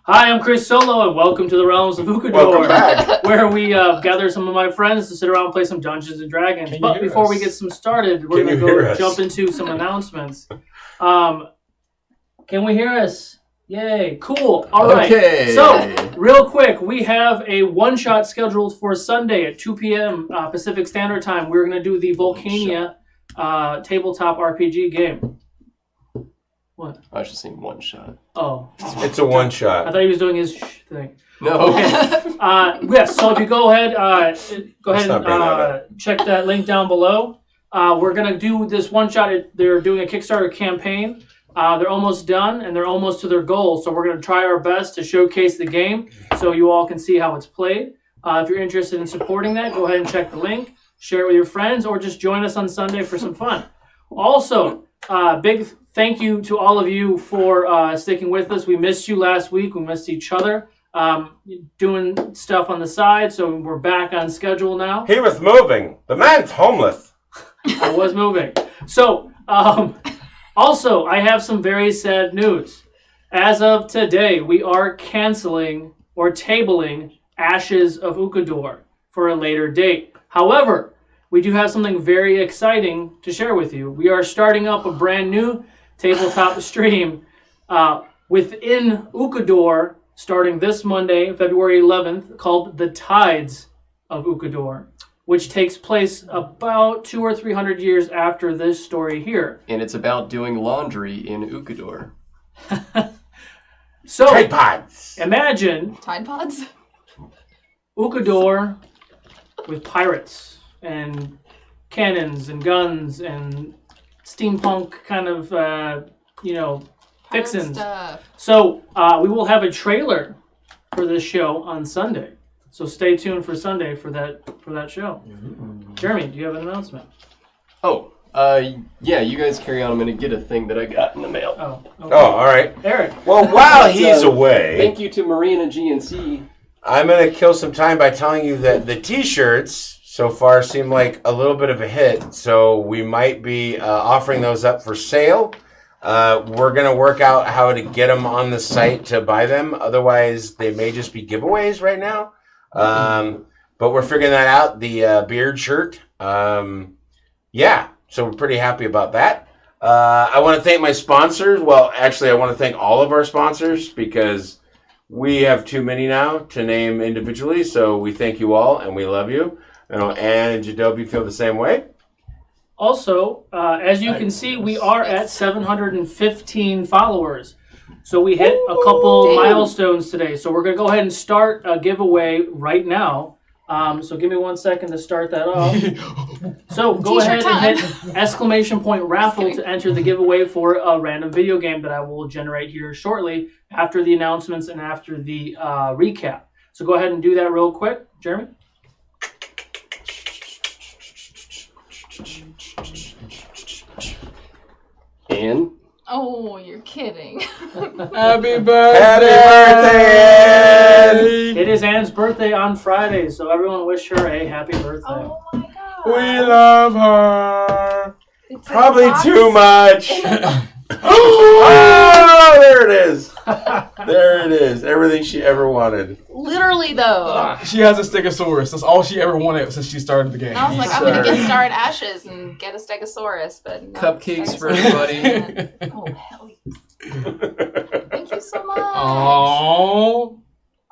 Hi, I'm Chris Solo, and welcome to the Realms of Ukodor, where we gather some of my friends to sit around and play some Dungeons and Dragons. But before we get some started, we're going to jump into some announcements. Can we hear us? Yay, cool. All right. Okay. So, real quick, we have a one-shot scheduled for Sunday at 2 p.m. Pacific Standard Time. We're going to do the Volcania tabletop RPG game. What? I was just saying one shot. Oh. It's a one shot. I thought he was doing his thing. No. Okay. Yes, so if you go ahead and check that link down below. We're going to do this one shot. They're doing a Kickstarter campaign. They're almost done, and they're almost to their goal. So we're going to try our best to showcase the game so you all can see how it's played. If you're interested in supporting that, go ahead and check the link, share it with your friends, or just join us on Sunday for some fun. Also, big thank you to all of you for sticking with us. We missed you last week. We missed each other. Doing stuff on the side, so we're back on schedule now. He was moving. The man's homeless. I was moving. So, also, I have some very sad news. As of today, we are canceling or tabling Ashes of Ukodor for a later date. However, we do have something very exciting to share with you. We are starting up a brand new tabletop stream within Ukodor starting this Monday, February 11th, called The Tides of Ukodor, which takes place about 200 or 300 years after this story here. And it's about doing laundry in Ukodor. So, Tide Pods. Imagine Tide Pods? Ukodor with pirates and cannons and guns and steampunk kind of, fixins. So we will have a trailer for this show on Sunday. So stay tuned for Sunday for that show. Mm-hmm. Jeremy, do you have an announcement? Oh, yeah, you guys carry on. I'm going to get a thing that I got in the mail. Oh, okay. Oh, all right. Eric. Well, while he's away, thank you to Marina GNC. I'm going to kill some time by telling you that the T-shirts so far seem like a little bit of a hit, so we might be offering those up for sale. We're going to work out how to get them on the site to buy them. Otherwise, they may just be giveaways right now. But we're figuring that out. The beard shirt. Yeah, so we're pretty happy about that. I want to thank my sponsors. Well, actually, I want to thank all of our sponsors because we have too many now to name individually. So we thank you all and we love you. Anne and Jadobi feel the same way. Also, as you can see, we are at 715 followers. So we hit a couple milestones today. So we're going to go ahead and start a giveaway right now. So give me 1 second to start that off. So go ahead and hit exclamation point raffle to enter the giveaway for a random video game that I will generate here shortly after the announcements and after the recap. So go ahead and do that real quick. Jeremy? And? Oh, you're kidding. Happy birthday! Happy birthday! It is Anne's birthday on Friday, so everyone wish her a happy birthday. Oh my god. We love her. It's Probably too much. Oh, there it is. There it is. Everything she ever wanted. Literally, though. She has a Stegosaurus. That's all she ever wanted since she started the game. And I was like, I'm going to get Star at Ashes and get a Stegosaurus, but no. Cupcakes for everybody. Oh, hell yes. Thank you so much. Aww.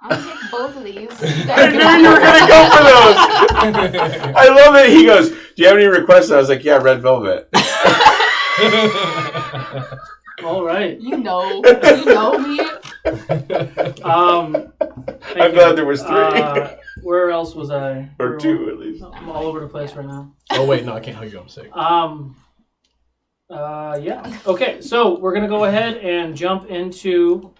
I'm going to take both of these. I knew you were going to go for those. I love it. He goes, do you have any requests? I was like, yeah, red velvet. All right. You know me. I'm glad there was three. Where else was I? Or two, at least. I'm all over the place right now. Oh, wait, no, I can't hug you. I'm sick. Yeah. Okay, so we're going to go ahead and jump into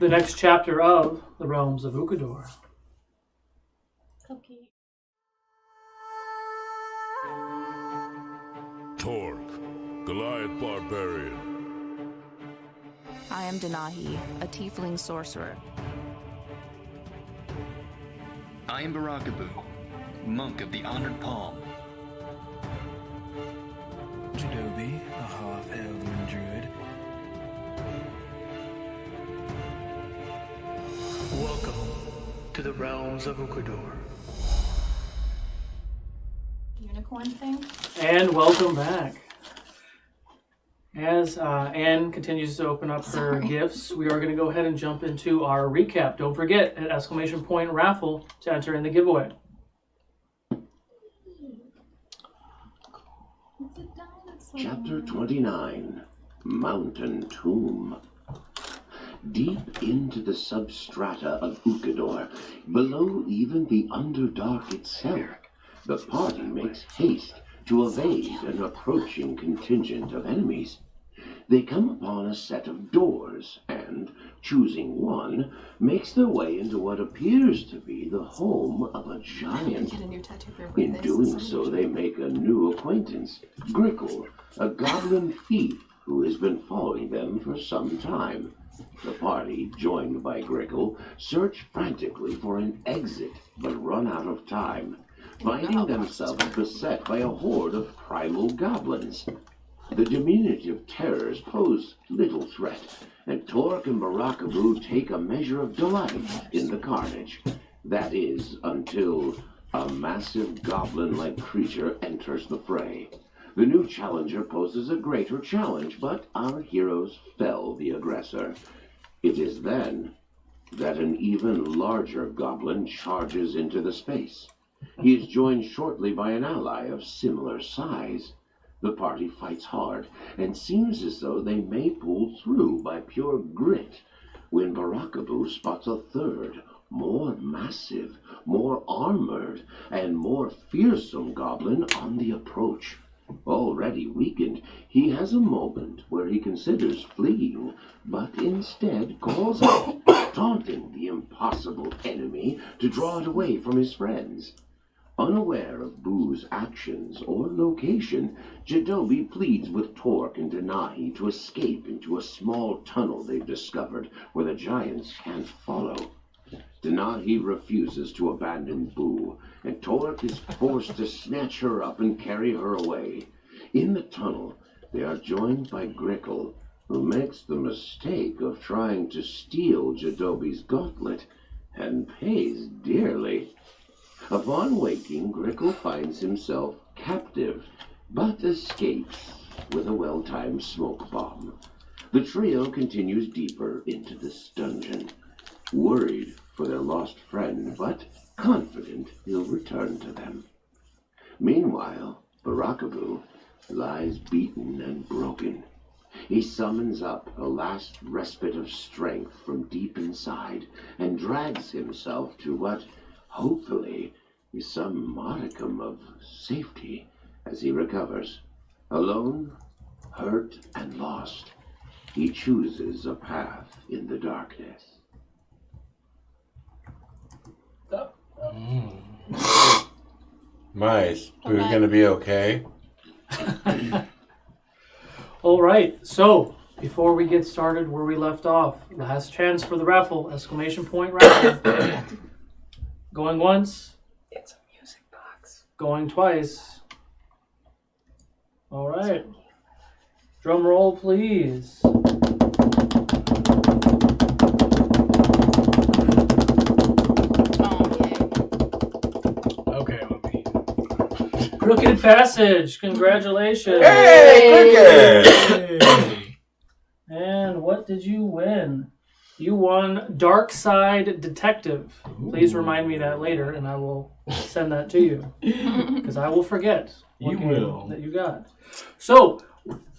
the next chapter of the Realms of Ukodor. Okay. Torque, Goliath Barbarian. I am Denahi, a tiefling sorcerer. I am Barakabu, monk of the Honored Palm. Jadobi, a half-elven druid. to the realms of Ukodor. Unicorn thing. And welcome back. As Anne continues to open up her gifts, we are going to go ahead and jump into our recap. Don't forget, at exclamation point raffle to enter in the giveaway. Chapter 29, Mountain Tomb. Deep into the substrata of Ukodor, below even the Underdark itself, the party makes haste to evade an approaching contingent of enemies. They come upon a set of doors and, choosing one, makes their way into what appears to be the home of a giant. In doing so, they make a new acquaintance, Grickle, a goblin thief who has been following them for some time. The party, joined by Grickle, search frantically for an exit, but run out of time, finding themselves beset by a horde of primal goblins. The diminutive terrors pose little threat, and Torque and Barakaboo take a measure of delight in the carnage. That is, until a massive goblin-like creature enters the fray. The new challenger poses a greater challenge, but our heroes fell the aggressor. It is then that an even larger goblin charges into the space. He is joined shortly by an ally of similar size. The party fights hard, and seems as though they may pull through by pure grit, when Barakaboo spots a third, more massive, more armored, and more fearsome goblin on the approach. Already weakened, he has a moment where he considers fleeing, but instead calls out, taunting the impossible enemy to draw it away from his friends. Unaware of Boo's actions or location, Jadobi pleads with Torque and Denahi to escape into a small tunnel they've discovered where the giants can't follow. Denahi refuses to abandon Boo, and Torque is forced to snatch her up and carry her away. In the tunnel, they are joined by Grickle, who makes the mistake of trying to steal Jadobi's gauntlet, and pays dearly. Upon waking, Grickle finds himself captive, but escapes with a well-timed smoke bomb. The trio continues deeper into this dungeon, worried for their lost friend, but confident he'll return to them. Meanwhile, Barakaboo lies beaten and broken. He summons up a last respite of strength from deep inside and drags himself to what, hopefully, is some modicum of safety as he recovers. Alone, hurt, and lost, he chooses a path in the darkness. Mice, Boo's gonna be okay? All right, so before we get started where we left off, last chance for the raffle, exclamation point raffle. Going once. It's a music box. Going twice. All right. Drum roll, please. Okay, Lumpy. Crooked Passage. Congratulations. Hey, Cricket! Hey. And what did you win? You won Dark Side Detective. Please remind me that later, and I will send that to you. Because I will forget what You game will. that you got. So,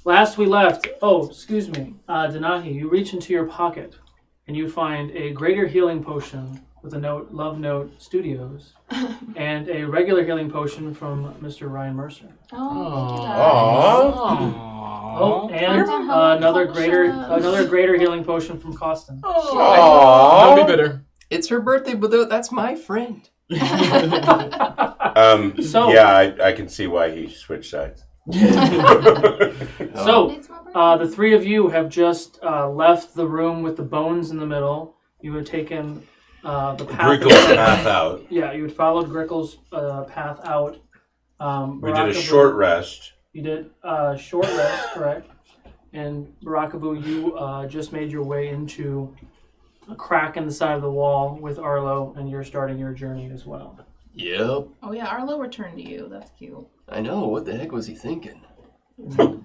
last we left... Oh, excuse me. Denahi, you reach into your pocket, and you find a Greater Healing Potion with a note, Love Note Studios, and a regular healing potion from Mr. Ryan Mercer. Oh, and another greater healing potion from Costin. Don't be bitter. It's her birthday, but that's my friend. So- yeah, I can see why he switched sides. So, the three of you have just left the room with the bones in the middle. You had taken the path. Grickle's path out. Yeah, you had followed Grickle's path out. We did a short rest. You did a short rest, correct. And Barakaboo, you just made your way into a crack in the side of the wall with Arlo, and you're starting your journey as well. Yep. Oh yeah, Arlo returned to you. That's cute. I know. What the heck was he thinking?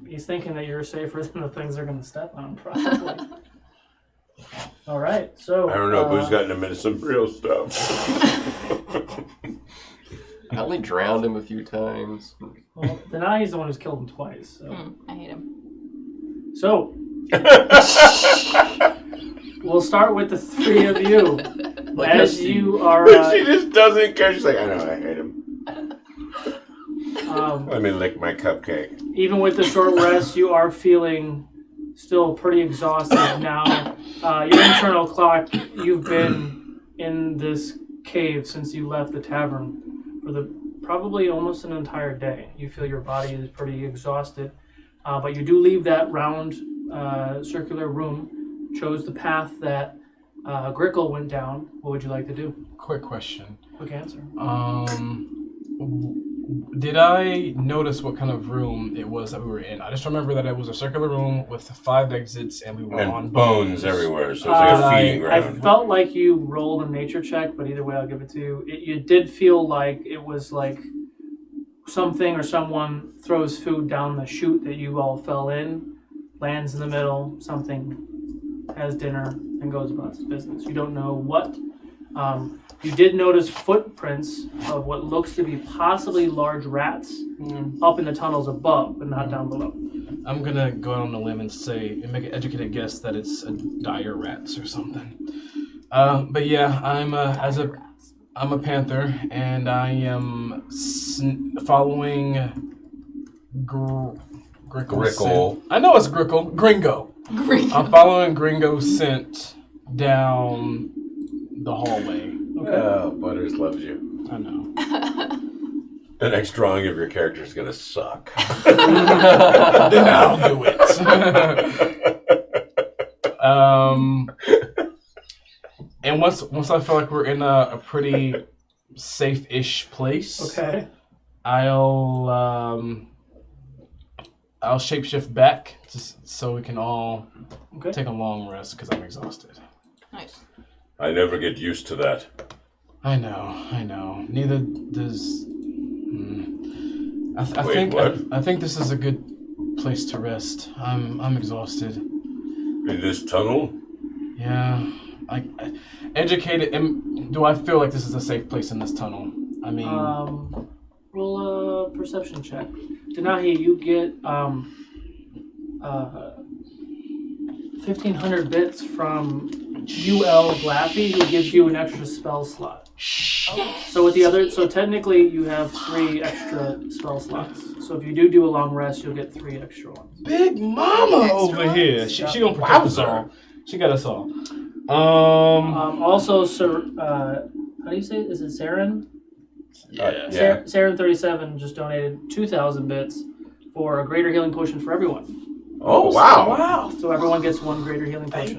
He's thinking that you're safer than the things they're going to step on, probably. All right, so... I don't know, Boo's gotten him into some real stuff. I only drowned him a few times. Well, Denahi's the one who's killed him twice. So, I hate him. so we'll start with the three of you. Like As you are... she just doesn't care. She's like, I know, I hate him. Let me lick my cupcake. Even with the short rest, you are feeling still pretty exhausted now. Your internal clock, you've been in this cave since you left the tavern for probably almost an entire day. You feel your body is pretty exhausted, but you do leave that round circular room, chose the path that Grickle went down. What would you like to do? Quick question. Quick answer. Did I notice what kind of room it was that we were in? I just remember that it was a circular room with 5 exits, and we were on bones everywhere, so it's like a feeding ground. I felt like you rolled a nature check, but either way, I'll give it to you. You did feel like it was like something or someone throws food down the chute that you all fell in, lands in the middle, something has dinner, and goes about its business. You don't know what. You did notice footprints of what looks to be possibly large rats up in the tunnels above, but not down below. I'm gonna go out on a limb and make an educated guess that it's a dire rats or something. But yeah, I'm a panther, and I am following Grickle. I know it's Grickle. Gringo. I'm following Gringo's scent down the hallway. Okay. Oh, Butters loves you. I know. The next drawing of your character is going to suck. Then I'll do it. And once I feel like we're in a pretty safe-ish place, Okay. I'll shapeshift back so we can all take a long rest because I'm exhausted. Nice. I never get used to that. I know. Neither does. I think this is a good place to rest. I'm exhausted. In this tunnel? Yeah. Educated. Do I feel like this is a safe place in this tunnel? I mean. Roll a perception check. Denahi, you get 1,500 bits from UL Glaffy, who gives you an extra spell slot. So with the other, technically you have 3 extra spell slots. So if you do a long rest, you'll get 3 extra ones. Big Mama over here. She gonna protect us all. She got us all. Also, Sir, how do you say it? Is it Saren? Yeah. Saren 37 just donated 2,000 bits for a greater healing potion for everyone. Oh, wow. So everyone gets 1 greater healing potion.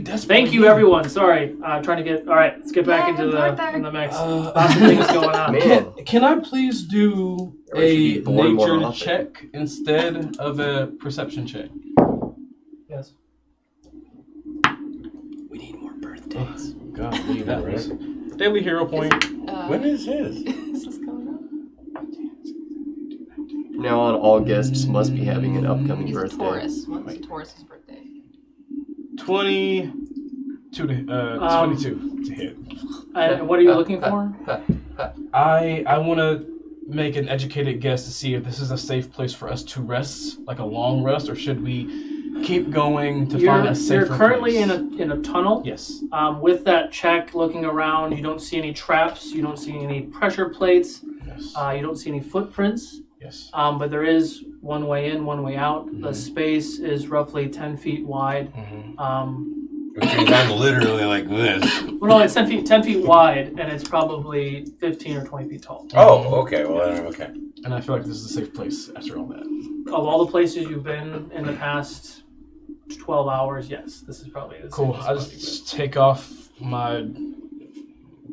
Thank you, everyone. Sorry, trying to get. All right, let's get back into the mix. Lots of things going on. Man. Can I please do Or we should a be born more nature often. check instead of a perception check? Yes. We need more birthdays. God, that was daily hero point. When is his? Is this coming up? From now on, all guests must be having an upcoming He's a birthday. Taurus. When's Taurus's birthday? 22 to hit. What are you looking for? I want to make an educated guess to see if this is a safe place for us to rest, like a long rest, or should we keep going to find a safer You're currently place? in a tunnel. Yes. With that check, looking around, you don't see any traps. You don't see any pressure plates. Yes. You don't see any footprints. Yes. But there is one way in, one way out. Mm-hmm. The space is roughly 10 feet wide. Which means I'm literally like this. Well, no, it's 10 feet wide, and it's probably 15 or 20 feet tall. Oh, okay. Well, okay. And I feel like this is a safe place after all that. Of all the places you've been in the past 12 hours, yes, this is probably the Cool. safest I spot you've just take off my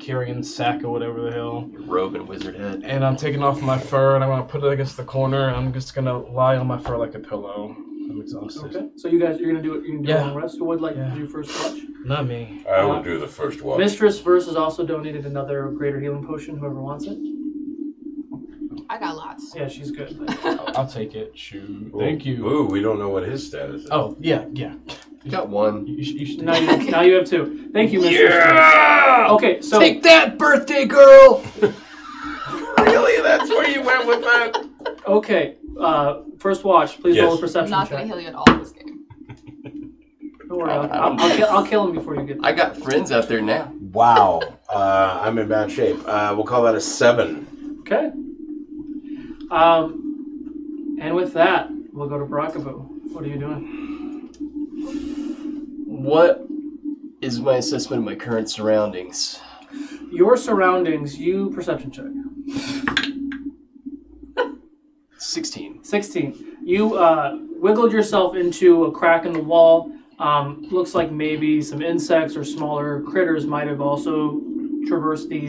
carrying sack or whatever the hell, Robe and wizard head. and I'm taking off my fur and I'm gonna put it against the corner. And I'm just gonna lie on my fur like a pillow. I'm exhausted. been. Okay, so you're gonna do it. You can do Yeah. a long rest. Who would like to do first watch? Not me. I will do the first watch. Mistress Verse has also donated another greater healing potion, whoever wants it. I got lots. Yeah, she's good. I'll take it. Shoot. Thank you. Ooh, we don't know what his status is. Oh, yeah. You got one. You should now you have two. Thank you, Mistress Verse. Okay, so... Take that, birthday girl! Really? That's where you went with that? Okay, first watch. Please roll a I'm perception not check. going to heal you at all this game. Don't worry, I'll kill him before you get there. I got friends out there now. Wow. I'm in bad shape. We'll call that a 7. Okay. And with that, we'll go to Barakaboo. What are you doing? What is my assessment of my current surroundings? Your surroundings, you perception check. 16. 16. You wiggled yourself into a crack in the wall. Looks like maybe some insects or smaller critters might have also traversed the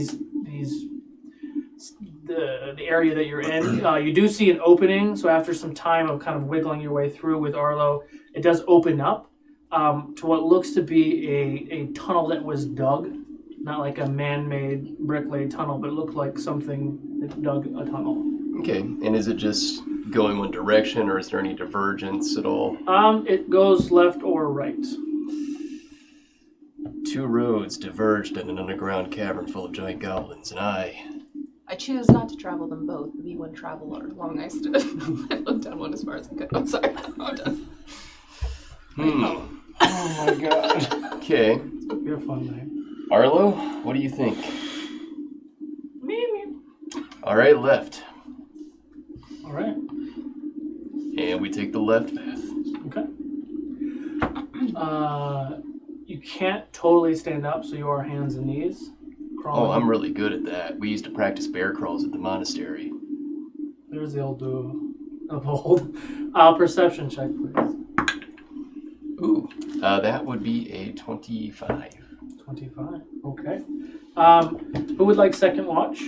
area that you're in. You do see an opening, so after some time of kind of wiggling your way through with Arlo, it does open up to what looks to be a tunnel that was dug. Not like a man-made brick-laid tunnel, but it looked like something that dug a tunnel. Okay, and is it just going one direction, or is there any divergence at all? It goes left or right. 2 roads diverged in an underground cavern full of giant goblins, and I choose not to travel them both. Be one traveler. Long I stood. I looked down one as far as I could. I'm sorry. I'm done. Oh my god. Okay. You're a fun night. Arlo, what do you think? Me. Alright, left. Alright. And we take the left path. Okay. You can't totally stand up, so you are hands and knees. Crawling. Oh, I'm really good at that. We used to practice bear crawls at the monastery. There's the old duo of old. Perception check, please. Ooh, that would be a 25. 25. Okay. Who would like second watch?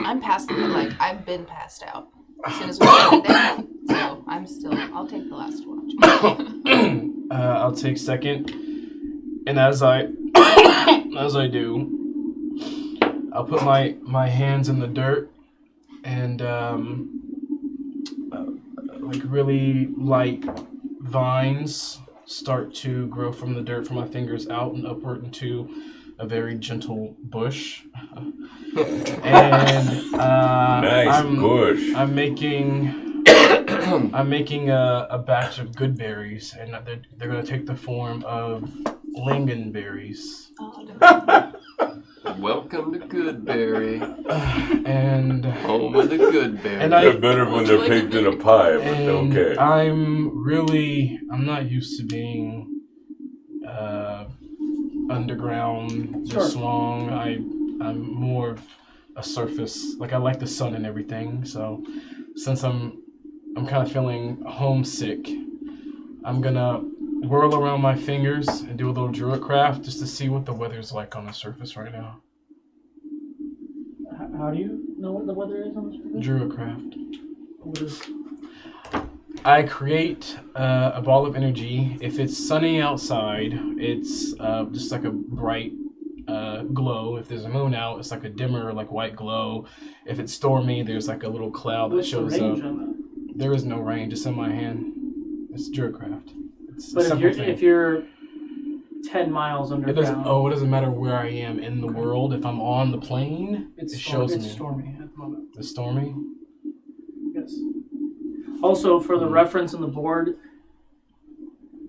I'm past I've been passed out as soon as we started there. So I'll take the last watch. I'll take second. And as I do, I'll put my hands in the dirt and really light vines start to grow from the dirt from my fingers out and upward into a very gentle bush. And nice bush. I'm making a batch of good berries, and they're going to take the form of lingonberries. Oh, no. Welcome to Goodberry. And home of the Goodberry. And they're better when they're baked in a pie, but okay. I'm not used to being underground this long. I'm more of a surface. Like, I like the sun and everything. So since I'm kind of feeling homesick, I'm gonna whirl around my fingers and do a little druid craft just to see what the weather's like on the surface right now. How do you know what the weather is on the surface? Druid craft. What is... I create a ball of energy. If it's sunny outside, it's just like a bright glow. If there's a moon out, it's like a dimmer, like white glow. If it's stormy, there's like a little cloud that shows up. Range on that? There is no range. It's in my hand. It's Druidcraft. But if you're 10 miles underground, it doesn't matter where I am in the world. If I'm on the plane, it shows me. It's stormy at the moment. It's stormy? Yes. Also, for the reference on the board,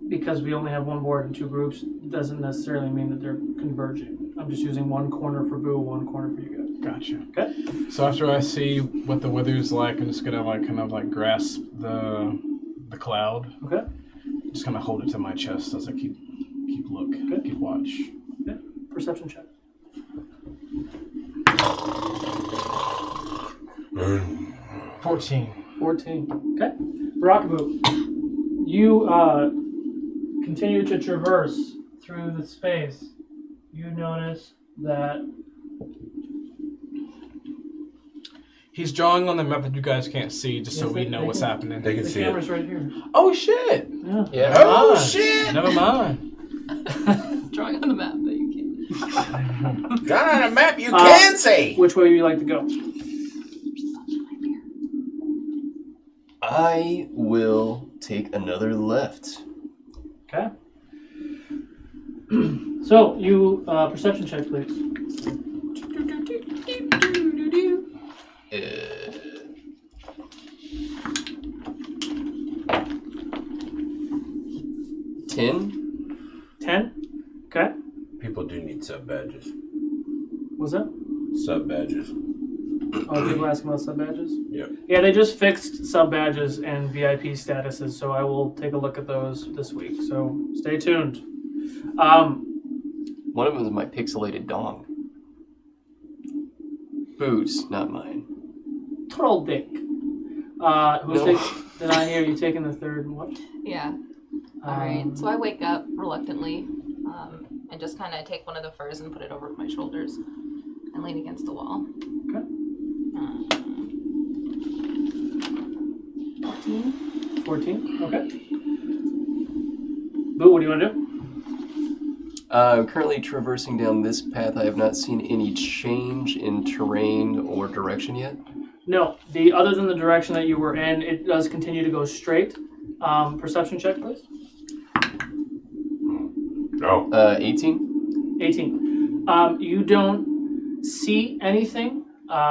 because we only have one board and 2 groups, doesn't necessarily mean that they're converging. I'm just using one corner for Boo, one corner for you guys. Gotcha. Okay. So after I see what the weather's like, I'm just gonna grasp the cloud. Okay. Just gonna hold it to my chest as I keep look. Okay. Keep watch. Okay. Perception check. 14. 14. Okay. Rockaboo, you continue to traverse through the space. You notice that he's drawing on the map that you guys can't see, just so we know what's happening. They can the see camera's it. right here. Oh shit! Yeah. Yeah. Oh shit! Never mind. Drawing Not on a map, you can say. Which way would you like to go? I will take another left. Okay. So, you, perception check, please. 10. 10? Okay. People do need sub badges. What's that? Sub badges. Oh, people asking about sub badges? Yep. Yeah, they just fixed sub badges and VIP statuses, so I will take a look at those this week. So stay tuned. One of them is my pixelated dong. Boots, not mine. Troll dick. Did I hear you taking the third one? Yeah. All right. So I wake up reluctantly and just kind of take one of the furs and put it over my shoulders and lean against the wall. Okay. 14. Okay. Boo, what do you want to do? I'm currently traversing down this path. I have not seen any change in terrain or direction yet. No, other than the direction that you were in, it does continue to go straight. Perception check, please. Oh. 18. 18. You don't see anything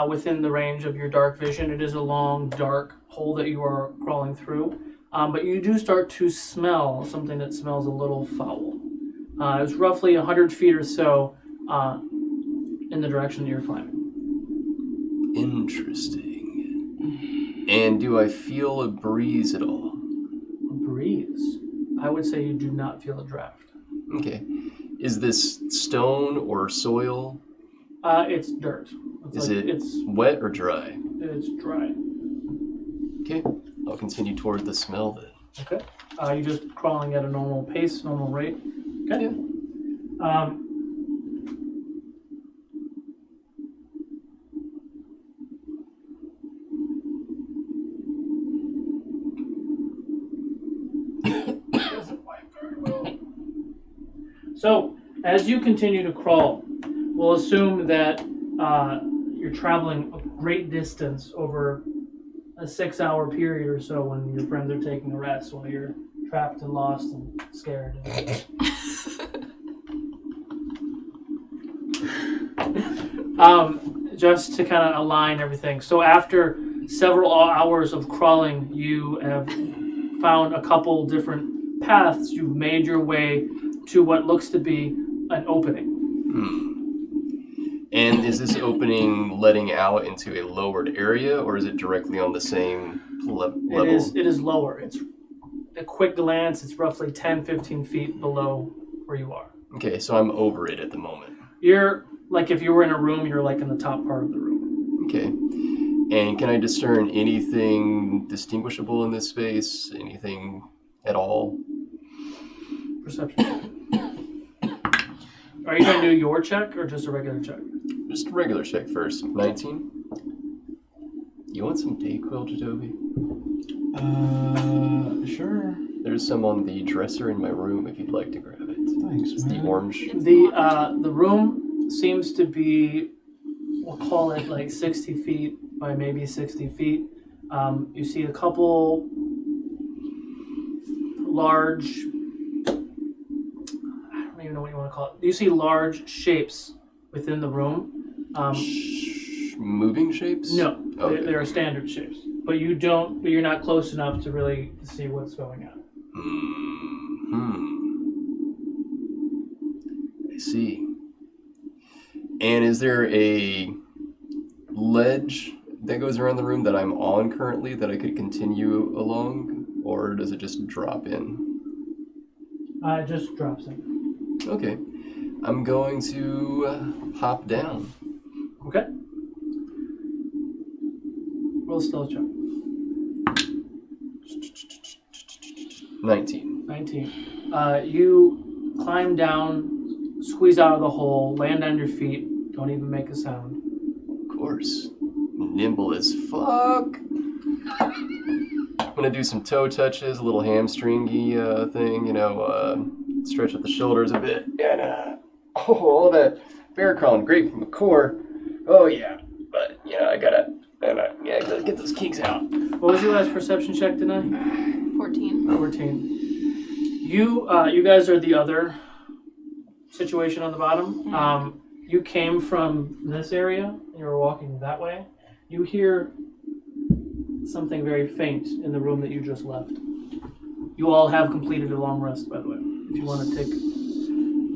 within the range of your dark vision. It is a long, dark hole that you are crawling through. But you do start to smell something that smells a little foul. It's roughly 100 feet or so in the direction that you're climbing. Interesting. And do I feel a breeze at all? A breeze? I would say you do not feel a draft. Okay. Is this stone or soil? It's dirt. It's wet or dry? It's dry. Okay. I'll continue toward the smell then. Okay. You're just crawling at a normal pace, normal rate. Okay. Yeah. So, as you continue to crawl, we'll assume that you're traveling a great distance over a 6-hour period or so when your friends are taking a rest, while you're trapped and lost and scared. Just to kind of align everything. So after several hours of crawling, you have found a couple different paths. You've made your way to what looks to be an opening. And is this opening letting out into a lowered area, or is it directly on the same level? It is lower. It's a quick glance. It's roughly 10, 15 feet below where you are. Okay, so I'm over it at the moment. You're like, if you were in a room, you're like in the top part of the room. Okay. And can I discern anything distinguishable in this space? Anything at all? Perception. Are you going to do your check or just a regular check? Just a regular check first. 19. You want some Dayquil, Jadobi? Sure. There's some on the dresser in my room if you'd like to grab it. Thanks, It's man. the orange. The room seems to be, we'll call it like 60 feet by maybe 60 feet. You see a couple large, I don't even know what you want to call it. You see large shapes within the room. Moving shapes? No, Okay. they are standard shapes. But you're not close enough to really see what's going on. I see. And is there a ledge that goes around the room that I'm on currently that I could continue along, or does it just drop in? It just drops in. Okay. I'm going to hop down. Okay. Roll still check. 19. 19. You climb down, squeeze out of the hole, land on your feet, don't even make a sound. Of course. Nimble as fuck. I'm gonna do some toe touches, a little hamstringy thing, stretch out the shoulders a bit. And all that bear crawling great from the core. Oh yeah, but I gotta get those kinks out. What was your last perception check, Denai? 14. 14. You guys are the other situation on the bottom. Mm-hmm. You came from this area, and you were walking that way. You hear something very faint in the room that you just left. You all have completed a long rest, by the way, if you want to take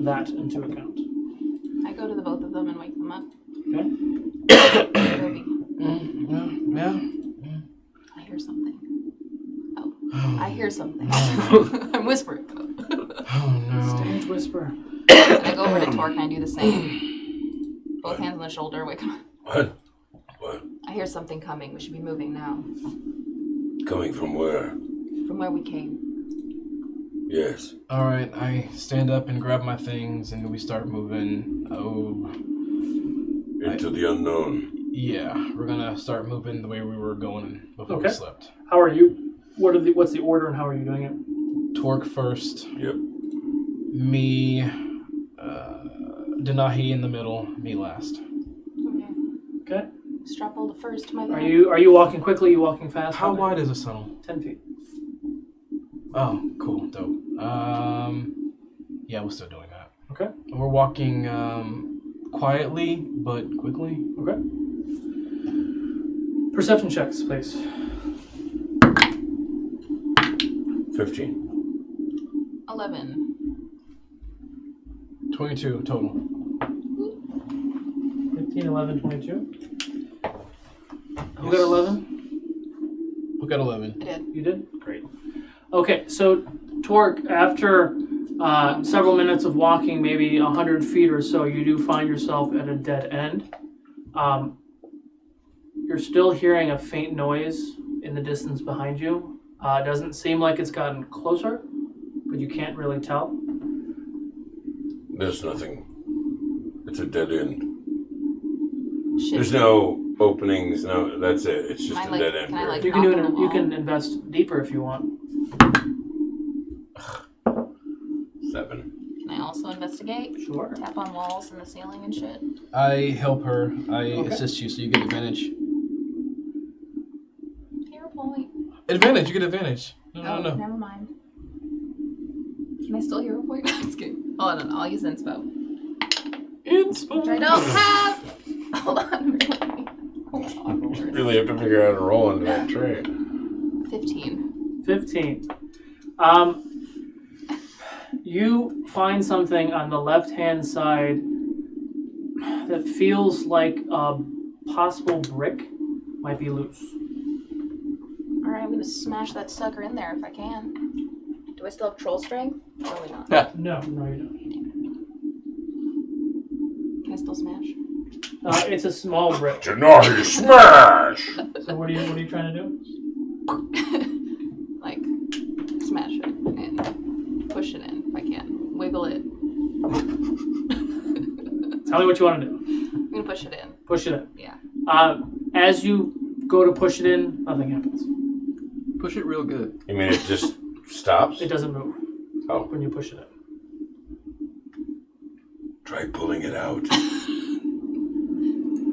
that into account. I go to the both of them and wake them up. Okay. Toby, Yeah. I hear something. Oh, I hear something. I'm whispering. Oh no. Strange whisper. And I go over to Torque and I do the same. Both hands on the shoulder, wake him up. What? I hear something coming. We should be moving now. Coming from where? From where we came. Yes. All right, I stand up and grab my things, and we start moving. Into the unknown. Yeah, we're gonna start moving the way we were going before we Okay. slept. How are you? What's the order and how are you doing it? Torque first. Yep. Me, Denahi in the middle. Me last. Okay. Strap all the first, my Are you walking quickly? Are you walking fast? How wide is this tunnel? 10 feet. Oh, cool, dope. Yeah, we're still doing that. Okay. We're walking quietly but quickly. Okay. Perception checks, please. 15. 11. 22 total. 15, 11, 22. Who got 11? Who got 11? I did. You did? Great. Okay, so Torque, after several minutes of walking, maybe 100 feet or so, you do find yourself at a dead end. You're still hearing a faint noise in the distance behind you. It doesn't seem like it's gotten closer, but you can't really tell. There's nothing. It's a dead end. Shit. There's no openings. No, that's it. It's just Can I, a dead like- end. can I, like, You can knock on the you wall? can invest deeper if you want. 7. Can I also investigate? Sure. Tap on walls and the ceiling and shit? I help her. I Okay. assist you, so you get advantage. Hero point. Advantage, you get advantage. No. Never mind. Can I still hero point? It's good. Hold on, I'll use inspo. Inspo. Which I don't have! Hold on, really. Hold on, You really have to figure out how to roll into that tray. 15. 15. You find something on the left-hand side that feels like a possible brick might be loose. Alright, I'm gonna smash that sucker in there if I can. Do I still have troll strength? Probably not. No, you don't. Can I still smash? It's a small brick. Denahi, smash! So what are you trying to do? Like, smash it and push it in if I can. Wiggle it. Tell me what you want to do. I'm gonna push it in. Push it in. Yeah. As you go to push it in, nothing happens. Push it real good. You mean it just stops? It doesn't move Oh. when you push it in. Try pulling it out.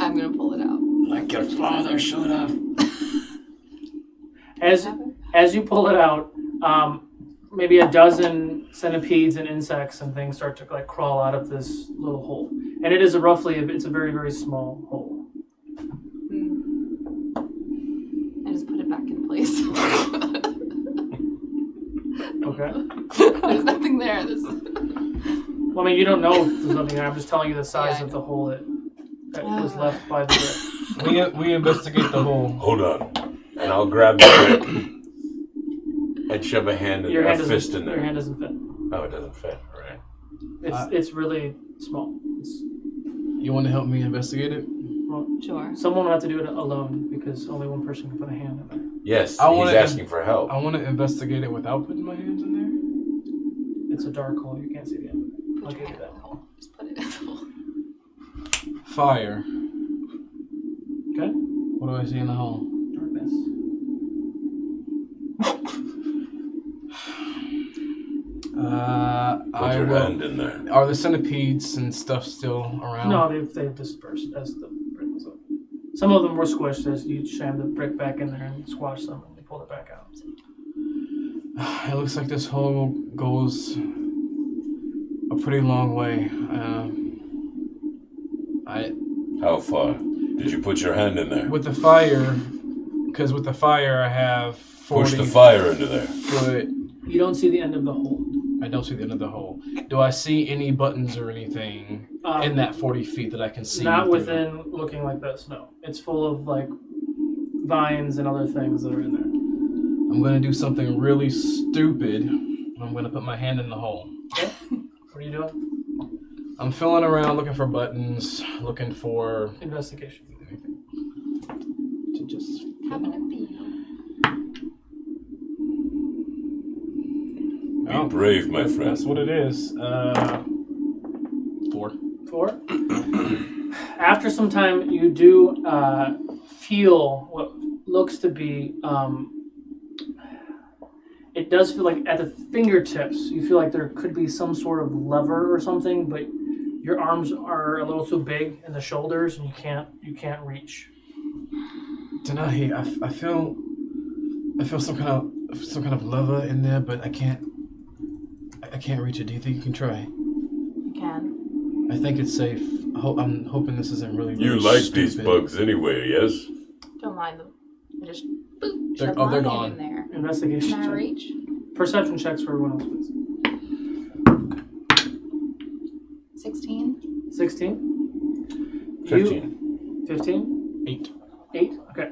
I'm gonna pull it out. Like your father should have. As you pull it out, maybe a dozen centipedes and insects and things start to like crawl out of this little hole, and it's a very, very small hole. I just put it back in place. Okay. There's nothing there. Well, I mean, you don't know if there's nothing there. I'm just telling you the size of the hole that was left by the brick. We investigate the hole. Hold on. And I'll grab the brick and shove a hand in Your there, hand a fist in Your there. hand doesn't fit. Oh, it doesn't fit. All right. It's really small. You want to help me investigate it? Well, sure. Someone will have to do it alone because only one person can put a hand in there. Yes, I he's wanna asking for help. I want to investigate it without putting my hands in there. It's a dark hole. You can't see the end. I'll give you that. Just put it in the hole. Fire. Okay. What do I see in the hole? Darkness. Put your hand in there. Are the centipedes and stuff still around? No, they've dispersed as the brick was up. Some of them were squished as you shammed the brick back in there and squashed them and they pulled it back out. It looks like this hole goes a pretty long way. How far? Did you put your hand in there? With the fire, because with the fire I have 40 Push the fire into there. foot. You don't see the end of the hole. I don't see the end of the hole. Do I see any buttons or anything in that 40 feet that I can see? Not within looking like this, no. It's full of like vines and other things that are in there. I'm going to do something really stupid. I'm going to put my hand in the hole. Okay. What are you doing? I'm feeling around looking for buttons, looking for... Investigation. To just... Happen to be. Be brave, my friend. That's what it is. 4. 4. After some time, you do feel what looks to be... it does feel like at the fingertips, you feel like there could be some sort of lever or something, but your arms are a little too big in the shoulders and you can't reach. Denahi, I feel some kind of lever in there, but I can't reach it. Do you think you can try? You can. I think it's safe. I'm hoping this isn't really. You really like stupid. these bugs anyway, yes? Don't mind them. I just boop, They're- shove oh, my they're hand gone. in there. Investigation Can I check. reach? Perception checks for everyone else, please. 16. 16? 15. 15? 8. 8? Okay.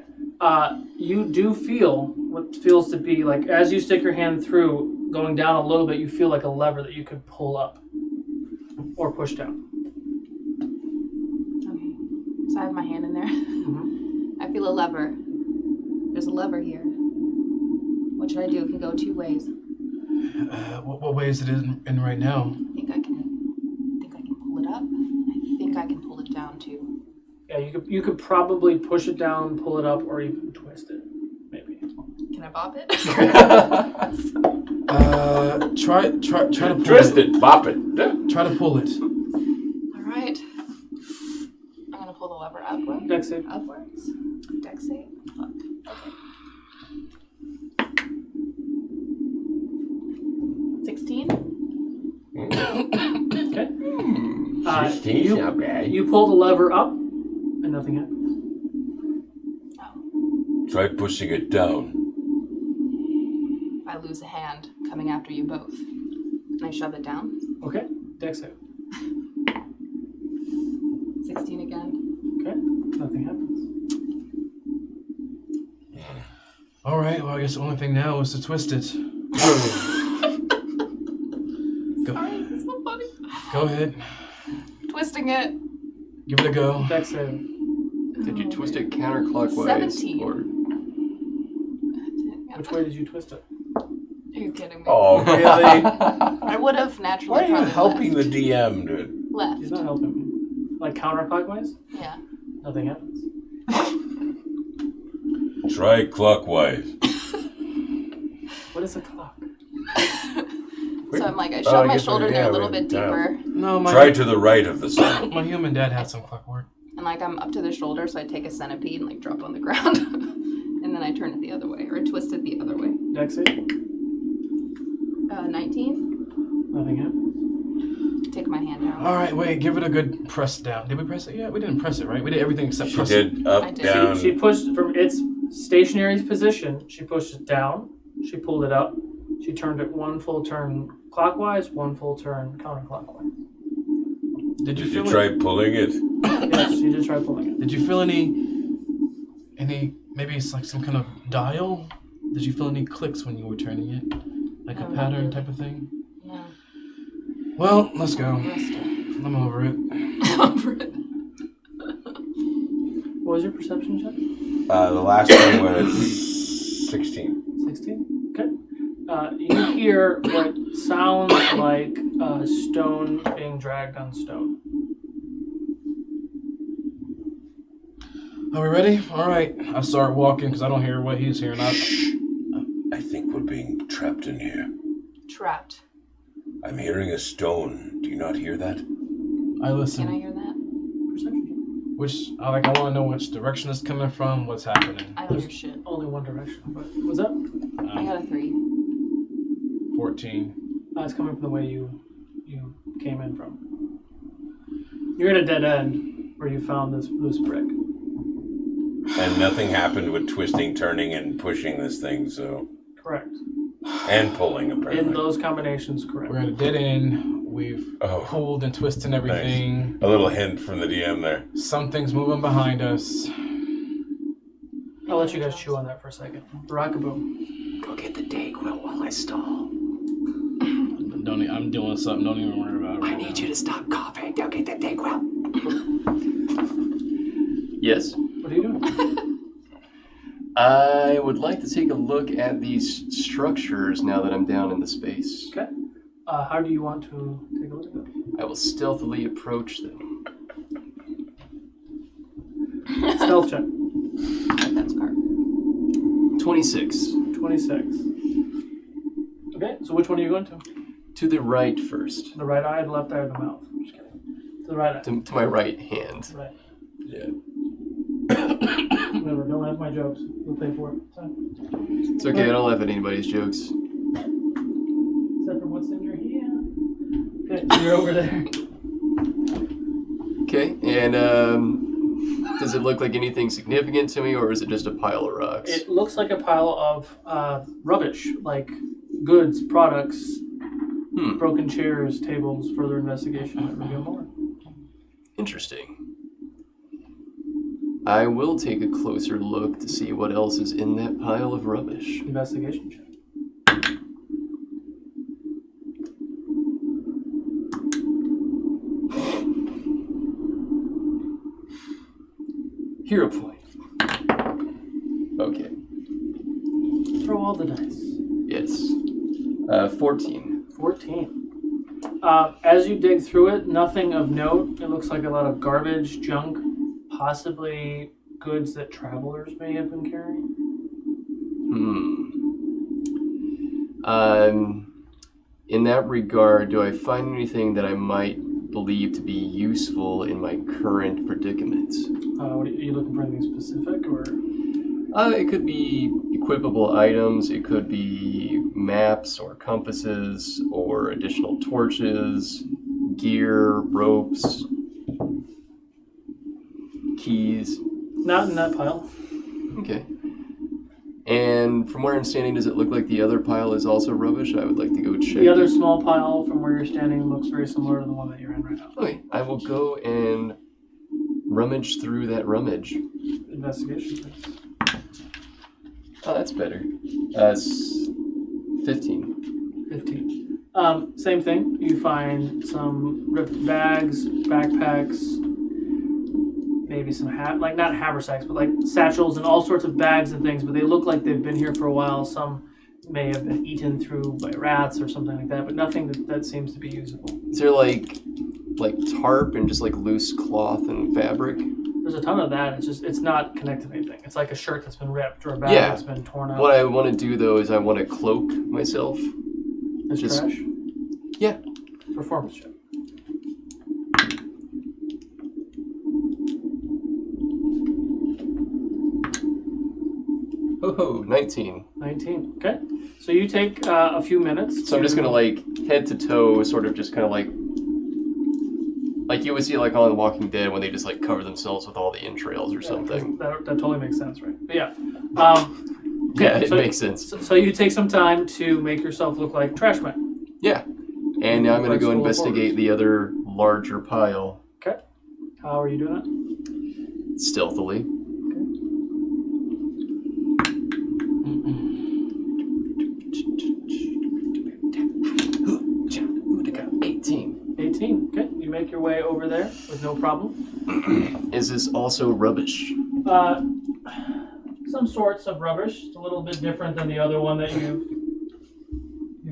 You do feel what feels to be like, as you stick your hand through, going down a little bit, you feel like a lever that you could pull up or push down. Okay. So I have my hand in there. Mm-hmm. I feel a lever. There's a lever here. What should I do? It can go 2 ways. What way is it in right now? I think I can pull it up. I think I can pull it down too. Yeah, you could probably push it down, pull it up, or even twist it, maybe. Can I bop it? Try to pull Twist it, bop it. Try to pull it. All right. I'm gonna pull the lever upward. Dex save. Upwards. Dex save. Fuck. Okay. 16. Okay. 16's not bad. You pull the lever up, and nothing happens. Try pushing it down. I lose a hand coming after you both. Can I shove it down? Okay. Dex save. 16 again. Okay. Nothing happens. All right. Well, I guess the only thing now is to twist it. Sorry, this is so funny. Go ahead. Twisting it. Give it a go. Dex save. Did you twist it counterclockwise? 17. Or... Which way did you twist it? Are you kidding me? Oh, really? I would have naturally. Why are you probably helping left. the DM, dude? Left. He's not helping me. Like counterclockwise? Yeah. Nothing happens. Try clockwise. What is a clock? So I'm like, I Oh, shove I my guess shoulder we- there yeah, a little we- bit yeah. deeper, No, Try to the right of the sun. my human dad had some clockwork. and like I'm up to the shoulder, so I take a centipede and like drop it on the ground, and then I turn it the other way, or twist it the other way. Dex save. 19. Nothing happens. Take my hand down. All right, wait. Give it a good press down. Did we press it? Yeah, we didn't press it, right? We did everything except She press it. did up, I did. down. She pushed from its stationary position. She pushed it down. She pulled it up. She turned it one full turn clockwise, one full turn counterclockwise. Did you Did feel you try pulling it? Yes, she did try pulling it. Did you feel any? Maybe it's like some kind of dial. Did you feel any clicks when you were turning it, like a No, not pattern really. type of thing? No. Well, let's go. Rusted. I'm over it. Over it. What was your perception check? The last one was 16. 16? Okay. You hear what sounds like stone being dragged on stone. Are we ready? All right. I start walking because I don't hear what he's hearing. I think we're being trapped in here. Trapped. I'm hearing a stone. Do you not hear that? I listen. Can I hear that? Perception. Which, I want to know which direction it's coming from, what's happening. I don't hear shit. Only one direction. But what's up? I got a 3. 14. It's coming from the way you came in from. You're in a dead end where you found this loose brick. And nothing happened with twisting, turning, and pushing this thing, so... Correct. And pulling, apparently. In those combinations, correct. We're at a dead end. We've pulled and twisted everything. Nice. A little hint from the DM there. Something's moving behind us. I'll let you guys chew on that for a second. Rockaboo. Go get the Dayquil while I stall. I'm doing something. Don't even worry about it. I need you to stop coughing. Go get the Dayquil. Yes? What are you doing? I would like to take a look at these structures now that I'm down in the space. Okay. How do you want to take a look at them? I will stealthily approach them. Stealth check. That's card. 26. 26. Okay, so which one are you going to? To the right first. The right eye, the left eye, or the mouth? Just kidding. To the right eye. To my right hand. Right. Yeah. Remember, don't laugh at my jokes. We'll pay for it. So. It's okay, I don't laugh at anybody's jokes. Except for what's in your hand. Okay, so you're over there. Okay, and does it look like anything significant to me, or is it just a pile of rocks? It looks like a pile of rubbish, like goods, products, broken chairs, tables, further investigation. Reveal more. Interesting. I will take a closer look to see what else is in that pile of rubbish. Investigation check. Hero point. Okay. Throw all the dice. Yes. 14. 14. As you dig through it, nothing of note. It looks like a lot of garbage, junk, possibly goods that travelers may have been carrying. In that regard, do I find anything that I might believe to be useful in my current predicament? Are you looking for anything specific, or? It could be equipable items, it could be maps or compasses or additional torches, gear, ropes, keys. Not in that pile. Okay. And from where I'm standing, does it look like the other pile is also rubbish? I would like to go check. The other small pile from where you're standing looks very similar to the one that you're in right now. Okay, I will go and rummage through that rummage. Investigation, please. Oh, that's better. That's 15. 15. Same thing. You find some ripped bags, backpacks, maybe some not haversacks, but like satchels and all sorts of bags and things, but they look like they've been here for a while. Some may have been eaten through by rats or something like that, but nothing that seems to be usable. Is there like tarp and just like loose cloth and fabric? There's a ton of that. It's not connected to anything. It's like a shirt that's been ripped or a bag that's been torn out. What I want to do though is I want to cloak myself. It's trash? Yeah. Performance check. Oh, 19. 19. Okay. So you take a few minutes. So I'm just going to like head to toe, sort of just kind of like you would see like on The Walking Dead when they just like cover themselves with all the entrails or something. That totally makes sense, right? But yeah. Yeah, it makes sense. So you take some time to make yourself look like trash man. Yeah. And now I'm going to go investigate the other larger pile. Okay. How are you doing it? Stealthily. 18. Okay, you make your way over there with no problem. Is this also rubbish? Some sorts of rubbish. It's a little bit different than the other one that you've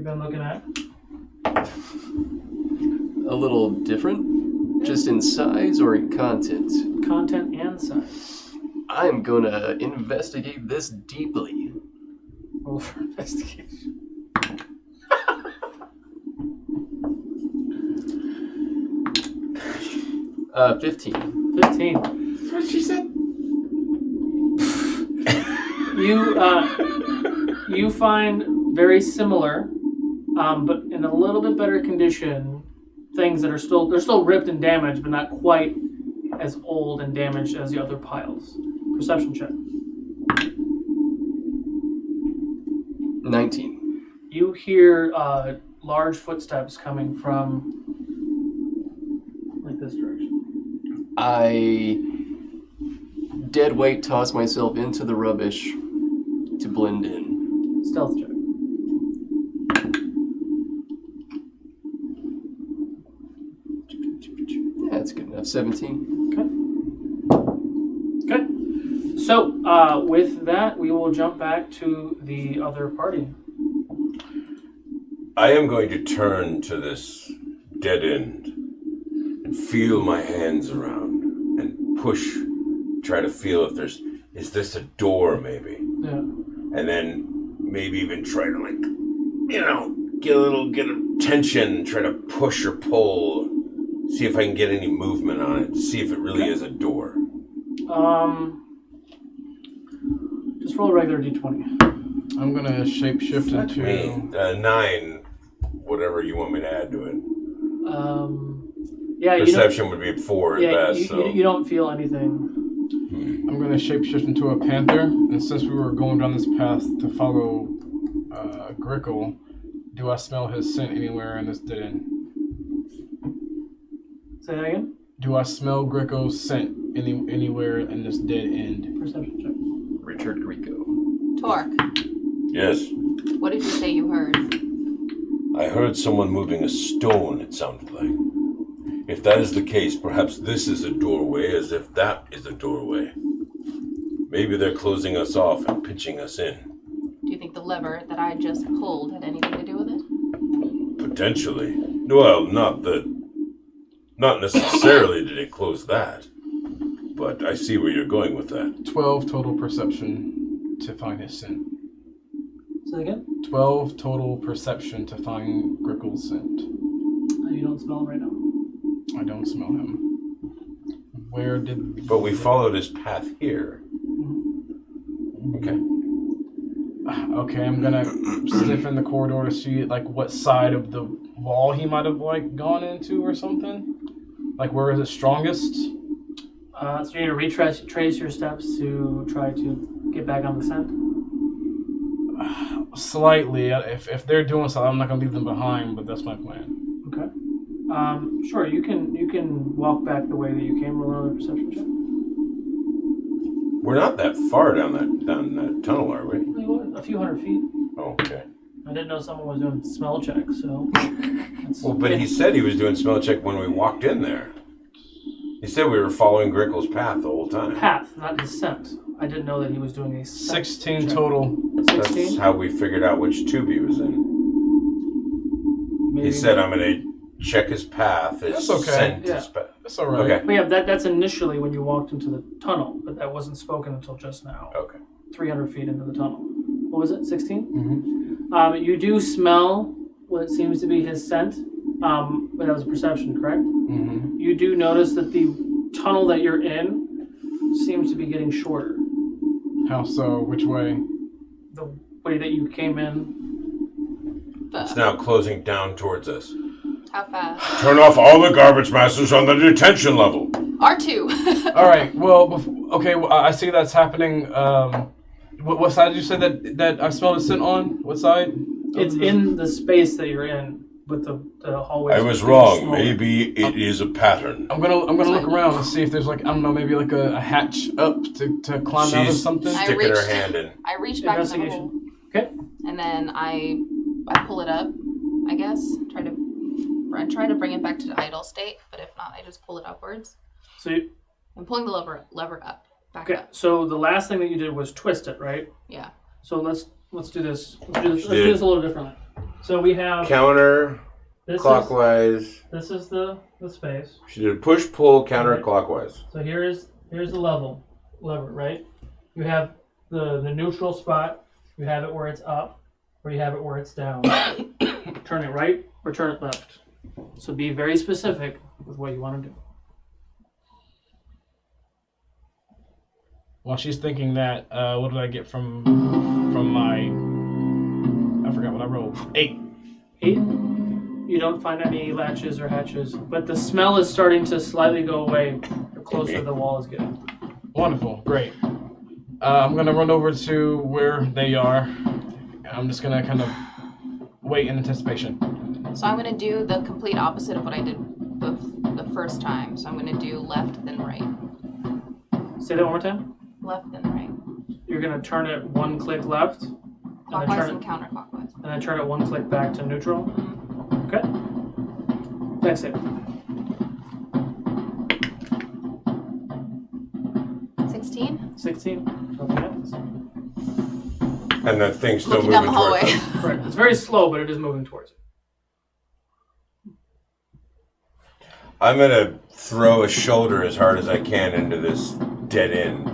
been looking at. A little different? Just in size or in content? Content and size. I'm gonna investigate this deeply. Roll for investigation. 15. 15. That's what she said. You find very similar, but in a little bit better condition, things that are still ripped and damaged, but not quite as old and damaged as the other piles. Perception check. 19. You hear large footsteps coming from like this direction. I dead weight toss myself into the rubbish to blend in. Stealth check. Yeah, that's good enough. 17. Okay. So, with that, we will jump back to the other party. I am going to turn to this dead end and feel my hands around and push, try to feel if is this a door maybe? Yeah. And then maybe even try to get a tension, try to push or pull, see if I can get any movement on it, see if it really is a door. Just roll a regular d20. I'm gonna shapeshift into... 9, whatever you want me to add to it. Yeah, Perception would be 4 at best. You don't feel anything. I'm gonna shapeshift into a panther, and since we were going down this path to follow Grickle, do I smell his scent anywhere in this dead end? Say that again? Do I smell Grickle's scent anywhere in this dead end? Perception check. Richard Grieco. Torque, Yes. what did you say you heard? I heard someone moving a stone, it sounded like. If that is the case, perhaps this is a doorway, as if that is a doorway. Maybe they're closing us off and pitching us in. Do you think the lever that I just pulled had anything to do with it? Potentially. Well, not necessarily did it close that. But I see where you're going with that. 12 total perception to find his scent. Say that again? 12 total perception to find Grickle's scent. You don't smell him right now. I don't smell him. Where did... But we followed his path here. Okay. Okay, I'm gonna sniff in the corridor to see what side of the wall he might have gone into or something. Where is it strongest? So you need to retrace your steps to try to get back on the scent? Slightly. If they're doing something, I'm not gonna leave them behind, but that's my plan. Okay. Sure, you can walk back the way that you came. Roll another perception check. We're not that far down that tunnel, are we? A few hundred feet. Oh, okay. I didn't know someone was doing smell checks, so... Well, but he said he was doing smell check when we walked in there. He said we were following Grickle's path the whole time. Path, not his scent. I didn't know that he was doing a scent 16 check. total. 16? That's how we figured out which tube he was in. Maybe. He said, I'm going to check his path. That's okay. Scent Yeah. his path. That's all right. Okay. But yeah, that's initially when you walked into the tunnel, but that wasn't spoken until just now. Okay. 300 feet into the tunnel. What was it, 16? Mm-hmm. You do smell what seems to be his scent, but that was a perception, correct? Mm-hmm. You do notice that the tunnel that you're in seems to be getting shorter. How so? Which way? The way that you came in. It's now closing down towards us. How fast? Turn off all the garbage masters on the detention level. R2. All right. Well, I see that's happening. What side did you say that I smelled a scent on? What side? It's in the space that you're in, with the hallway. I was wrong. Maybe it is a pattern. I'm gonna look around and see if there's maybe a hatch up to climb out or She's something. sticking her hand in. I reach back in the hole. Okay. And then I pull it up, I guess. I try to bring it back to the idle state, but if not, I just pull it upwards. So I'm pulling the lever up, back up. So the last thing that you did was twist it, right? Yeah. So let's do this. Let's do this a little differently. So we have Counter clockwise. This is the space. She did push pull counterclockwise. So here's the lever, right? You have the neutral spot. You have it where it's up, or you have it where it's down. Turn it right or turn it left. So be very specific with what you want to do. While she's thinking that, what did I get from my? I forgot what I rolled. 8. 8. You don't find any latches or hatches, but the smell is starting to slightly go away the closer the wall is getting. Wonderful, great. I'm gonna run over to where they are. I'm just gonna kind of wait in anticipation. So I'm gonna do the complete opposite of what I did the first time. So I'm gonna do left then right. Say that one more time. Left then right. You're gonna turn it 1 click left, Clockwise and counterclockwise. and then turn it 1 click back to neutral. Mm-hmm. Okay. Next save. 16. 16. Nothing happens. And that thing's still Looking down moving the hallway. towards us. Correct. It's very slow, but it is moving towards it. I'm gonna throw a shoulder as hard as I can into this dead end.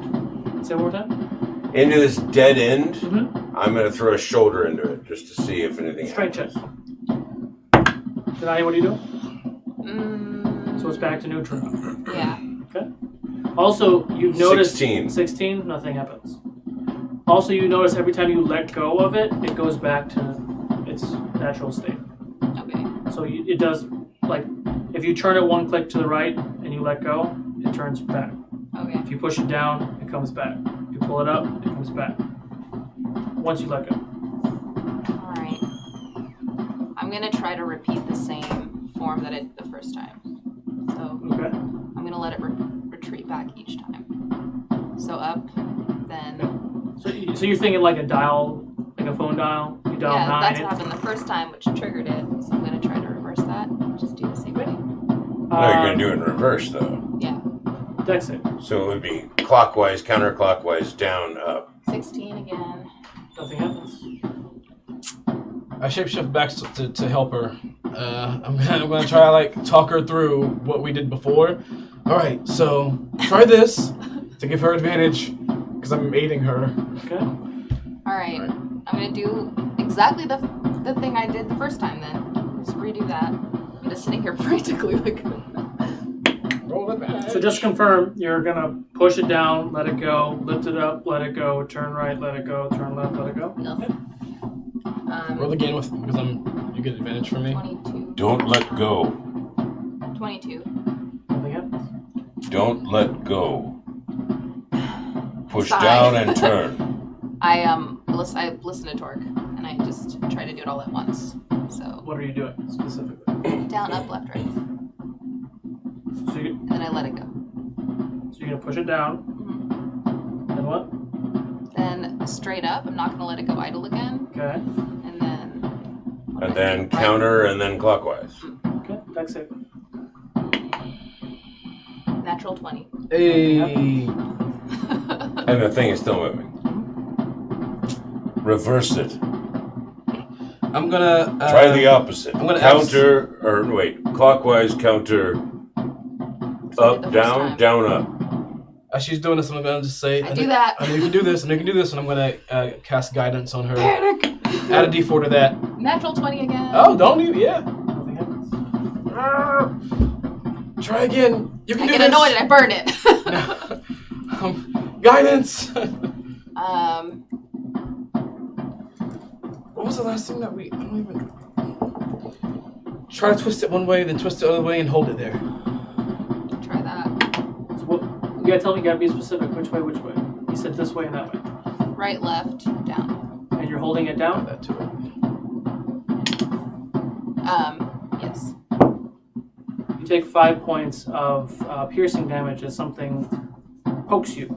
Say it one more time. Into this dead end, Mm-hmm. I'm gonna throw a shoulder into it just to see if anything Strength happens. check. Denai, what are you doing? So it's back to neutral. Yeah. Okay. Also, you've noticed 16. 16, nothing happens. Also, you notice every time you let go of it, it goes back to its natural state. Okay. So it does, like, if you turn it 1 click to the right and you let go, it turns back. Okay. If you push it down, it comes back. If you pull it up, it comes back. Once you let go. All right. I'm gonna try to repeat the same form that I did the first time. So Okay. I'm gonna let it retreat back each time. So up, then. So you're thinking like a dial, like a phone dial? You dial Yeah, 9. that's what happened the first time, which triggered it. So I'm gonna try to reverse that. Just do the same thing. No, you're gonna do it in reverse though. Yeah. Dex save. So it would be clockwise, counterclockwise, down, up. 16 again. Nothing happens. I shapeshift back to help her. I'm gonna try to like talk her through what we did before. All right, so try this to give her advantage because I'm aiding her. Okay. All right. I'm gonna do exactly the thing I did the first time. Then just redo that. I'm just sitting here frantically like. Roll it back. So just confirm, you're gonna push it down, let it go, lift it up, let it go, turn right, let it go, turn left, let it go. Yes. Roll again with because you get advantage from me. 22. Don't let go. 22. Nothing happens. Don't let go. Push Sigh. down and turn. I listen to Torque and I just try to do it all at once. So What are you doing specifically? down, up, left, right, So, and then I let it go. so you're gonna push it down. Then what? Then straight up. I'm not gonna let it go idle again. Okay. And then. what And do I then do? Right. counter and then clockwise. Okay. Dex save. Natural 20. Hey. And the thing is still moving. Reverse it. I'm gonna Try the opposite. I'm gonna Counter, or wait, clockwise, counter, up, the first down, time. down, up. As she's doing this, I'm gonna just say, I do that. I know you can do this, and you can do this, and I'm gonna cast guidance on her. Panic. Add a D4 to that. Natural 20 again. Oh, don't you? Yeah. Nothing happens. Try again. You can I do get this. annoyed and I burn it. Guidance. What was the last thing that we? I don't even. Try to twist it one way, then twist it the other way, and hold it there. Try that. So what? You gotta tell me. You gotta be specific. Which way? Which way? You said this way and that way. Right, left, down. And you're holding it down. That to it. Yes. You take 5 points of piercing damage as something pokes you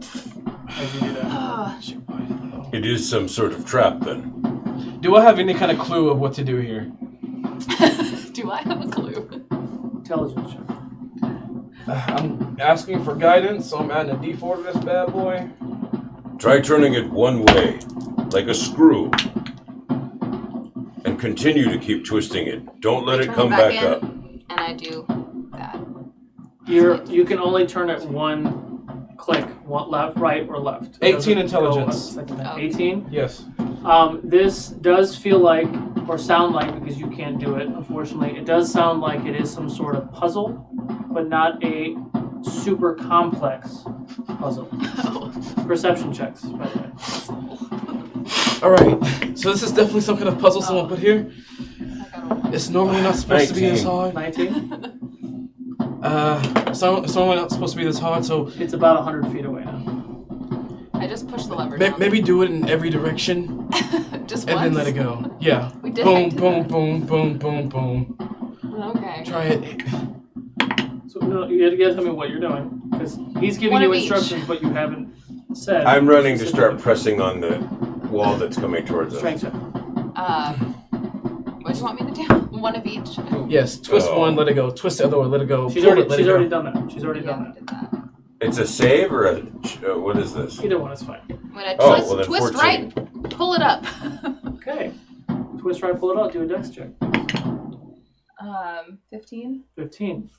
as you do that. It is some sort of trap then. Do I have any kind of clue of what to do here? Do I have a clue? Intelligence check. I'm asking for guidance, so I'm adding a D4 to this bad boy. Try turning it one way, like a screw. And continue to keep twisting it. Don't let it Turn come back back in, up. And I do that. You can only turn it 1 click, one left, right, or left. It 18 doesn't intelligence. go a second. Oh. 18. Yes. This does feel like, or sound like, because you can't do it, unfortunately, it does sound like it is some sort of puzzle, but not a super complex puzzle. Perception checks, by the way. Alright, so this is definitely some kind of puzzle someone put here. It's normally not supposed to be this hard. 19? It's normally not supposed to be this hard, so... It's about 100 feet away now. I just pushed the lever down. Maybe do it in every direction. Just and once? then let it go. Yeah. We did. Boom, boom, boom, boom, boom, boom. Okay. Try it. So no, you gotta tell me what you're doing. Because he's giving One you of each. instructions, but you haven't said. I'm running to start pressing on the wall that's coming towards us. Strength check. What do you want me to do? One of each? Yes, twist one, let it go. Twist the other one, let it go. She's Pull already, it, let she's it go. already done that. She's already done that. It's a save or a what is this? Either one is fine. When I Oh, twist, well then twist 14. right, pull it up. Okay. Twist right, pull it out, do a dex check. 15. 15.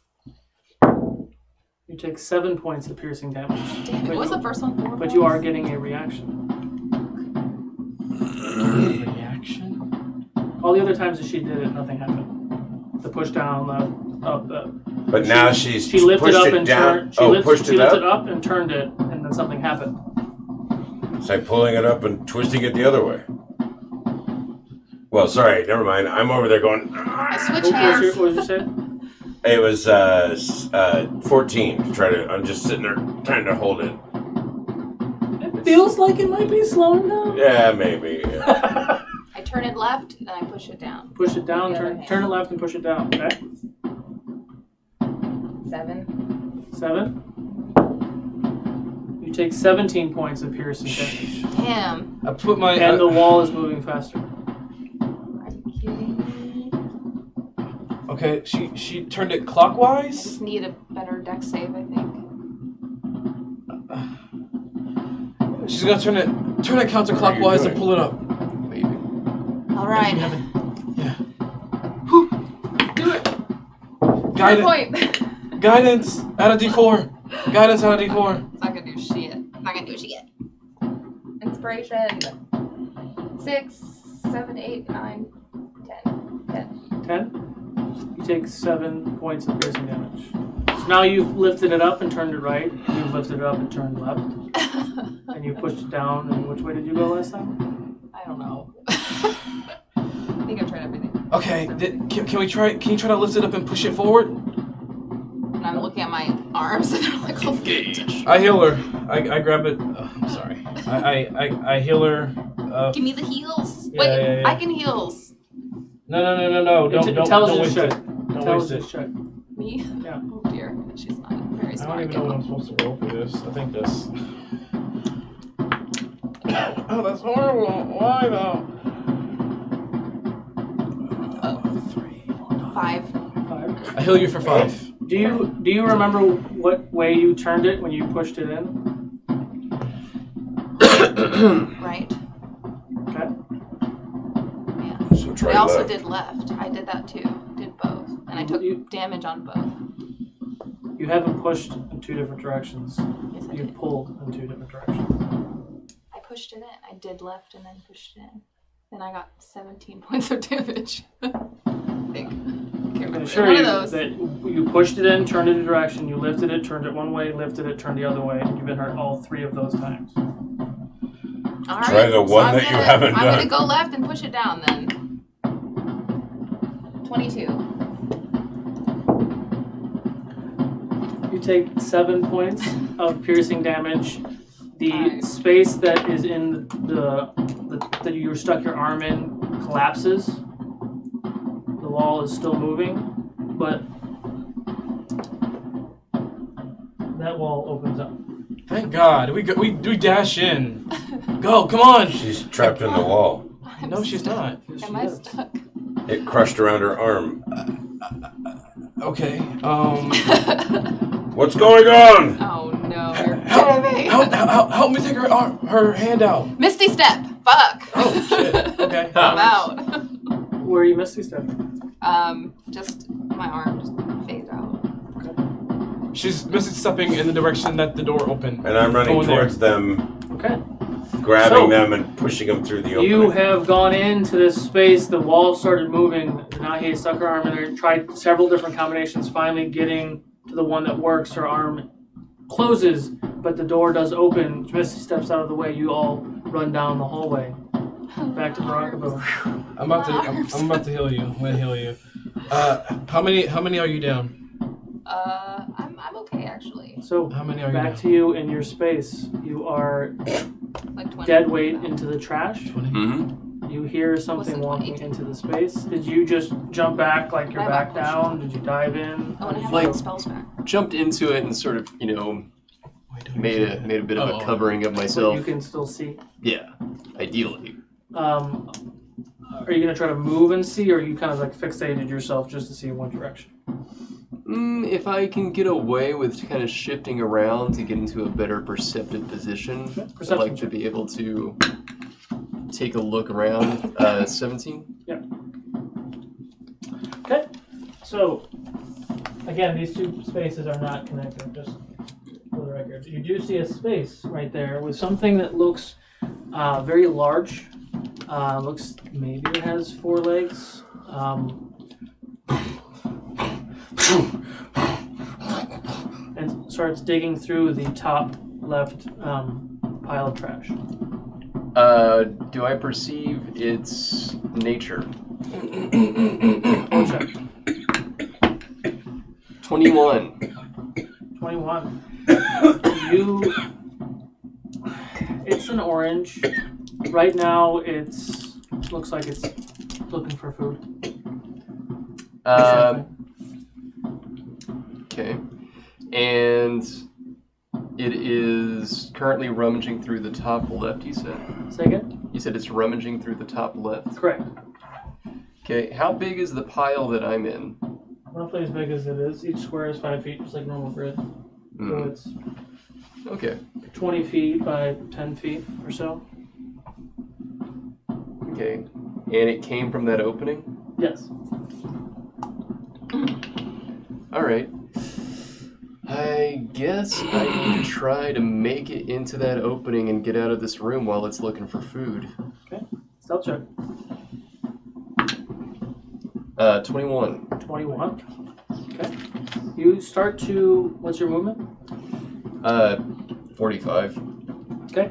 You take 7 points of piercing damage. Damn it, what was the first one? 4 But you are getting a reaction. Reaction? All the other times that she did it, nothing happened. The push down, up, But now she lifted pushed up it and down. turned. Pushed She it lifted up. up and turned it, and then something happened. It's like pulling it up and twisting it the other way. Well, sorry, never mind. I'm over there going. I switch What hands. was you say? It was 14 to try to. I'm just sitting there trying to hold it. It feels like it might be slowing down. Yeah, maybe. Yeah. I turn it left, and I push it down. Push it down, The other turn it left, and push it down. Okay. 7. 7. You take 17 points of piercing damage. Damn. I put my... And the wall is moving faster. Are you kidding me? Okay, she turned it I clockwise? just need a better deck save, I think. She's gonna turn it counterclockwise and pull it up. All right. Yeah. Do it. Guidance. Point. Guidance. Add a D4. Guidance out of D4. It's not gonna do shit. Not gonna do shit. Inspiration. 6, 7, 8, 9, 10. 10. You take 7 points of piercing damage. So now you've lifted it up and turned it right. You've lifted it up and turned left. And you pushed it down. And which way did you go last time? I don't know. I think I've tried everything. Okay, can you try to lift it up and push it forward? And I'm looking at my arms and they're like, oh, I heal her. I grab it. I'm sorry. I heal her. give me the heals. Yeah, Wait, yeah, yeah. I can heals. No. Don't Intelligence waste it. check. Don't waste Intelligence it. check. Me? Yeah. Oh dear. She's not very I smart. don't even know what I'm supposed to roll for this. I think this. Oh, that's horrible. Why though? 5. 5. I heal you for 5. Do you remember what way you turned it when you pushed it in? Right. Okay. Yeah. So try I also left. did left. I did that too. Did both. And I took damage on both. You haven't pushed in 2 different directions. Yes, I You've did. pulled in 2 different directions. I pushed it in. I did left and then pushed it in. Then I got 17 points of damage. I think. I Can't can remember. assure One you of those. that you pushed it in, turned it a direction, you lifted it, turned it one way, lifted it, turned the other way, and you've been hurt all 3 of those times. All right. Try the one that you haven't I'm done. gonna go left and push it down then. 22. You take 7 points of piercing damage. The space that is in that you stuck your arm in collapses. The wall is still moving, but that wall opens up. Thank God. We dash in. Go, come on. She's trapped in the wall. No, she's not. Am I stuck? It crushed around her arm. Okay. What's going on? Oh no. Help me take her hand out. Misty step. Fuck. Oh shit. Okay. I'm out. Where are you Misty stepping? Just my arm just fades out. She's misty stepping in the direction that the door opened. And I'm running Going towards there. them, Okay. grabbing them and pushing them through the opening. You have gone into this space, the wall started moving, Nahi stuck her arm in there, tried several different combinations, finally getting to the one that works. Her arm closes, but the door does open. Misty steps out of the way. You all run down the hallway. Back to Barakabu. I'm about to heal you. I'm gonna heal you. How many are you down? I'm okay actually. So how many are you back down? to you in your space. You are Like 20. dead weight into the trash. 20. Mm-hmm. You hear something walking into the space. Did you just jump back like you're back down? Did you dive in? I want to have Like- my spells back. Jumped into it and sort of, made a bit of a covering of So myself. you can still see. Yeah, ideally. Are you gonna try to move and see, or are you kind of like fixated yourself just to see in one direction? If I can get away with kind of shifting around to get into a better perceptive position, I'd Perception like to check. be able to take a look around. 17? Yeah. Okay. So, again, these two spaces are not connected, just for the record. You do see a space right there with something that looks very large. Looks maybe it has 4 legs. And starts digging through the top left pile of trash. Do I perceive its nature? Roll check. 21. 21. It's an orange. Right now, looks like it's looking for food. Okay. And it is currently rummaging through the top left, you said? Say again? You said it's rummaging through the top left? Correct. Okay, how big is the pile that I'm in? Roughly as big as it is. Each square is 5 feet, just like normal grid. So it's Okay. 20 feet by 10 feet or so. Okay. And it came from that opening? Yes. Alright. I guess I need to try to make it into that opening and get out of this room while it's looking for food. Okay. Stealth check. 21. 21. Okay. You start to. What's your movement? 45. Okay.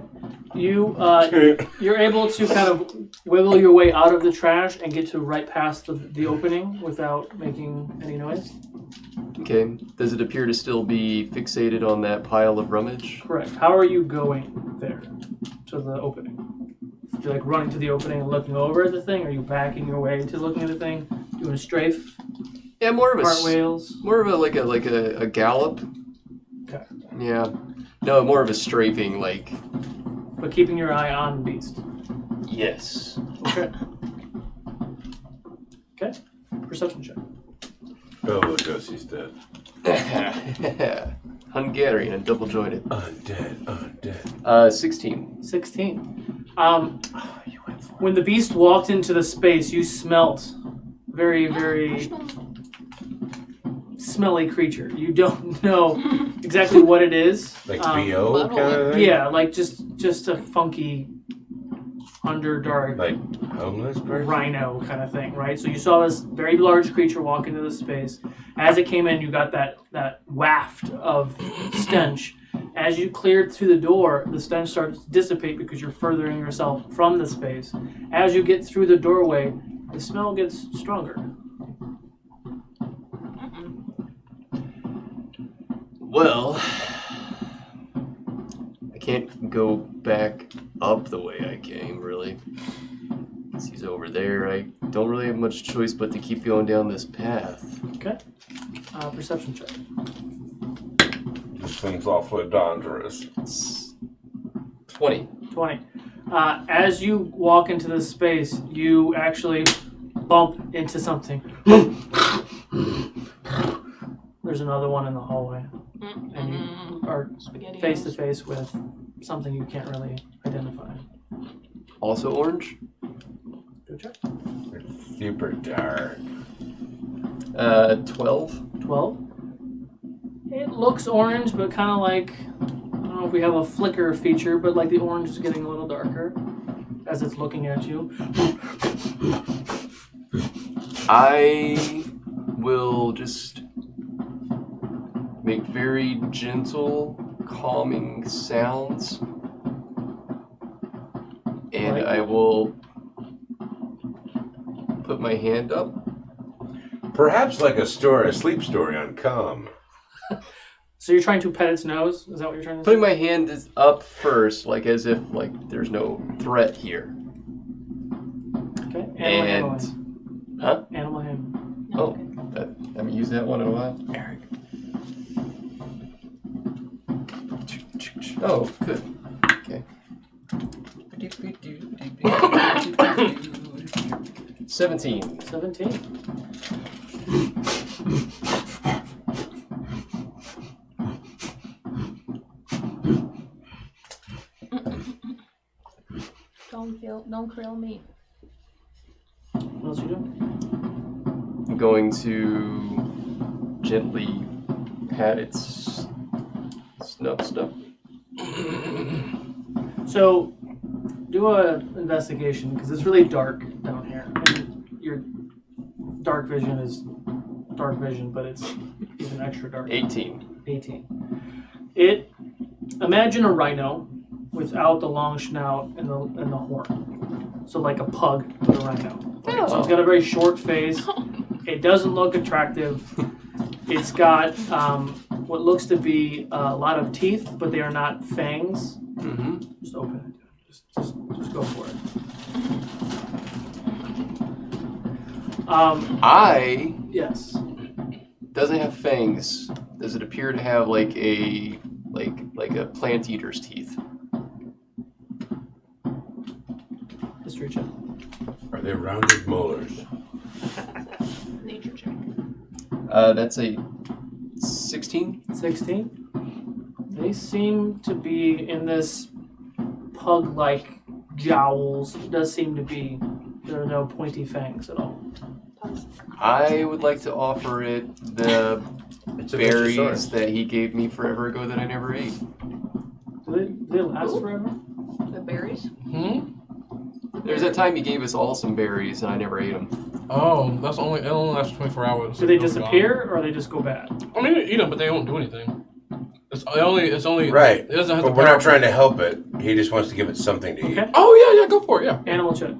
You're able to kind of wiggle your way out of the trash and get to right past the opening without making any noise. Okay. Does it appear to still be fixated on that pile of rummage? Correct. How are you going there to the opening? You're like running to the opening and looking over at the thing? Are you backing your way to looking at the thing? Doing a strafe? Yeah, more of a cartwheels? more of a gallop. Okay. Yeah. No, more of a strafing, like. But keeping your eye on the beast. Yes. Okay. Okay. Perception check. Oh, Josie's dead. Hungarian and double jointed. Undead. 16. 16. When the beast walked into the space, you smelt very, very smelly creature. You don't know exactly what it is. Like BO kind of thing? Yeah, like just a funky underdark like homeless person? rhino kind of thing, right? So you saw this very large creature walk into the space. As it came in, you got that waft of stench. As you cleared through the door, the stench starts to dissipate because you're furthering yourself from the space. As you get through the doorway, the smell gets stronger. Well, I can't go back up the way I came, really. Since he's over there, I don't really have much choice but to keep going down this path. Okay. Perception check. This thing's awfully dangerous. 20. 20. As you walk into this space, you actually bump into something. There's another one in the hallway. And you are face to face with something you can't really identify. Also orange? Good check. It's super dark. 12. 12. It looks orange, but kind of like, I don't know if we have a flicker feature, but like the orange is getting a little darker as it's looking at you. I will just make very gentle calming sounds, and Right. I will put my hand up. Perhaps like a sleep story on Calm. So you're trying to pet its nose? Is that what you're trying to Putting say? my hand is up first, like as if like there's no threat here. Okay. Animal And handling. huh? Animal handling. Oh, that, I haven't used that one in a while. Eric. Oh, good. Okay. 17. 17. Don't krill me. What else you doing? I'm going to gently pat its snub. So, do a investigation because it's really dark down here. And your dark vision is dark vision, but it's even extra dark. 18. 18. Imagine a rhino without the long snout and the horn. So like a pug with a rhino. Right? So it's got a very short face. It doesn't look attractive. It's got what looks to be a lot of teeth, but they are not fangs. Mm-hmm. Just open it. Just go for it. Yes. Doesn't have fangs. Does it appear to have like a plant eater's teeth? History check. Are they rounded molars? Nature check. That's a 16. 16. They seem to be in this pug-like jowls. It does seem to be. There are no pointy fangs at all. I would like to offer it the berries Venturosaurus. that he gave me forever ago that I never ate. Do they last forever? The berries? There's that time he gave us all some berries and I never ate them. Oh, it only lasts 24 hours. Do they They're disappear or they just go bad? gone. I mean, you eat them, but they don't do anything. It's only Right. It doesn't have But the we're power. not trying to help it. He just wants to give it something to eat. Okay. Oh yeah, go for it. Yeah. Animal check.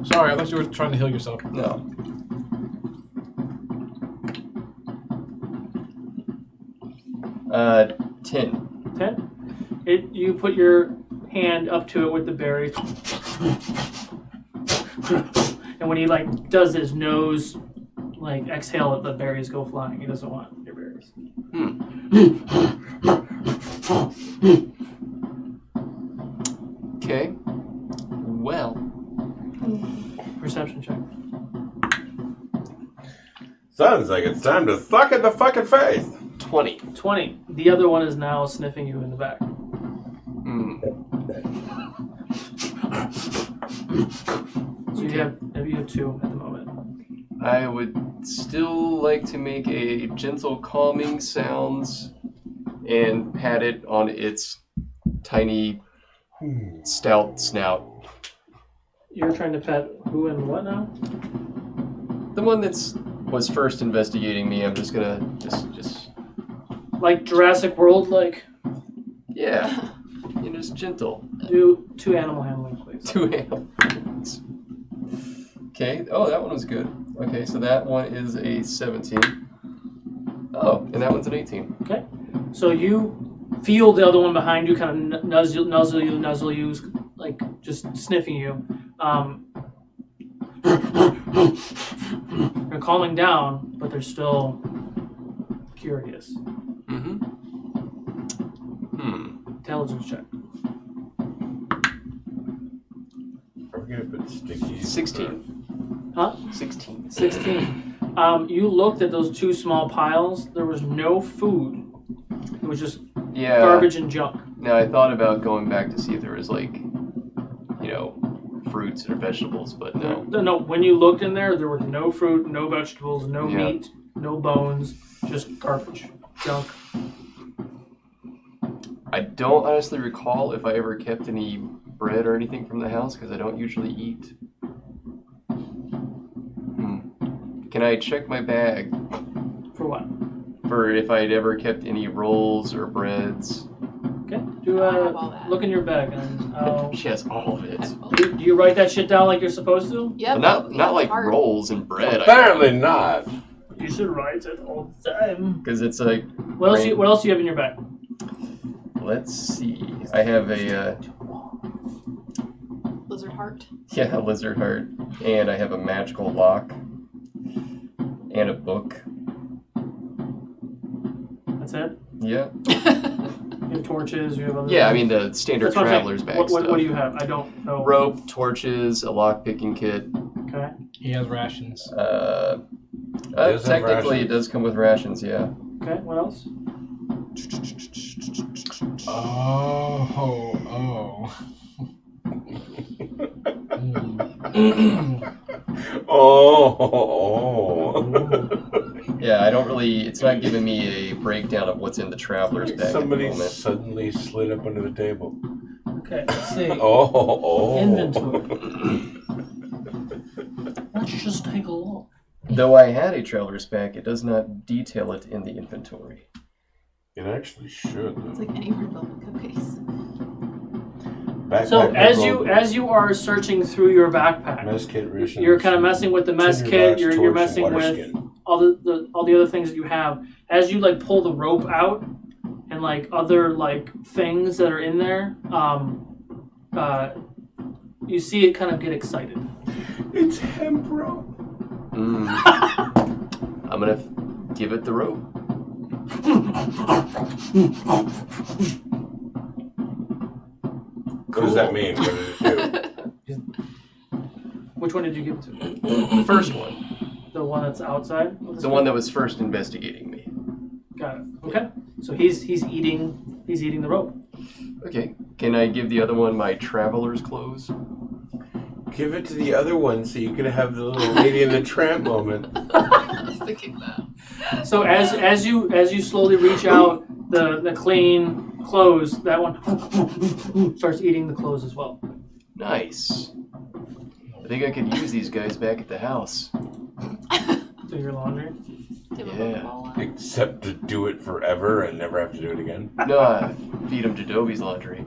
Sorry, I thought you were trying to heal yourself. No. Uh, 10. 10. You put your hand up to it with the berries. And when he does his nose exhale, the berries go flying. He doesn't want your berries. Okay. Well. Perception check. Sounds like it's time to suck in the fucking face. 20. 20. The other one is now sniffing you in the back. So you have 2 at the moment. I would still like to make a gentle calming sounds and pat it on its tiny stout snout. You're trying to pet who and what now? The one was first investigating me. I'm just gonna just Like Jurassic World, yeah, just gentle. do 2 animal handling, please. 2 animals. Okay. Oh, that one was good. Okay, so that one is a 17. Oh, and that one's an 18. Okay. So you feel the other one behind you kind of nuzzle you, just sniffing you. They're calming down, but they're still curious. Intelligence check. Are we gonna put sticky? 16. Huh? 16. 16. You looked at those 2 small piles. There was no food. It was just garbage and junk. Now I thought about going back to see if there was fruits or vegetables, but no. No, when you looked in there was no fruit, no vegetables, no Yeah. meat, no bones, just garbage, junk. I don't honestly recall if I ever kept any bread or anything from the house because I don't usually eat. Can I check my bag? For what? for if I'd ever kept any rolls or breads. Okay. Look in your bag and I'll... She has all of it. Do you write that shit down like you're supposed to? Yeah. Well, not like rolls and bread. Apparently not. You should write it all the time. Because it's like... What else do you have in your bag? Let's see. I have a... Lizard heart. Yeah, a lizard heart. And I have a magical lock. And a book. That's it? Yeah. You have torches, you have other... Yeah, I mean the standard traveler's bag what stuff. What do you have? I don't know. Rope, torches, a lock picking kit. Okay. He has rations. Technically, it does come with rations, yeah. Okay, what else? Yeah, I don't really... It's not giving me a breakdown of what's in the traveler's bag Somebody at the moment. suddenly slid up under the table. Okay, let's see. Inventory. Let's just take a look. Though I had a traveler's bag, it does not detail it in the inventory. It actually should. It's like any Revelka case. So as you are searching through your backpack, you're kind of messing with the mess kit. You're messing with all the other things that you have. As you like pull the rope out and like other like things that are in there, you see it kind of get excited. It's hemp rope. I'm gonna give it the rope. What does that mean? What did it do? Which one did you give it to? The first one. The one that's outside? The one that was first investigating me. Got it. Okay. So he's eating the rope. Okay. Can I give the other one my traveler's clothes? Give it to the other one so you can have the little Lady in the Tramp moment. I was thinking that. So as you slowly reach out the clean clothes, that one starts eating the clothes as well. Nice. I think I could use these guys back at the house. Do your laundry? Yeah. Except to do it forever and never have to do it again? No, I feed them Jadobi's laundry.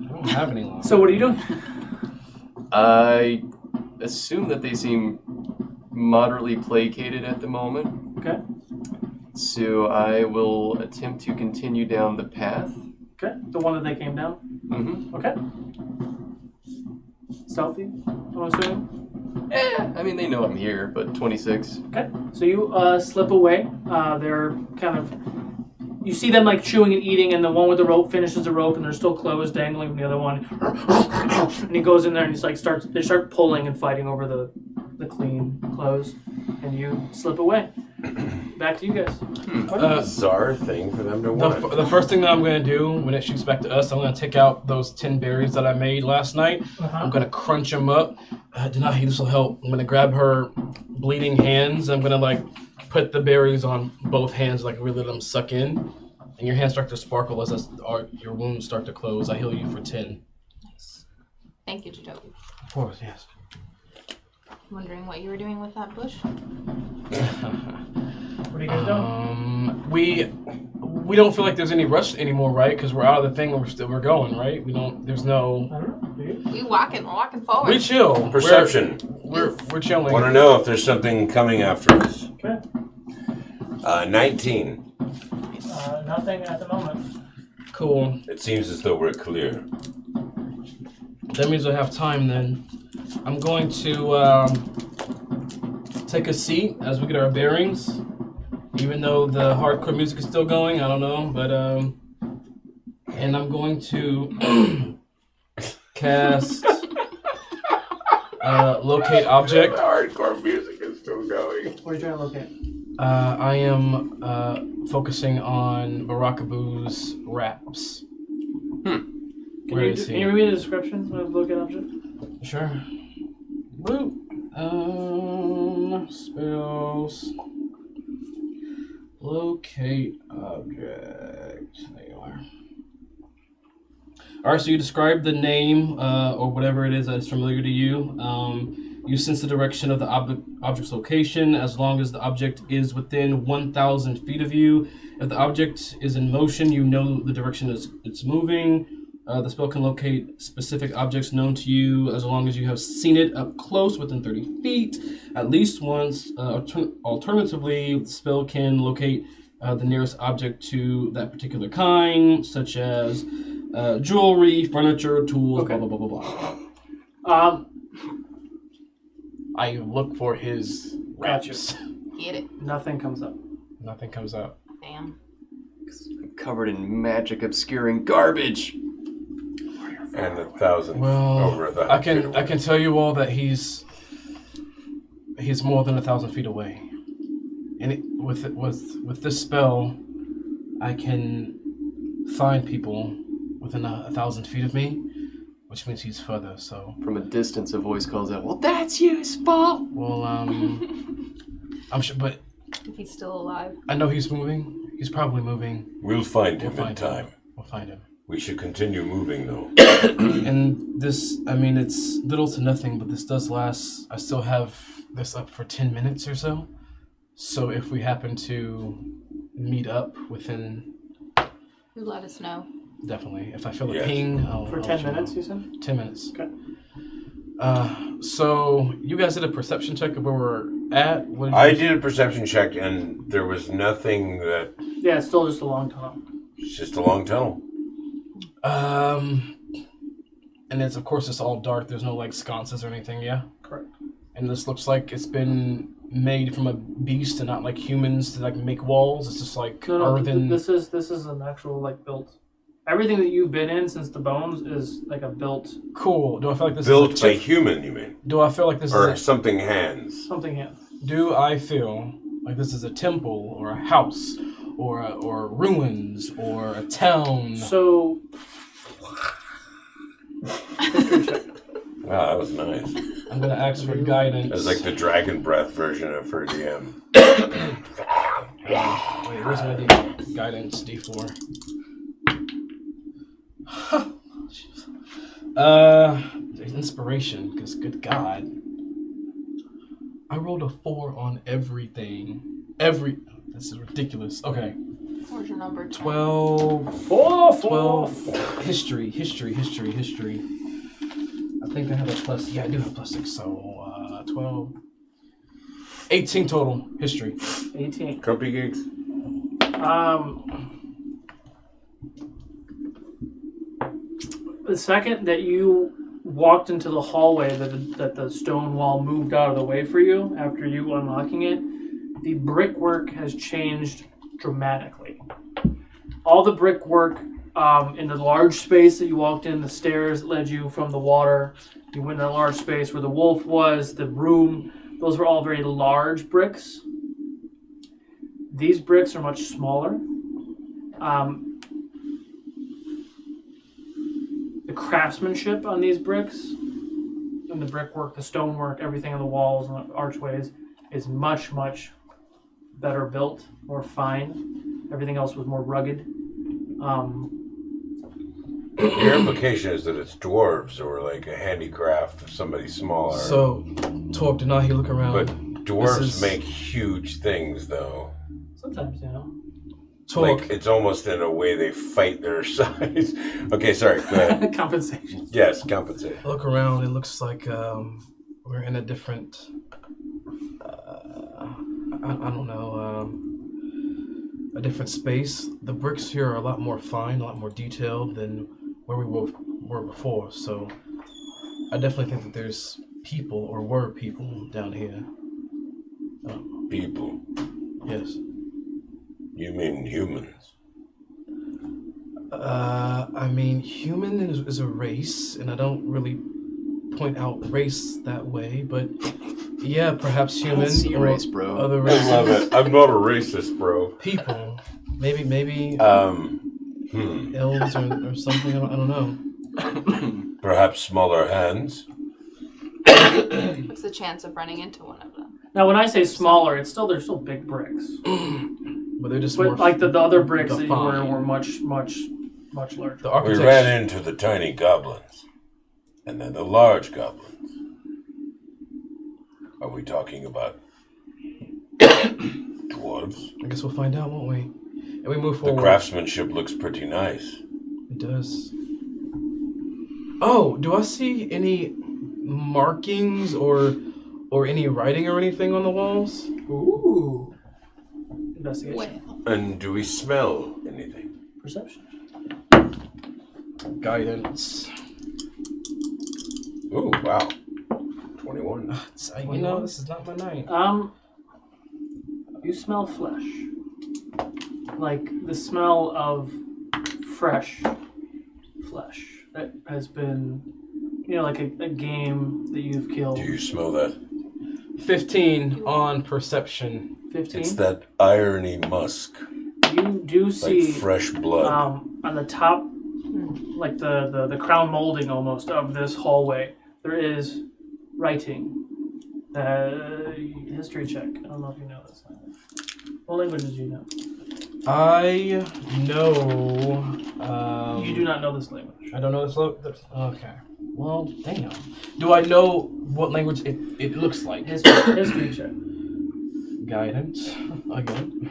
I don't have any laundry. So what are you doing? I assume that they seem moderately placated at the moment. Okay. So I will attempt to continue down the path. Okay. The one that they came down? Mm-hmm. Okay. Stealthy, I'm assuming? I mean, they know I'm here, but 26. Okay. So you slip away. They're kind of... You see them like chewing and eating, and the one with the rope finishes the rope, and there's still clothes dangling from the other one. And he goes in there and he's like they start pulling and fighting over the clean clothes, and you slip away. Back to you guys. What a bizarre thing for them to want. The first thing that I'm going to do when it shoots back to us, I'm going to take out those 10 berries that I made last night. I'm going to crunch them up. Denahi, this will help. I'm going to grab her bleeding hands. I'm going to like put the berries on both hands, like really let them suck in. And your hands start to sparkle as your wounds start to close. I heal you for 10. Nice. Thank you, Jadobi. Of course, yes. Wondering what you were doing with that bush? What are you guys doing? We don't feel like there's any rush anymore, right? Because we're out of the thing and we're going, right? There's no... I don't know. Do you? We're walking forward. We chill. Perception. We're chilling. Want to know if there's something coming after us. Okay. 19. Nothing at the moment. Cool. It seems as though we're clear. That means I have time then. I'm going to take a seat as we get our bearings. Even though the hardcore music is still going, I don't know, but and I'm going to cast locate object. The hardcore music is still going. What are you trying to locate? I am focusing on Barakabu's raps. Can you read me the description of locate object? Sure. Woo. Spells. Locate object. There you are. Alright, so you describe the name or whatever it is that is familiar to you. You You sense the direction of the object's location as long as the object is within 1,000 feet of you. If the object is in motion, you know the direction it's moving. The spell can locate specific objects known to you as long as you have seen it up close within 30 feet at least once. Alternatively, the spell can locate the nearest object to that particular kind, such as jewelry, furniture, tools, blah, blah, blah, blah, blah. I look for his raps. Get it. Nothing comes up. Nothing comes up. Damn. Covered in magic obscuring garbage. And 1,000 Well, over 1,000 I can tell you all that he's more than 1,000 feet away, and with this spell, I can find people within 1,000 feet of me, which means he's further. So from a distance, a voice calls out, "Well, that's useful." Well, I'm sure, but if he's still alive, I know he's moving. He's probably moving. We'll find him in time. We'll find him. We should continue moving, though. And this, I mean, it's little to nothing, but this does last. I still have this up for 10 minutes or so. So if we happen to meet up within... you let us know. Definitely. If I feel a ping, I'll... For 10 minutes, you said? 10 minutes. Okay. So you guys did a perception check of where we're at? What I did a perception check, and there was nothing that... Yeah, it's still just a long tunnel. It's just a long tunnel. And it's, of course, it's all dark. There's no, like, sconces or anything, yeah? Correct. And this looks like it's been made from a beast and not like humans to, like, make walls. It's just, like, earthen... This is an actual, like, built... Everything that you've been in since the bones is, like, a built... Cool. Do I feel like this built is... Built by human, you mean? Do I feel like this or is... something hands. Something hands. Do I feel like this is a temple or a house or ruins or a town? So... Wow, that was nice. I'm going to ask for guidance. That's like the dragon breath version of her DM. Wait, where's my guidance? D4. Inspiration, because good God. I rolled a 4 on everything. This is ridiculous. Okay. Where's your number? 12. 12. History. I think I have a plus. Yeah, I do have plus 6. So 12. 18 total. History. 18. Copy gigs. The second that you walked into the hallway that the stone wall moved out of the way for you after you unlocking it, the brickwork has changed dramatically. All the brickwork in the large space that you walked in, the stairs that led you from the water, you went in a large space where the wolf was, the room, those were all very large bricks. These bricks are much smaller. The craftsmanship on these bricks and the brickwork, the stonework, everything on the walls and the archways is much, much better built, more fine. Everything else was more rugged. Your implication is that it's dwarves or like a handicraft of somebody smaller. So, Torque did not he look around. But dwarves make huge things, though. Sometimes, you know. Torque. Like, it's almost in a way they fight their size. Okay, sorry, go ahead. Compensation. Yes, compensate. I look around, it looks like we're in a different, I don't know, a different space. The bricks here are a lot more fine, a lot more detailed than where we were before. So I definitely think that there's people, or were people, down here. People? Yes. You mean humans? I mean, human is a race, and I don't really point out race that way, but yeah, perhaps human. I don't see or race, bro. Other races. I love it. I'm not a racist, bro. People. Maybe elves or something. I don't know. Perhaps smaller hands? What's the chance of running into one of them? Now, when I say smaller, they're still big bricks. But they're just but more like the other bricks that you defined. were much larger. The We architecture. ran into the tiny goblins, and then the large goblins. Are we talking about dwarves? I guess we'll find out, won't we? And we move The forward. craftsmanship looks pretty nice. It does. Oh, do I see any markings or any writing or anything on the walls? Ooh. Investigation. And do we smell anything? Perception. Guidance. Ooh, wow. 21. You know, this is not my night. You smell flesh. Like the smell of fresh flesh that has been, like a game that you've killed. Do you smell that? 15 on perception. 15? It's that irony musk. You do see like fresh blood. On the top, like the crown molding almost of this hallway, there is writing. History check. I don't know if you know this language. What languages do you know? I know. You do not know this language. I don't know this. Okay. Well, damn. Do I know what language it looks like? History check. Guidance. Again.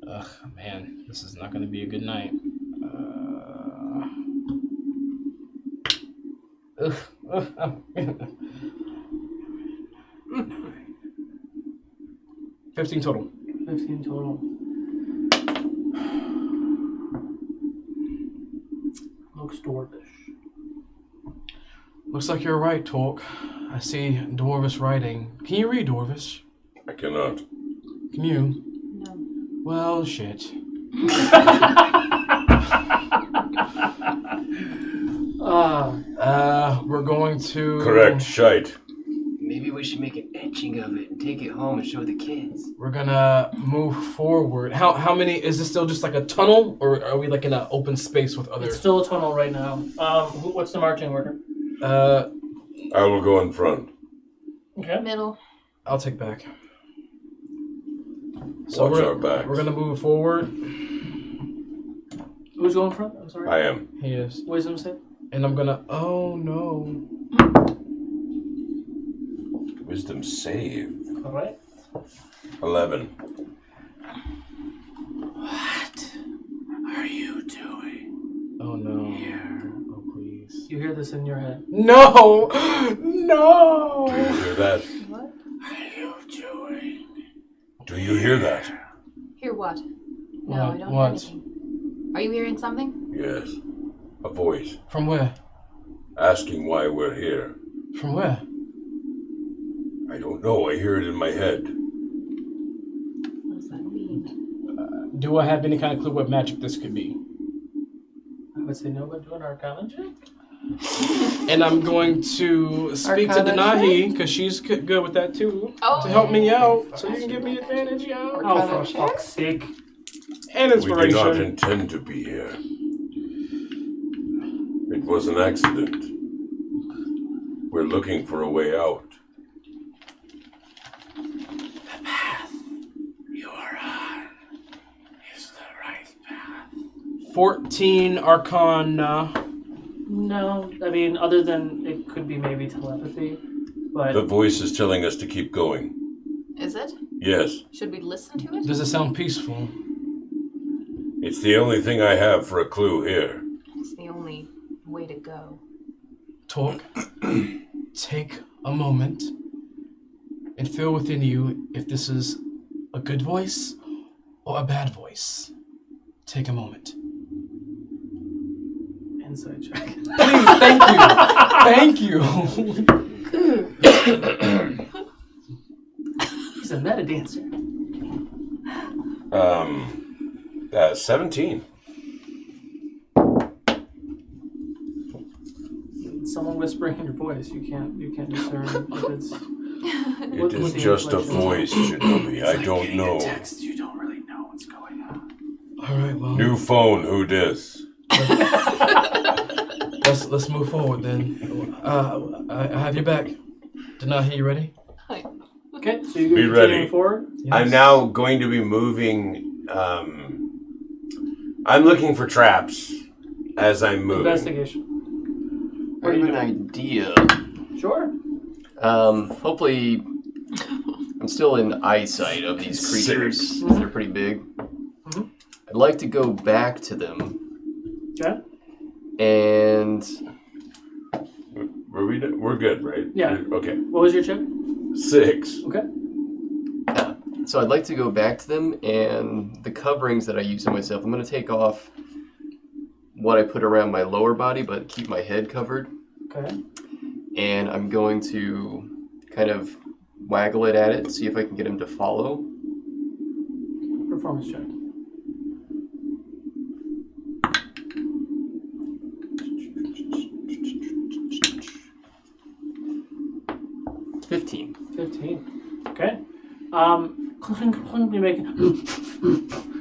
Ugh, man. This is not going to be a good night. 15 total. 15 total. Looks dwarvish. Looks like you're right, Torque. I see dwarvish writing. Can you read dwarvish? I cannot. Can you? No. Well, shit. We're going to... Correct, shite. Maybe we should make an etching of it and take it home and show the kids. We're gonna move forward. How many? Is this still just like a tunnel, or are we like in an open space with other? It's still a tunnel right now. What's the marching order? I will go in front. Okay. Middle. I'll take back. So Watch our backs. We're gonna move forward. Who's going front? I'm sorry. I am. He is. Wisdom save. And I'm gonna. Oh no. Wisdom save. All right. 11. What are you doing? Oh no. Here. Oh please. You hear this in your head. No. No. Do you hear that? What? What are you doing? Do you hear that? Hear what? No, What? I don't What? hear anything. Are you hearing something? Yes. A voice From where? asking why we're here. From where? I don't know. I hear it in my head. What does that mean? Do I have any kind of clue what magic this could be? I would say no, but do an Arcana check. And I'm going to speak to Arcana Denahi, because she's good with that too, Oh. to help me out. So you can give me advantage, yo. Oh, for fuck's sake. And We do not inspiration. intend to be here. It was an accident. We're looking for a way out. The path you are on is the right path. 14 Arcana. No, I mean, other than it could be maybe telepathy, but The voice is telling us to keep going. Is it? Yes. Should we listen to it? Does it sound peaceful? It's the only thing I have for a clue here. It's the only way to go. Talk. Take a moment and feel within you if this is a good voice or a bad voice. Take a moment. insight check. Please, thank you. Thank you. He's a meta dancer. 17. Someone whispering in your voice. You can't discern if it's. It is just a voice, Shinobi. I don't know. Text. You don't really know what's going on. All right, well. New phone. Who dis? Let's move forward then. I have your back. Denahi, you ready? Okay, so you're Be continuing ready. forward. Yes. I'm now going to be moving. I'm looking for traps as I'm moving. Investigation. What I are you have an doing? idea. Sure. Hopefully, I'm still in eyesight of these creatures. They're pretty big. Mhm. I'd like to go back to them. Okay. And We're good, right? Yeah. Okay. What was your check? 6. Okay. so I'd like to go back to them, and the coverings that I use on myself, I'm going to take off what I put around my lower body, but keep my head covered. Okay. And I'm going to kind of waggle it at it, see if I can get him to follow. Performance check. $15. 15. Okay. You make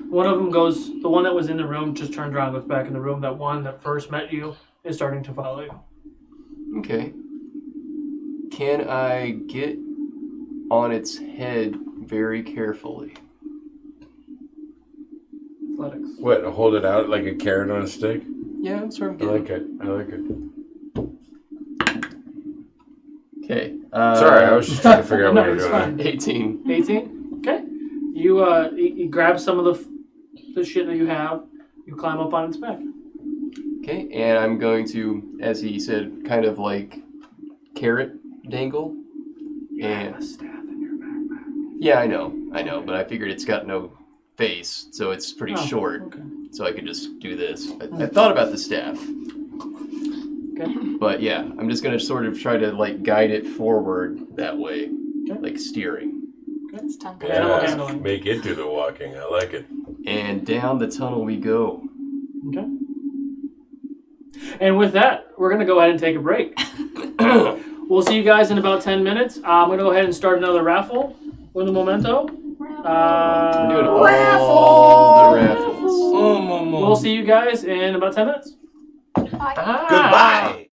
one of them goes. The one that was in the room just turns around, goes back in the room. That one that first met you is starting to follow you. Okay. Can I get on its head very carefully? Athletics. What? Hold it out like a carrot on a stick? Yeah, that's what I'm I getting. like it. I like it. Okay. Sorry, I was just trying to figure out No, what it's you're doing. fine. 18. 18. Okay. You grab some of the shit that you have. You climb up on its back. Okay, and I'm going to, as he said, kind of like carrot dangle. And a staff in your backpack. yeah, I know, but I figured it's got no face, so it's pretty short. Okay. So I could just do this. I thought about the staff. Okay. But yeah, I'm just gonna sort of try to like guide it forward that way, Okay. like steering. It's tongue Animal Yeah, handling. make it do the walking. I like it. And down the tunnel we go. Okay. And with that, we're going to go ahead and take a break. We'll see you guys in about 10 minutes. I'm going to go ahead and start another raffle with the memento. We're doing all the raffles. We'll see you guys in about 10 minutes. Goodbye.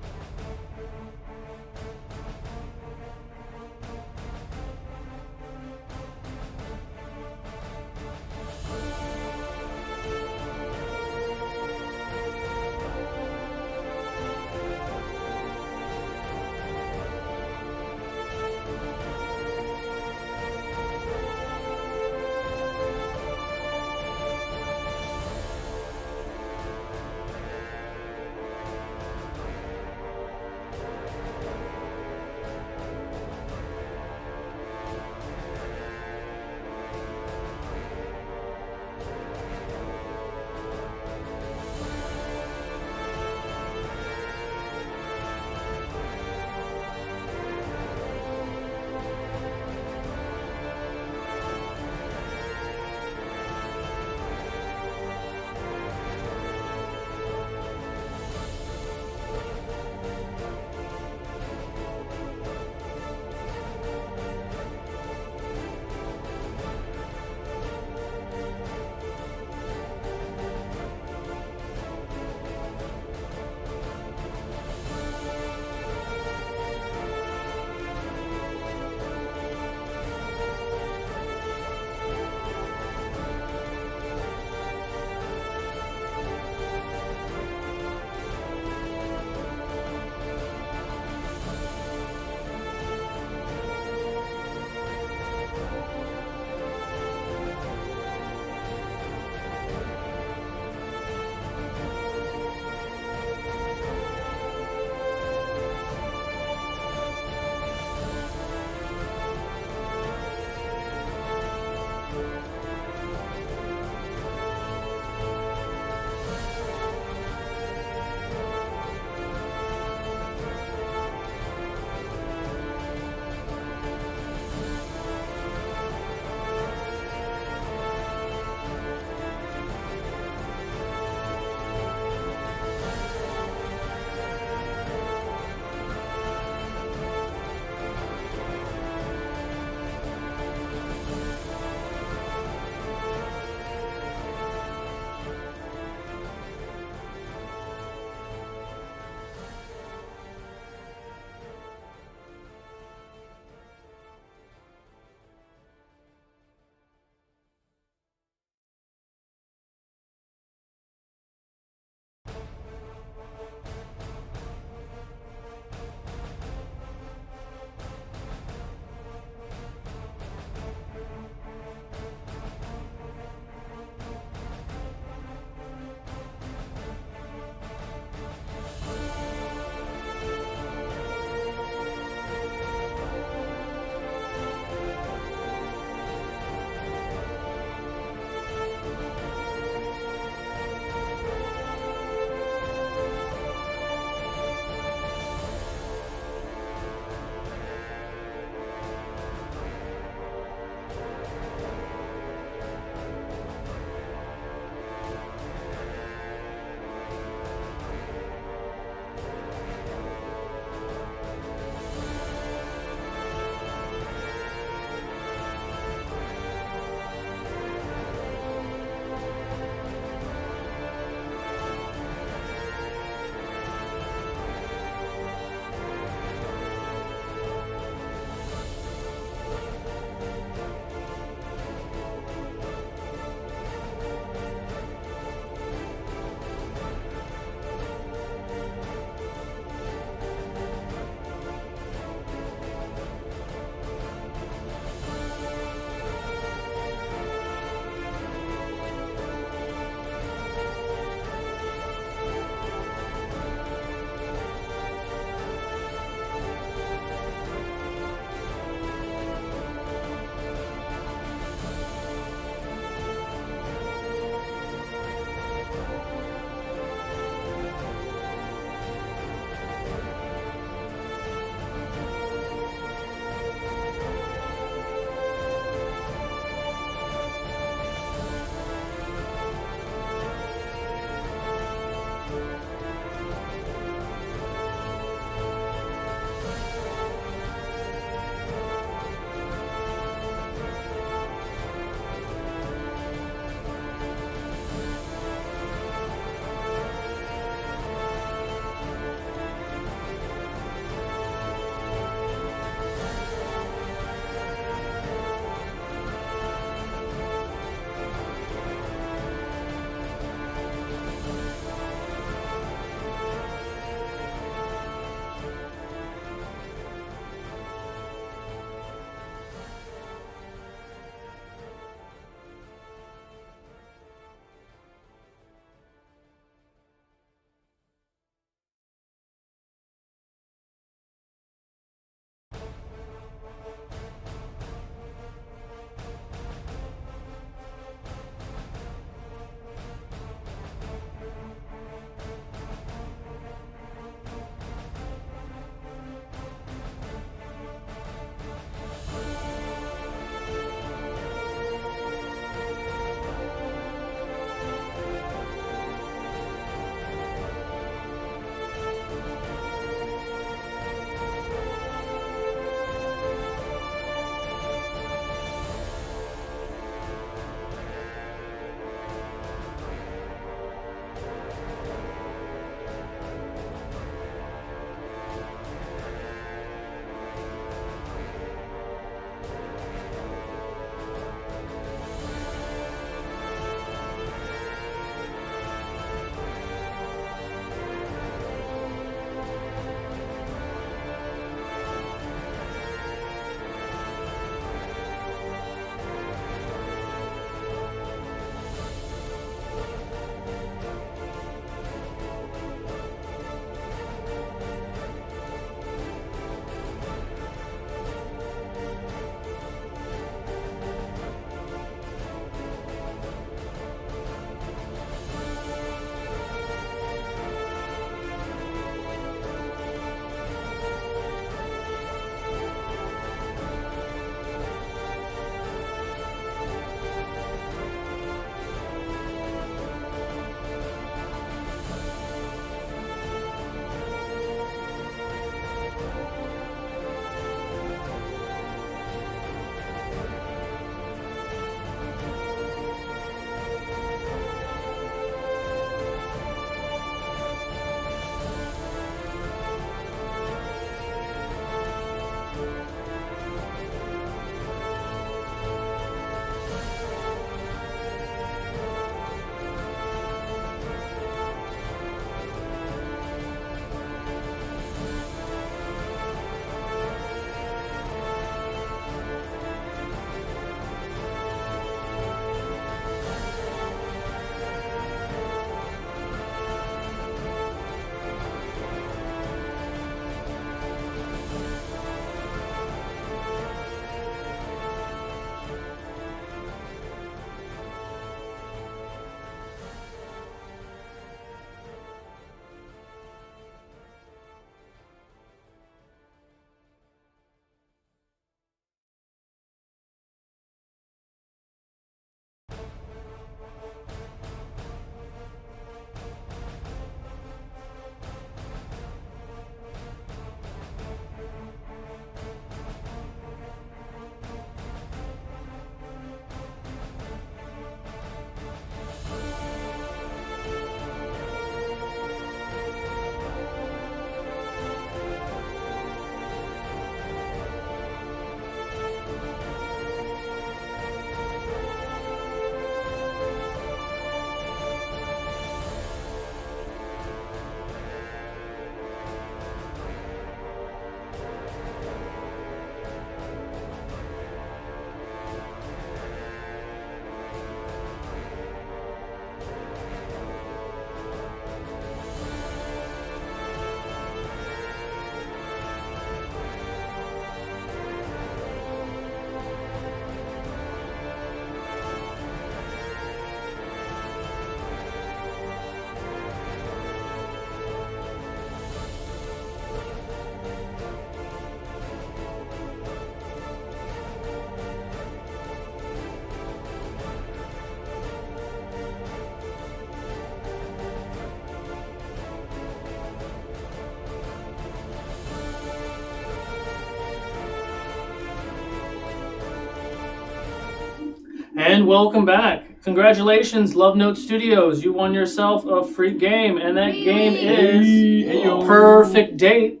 And welcome back. Congratulations, Love Note Studios. You won yourself a free game, and that game is Perfect Date.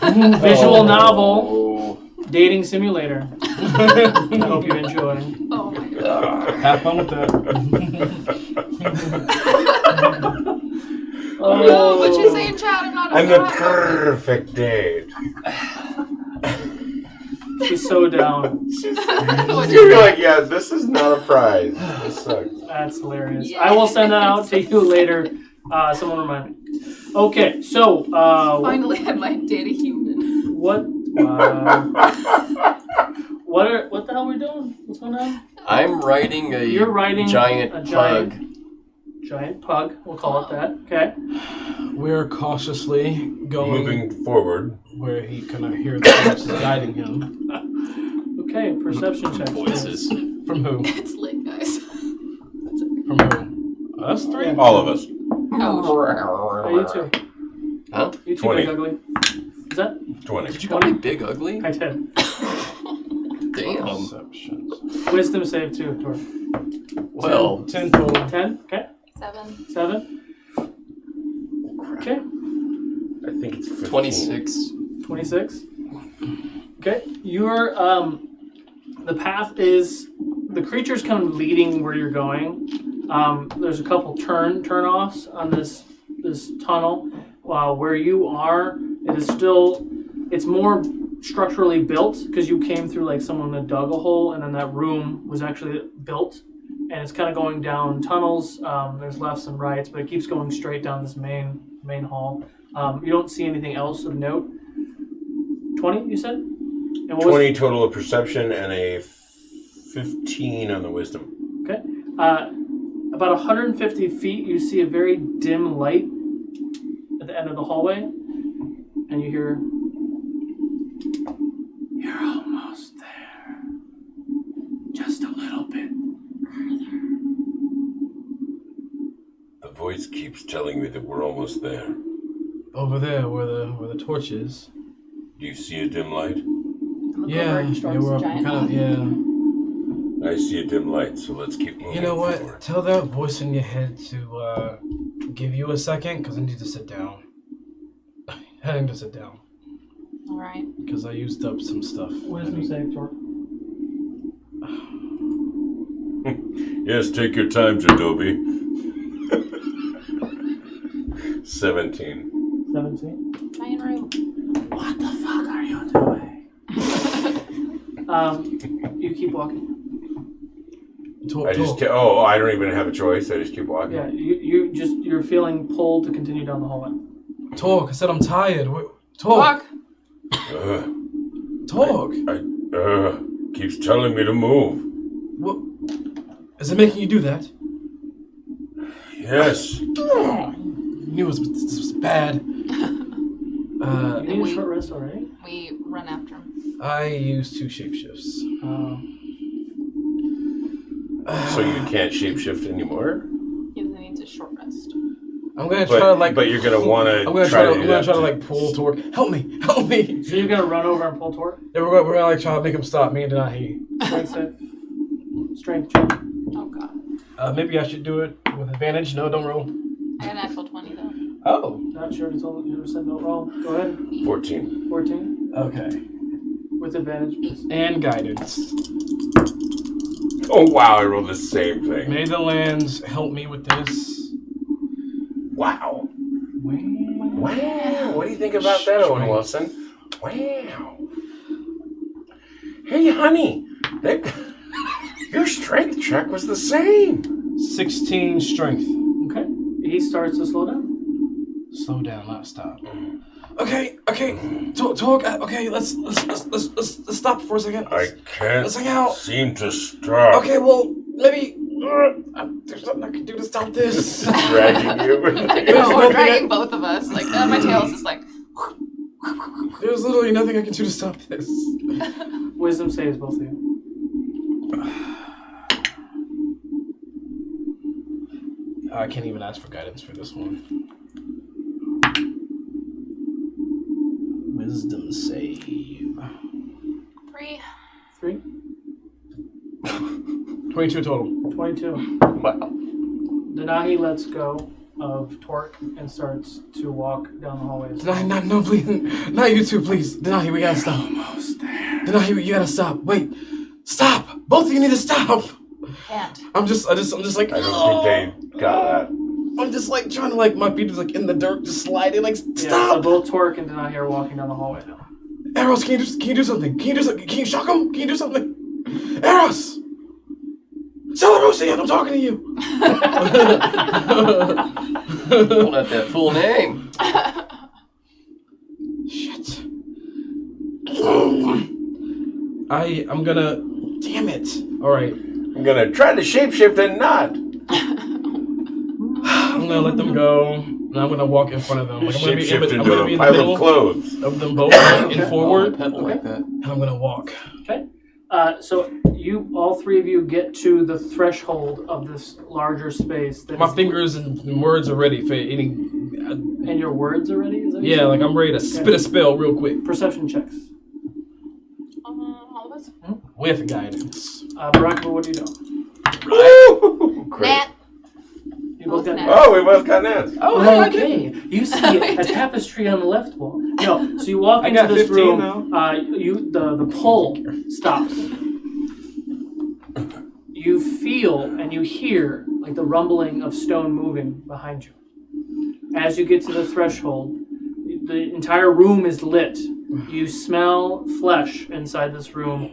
Visual novel, dating simulator. I hope you enjoy. Oh my god. Have fun with that. Oh, what you say in chat? I'm not. I'm the perfect date. She's so down. You're like, yeah, this is not a prize. This sucks. That's hilarious. Yeah. I will send that out to you later. Someone remind me. Okay, so finally had my date a human. What? What the hell are we doing? What's going on? I'm riding a giant pug. Giant pug, we'll call it that. Okay. We're cautiously moving forward, where he kind of hears the voices guiding him. Okay, perception check. Voices. From who? It's lit, guys. From who? Us three? All of us. Oh, you two. Huh? You two 20. Big Ugly. Is that? 20. Did you call me Big Ugly? I did. Damn. Perceptions. Wisdom save too, Tor. Well, 10 total. 10? Okay. 7. Okay. I think it's 15. 26. 26. Okay. You're the path is the creature's kind of leading where you're going. There's a couple turn-offs on this tunnel. Where you are, it's more structurally built because you came through like someone that dug a hole, and then that room was actually built, and it's kind of going down tunnels. There's lefts and rights, but it keeps going straight down this main hall. You don't see anything else of note. 20, you said? And what 20 total of perception and a 15 on the wisdom. Okay. About 150 feet, you see a very dim light at the end of the hallway, and you hear, "You're almost there. Just a little bit further." The voice keeps telling me that we're almost there. Over there, where the torch is. Do you see a dim light? Yeah, we're kind of, yeah. I see a dim light, so let's keep moving. You know what? forward. Tell that voice in your head to give you a second, because I need to sit down. I need to sit down. Alright. Because I used up some stuff. Wisdom save, Tor. Yes, take your time, Jadobi. 17. 17. Giant RoU. What the fuck are you doing? You keep walking. I don't even have a choice. I just keep walking. Yeah, you're feeling pulled to continue down the hallway. Talk. I said I'm tired. Talk. Talk. Keeps telling me to move. What? Is it making you do that? Yes. Knew this was bad. You need a short rest already? We run after him. I used 2 shapeshifts. So you can't shapeshift anymore? He needs a short rest. I'm gonna try to But you're gonna want to. I'm gonna try to like pull Torque. Help me! Help me! So you're gonna run over and pull Torque? Yeah, we're gonna like try to make him stop. Me and Denahi. Strength save. Strength check. Oh god. Maybe I should do it with advantage. No, don't roll. I got a natural 20 though. Oh. Not sure if you said no roll. Go ahead. 14. 14. Okay. With advantage, please. And guidance. Oh wow! I rolled the same thing. May the lands help me with this. Wow. Wow. What do you think about that, Owen Wilson? Wow. Hey, honey. Your strength check was the same. 16 strength. Okay. He starts to slow down. Slow down, not stop. Okay. Talk. Okay, let's stop for a second. I can't Let's hang out. seem to stop. Okay, well, maybe there's nothing I can do to stop this. Dragging you. We're dragging both of us. Like, my tail is just like. There's literally nothing I can do to stop this. Wisdom saves both of you. I can't even ask for guidance for this one. Wisdom save. 3. 3. 22 total. 22. Wow. Denahi lets go of Torque and starts to walk down the hallways. Denahi, no, please. Not you two, please. Denahi, we gotta stop. Almost there. Denahi, you gotta stop. Wait. Stop! Both of you need to stop! Can't. I'm just like, I don't think they got that. I'm just like trying to my feet is like in the dirt, just sliding, like, Yeah, so stop! both Torque and Denahi are walking down the hallway now. Eros, can you do something? Can you shock him? Can you do something? Eros! Celarosian, I'm talking to you! Hold out that full name. Shit. I'm gonna... Damn it. Alright. I'm gonna try to shapeshift and not. I'm gonna let them go, and I'm gonna walk in front of them. Like, I'm gonna be in the middle clothes of them both, in forward, Like that. and I'm gonna walk. Okay. So all three of you get to the threshold of this larger space. My fingers and words are ready for any... And your words are ready? Is that what you Yeah, said? like I'm ready to spit a spell real quick. Perception checks. All of us? With guidance. Baraka, what do you know? Great. Nat. You both got Nat. Oh, we both got nats. Oh, okay. You see a tapestry on the left wall. No, so you walk I into got this 15 room. now. The pull stops. You feel and you hear like the rumbling of stone moving behind you. As you get to the threshold, the entire room is lit. You smell flesh inside this room.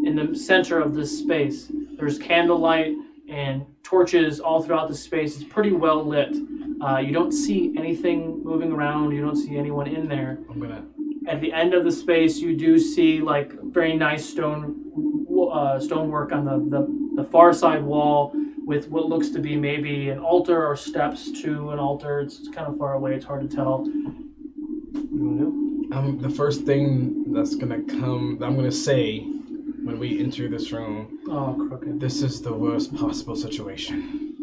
In the center of this space, there's candlelight and torches all throughout the space. It's pretty well lit. You don't see anything moving around. You don't see anyone in there. At the end of the space, you do see like very nice stonework on the far side wall with what looks to be maybe an altar or steps to an altar. It's kind of far away. It's hard to tell. What do you want to do? The first thing that's gonna come, that I'm gonna say when we enter this room. Oh, Crooked. This is the worst possible situation.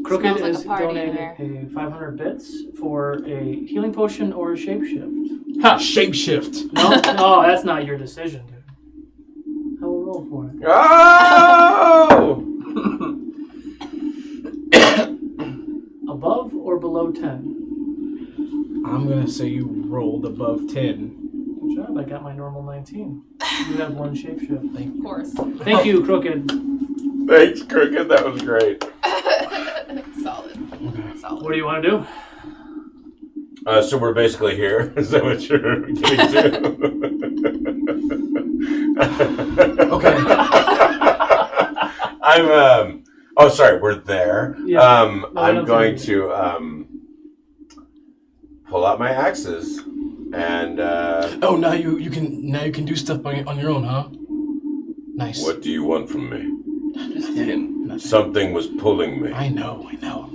Crooked Smells like has a party in donated there. a 500 bits for a healing potion or a shapeshift. Ha! Shapeshift! No, no, that's not your decision, dude. I will roll for it. Oh! Above or below 10? I'm gonna say you rolled above 10. Good job, I got my normal 19. You have one shapeshift. Thank Of you. course. Thank you, Crooked. Thanks, Crooked. That was great. Solid. Solid. What do you want to do? So we're basically here. Is that what you're getting to? Okay. I'm oh sorry, we're there. Yeah. I'm going to pull out my axes and Oh, now you can do stuff on your own, huh? Nice. What do you want from me? Just hit him. Something was pulling me. I know. I know.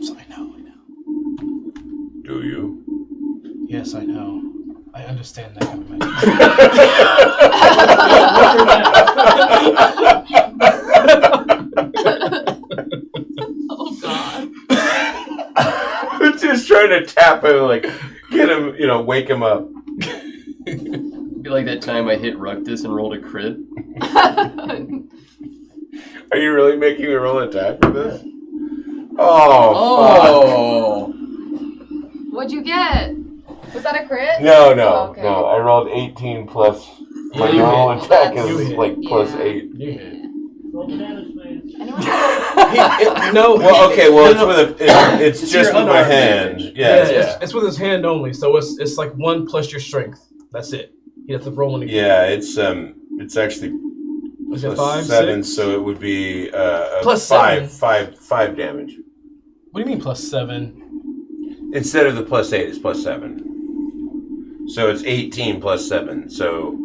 Do you? Yes, I know. I understand that kind of Oh God. I'm just trying to tap him, like get him, wake him up. Be like that time I hit Ructus and rolled a crit. Are you really making me roll an attack for this? Oh. What'd you get? Was that a crit? No, Oh, okay. no. I rolled 18 plus my you normal hit. attack You is hit. like plus Yeah. 8. Roll the damage, please. Anyone? No. Well, okay, well No, it's It's just your with my unarmed hand. damage. Yeah. It's with his hand only, so it's like 1 plus your strength. That's it. You have to roll again. Yeah, it's actually Is it plus 5, 7, 6? so it would be Plus 5 7. damage. What do you mean plus 7? Instead of the plus 8, it's plus 7. So it's 18 plus 7. So,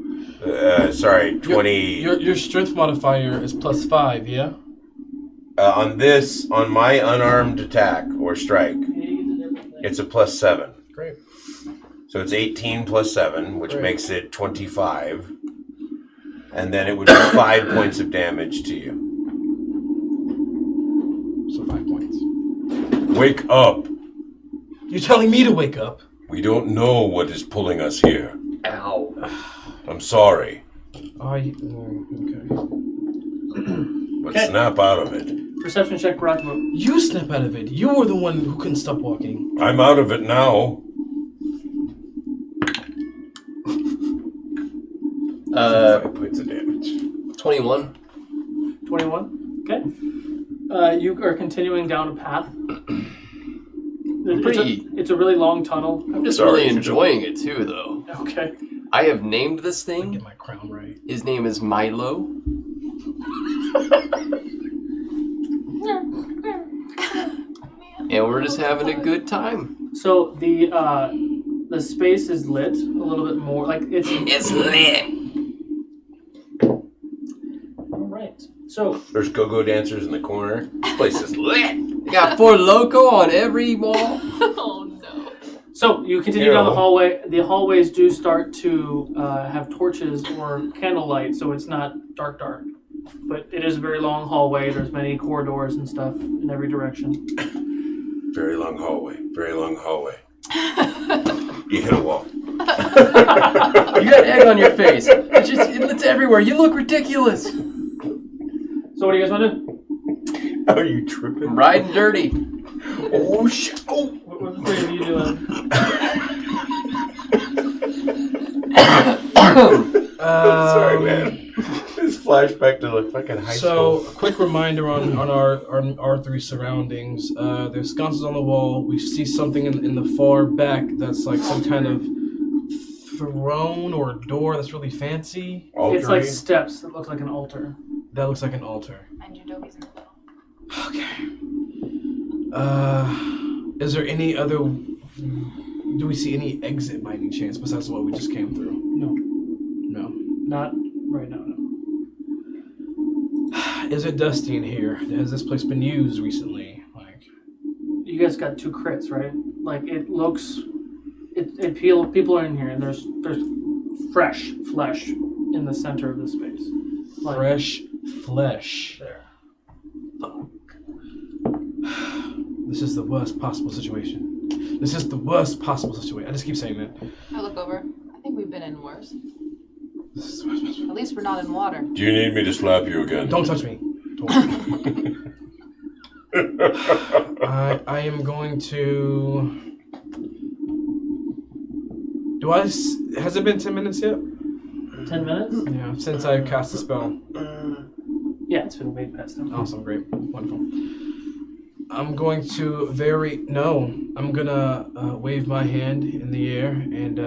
20. Your strength modifier is plus 5, yeah? On my unarmed attack or strike, it's a plus 7. Great. So it's 18 plus 7, which makes it 25. And then it would be 5 points of damage to you. So 5 points. Wake up! You're telling me to wake up? We don't know what is pulling us here. Ow. I'm sorry. Okay. But but Okay. snap out of it. Perception check, Rockable. You snap out of it. You were the one who couldn't stop walking. I'm out of it now. Five points of damage. 21. 21. Okay. You are continuing down a path. It's a really long tunnel. I'm just really enjoying it too, though. Okay. I have named this thing. Get my crown right. His name is Milo. And we're just having a good time. So the space is lit a little bit more. Like It's lit. All right. So There's go-go dancers in the corner. This place is lit. They got Four Loco on every wall. Oh no. So you continue down the hallway. The hallways do start to have torches or candlelight, so it's not dark. But it is a very long hallway. There's many corridors and stuff in every direction. Very long hallway. Very long hallway. You hit a wall. You got egg on your face. It's everywhere. You look ridiculous. So what do you guys want to do? Are you tripping? Riding dirty. Oh, shit. Oh. What the three of you doing? Sorry, man. This flashback to the fucking high school. So, a quick reminder on our R3 surroundings. There's sconces on the wall. We see something in the far back that's like some kind of throne or door that's really fancy. It's like steps that look like an altar. That looks like an altar. And Judobi's in the middle. Okay. Is there any other... Do we see any exit by any chance besides what we just came through? No. No. Not right now, no. Is it dusty in here? Has this place been used recently? You guys got 2 crits, right? Like it looks... People are in here and there's fresh flesh in the center of the space. Like, Fresh flesh. There. This is the worst possible situation. This is the worst possible situation. I just keep saying that. I look over. I think we've been in worse. This is the worst possible. At least we're not in water. Do you need me to slap you again? Don't touch me. I am going to... Has it been 10 minutes yet? 10 minutes? Yeah, since I cast the spell. Yeah, it's been way past time. Awesome, great, wonderful. I'm going to I'm gonna wave my hand in the air and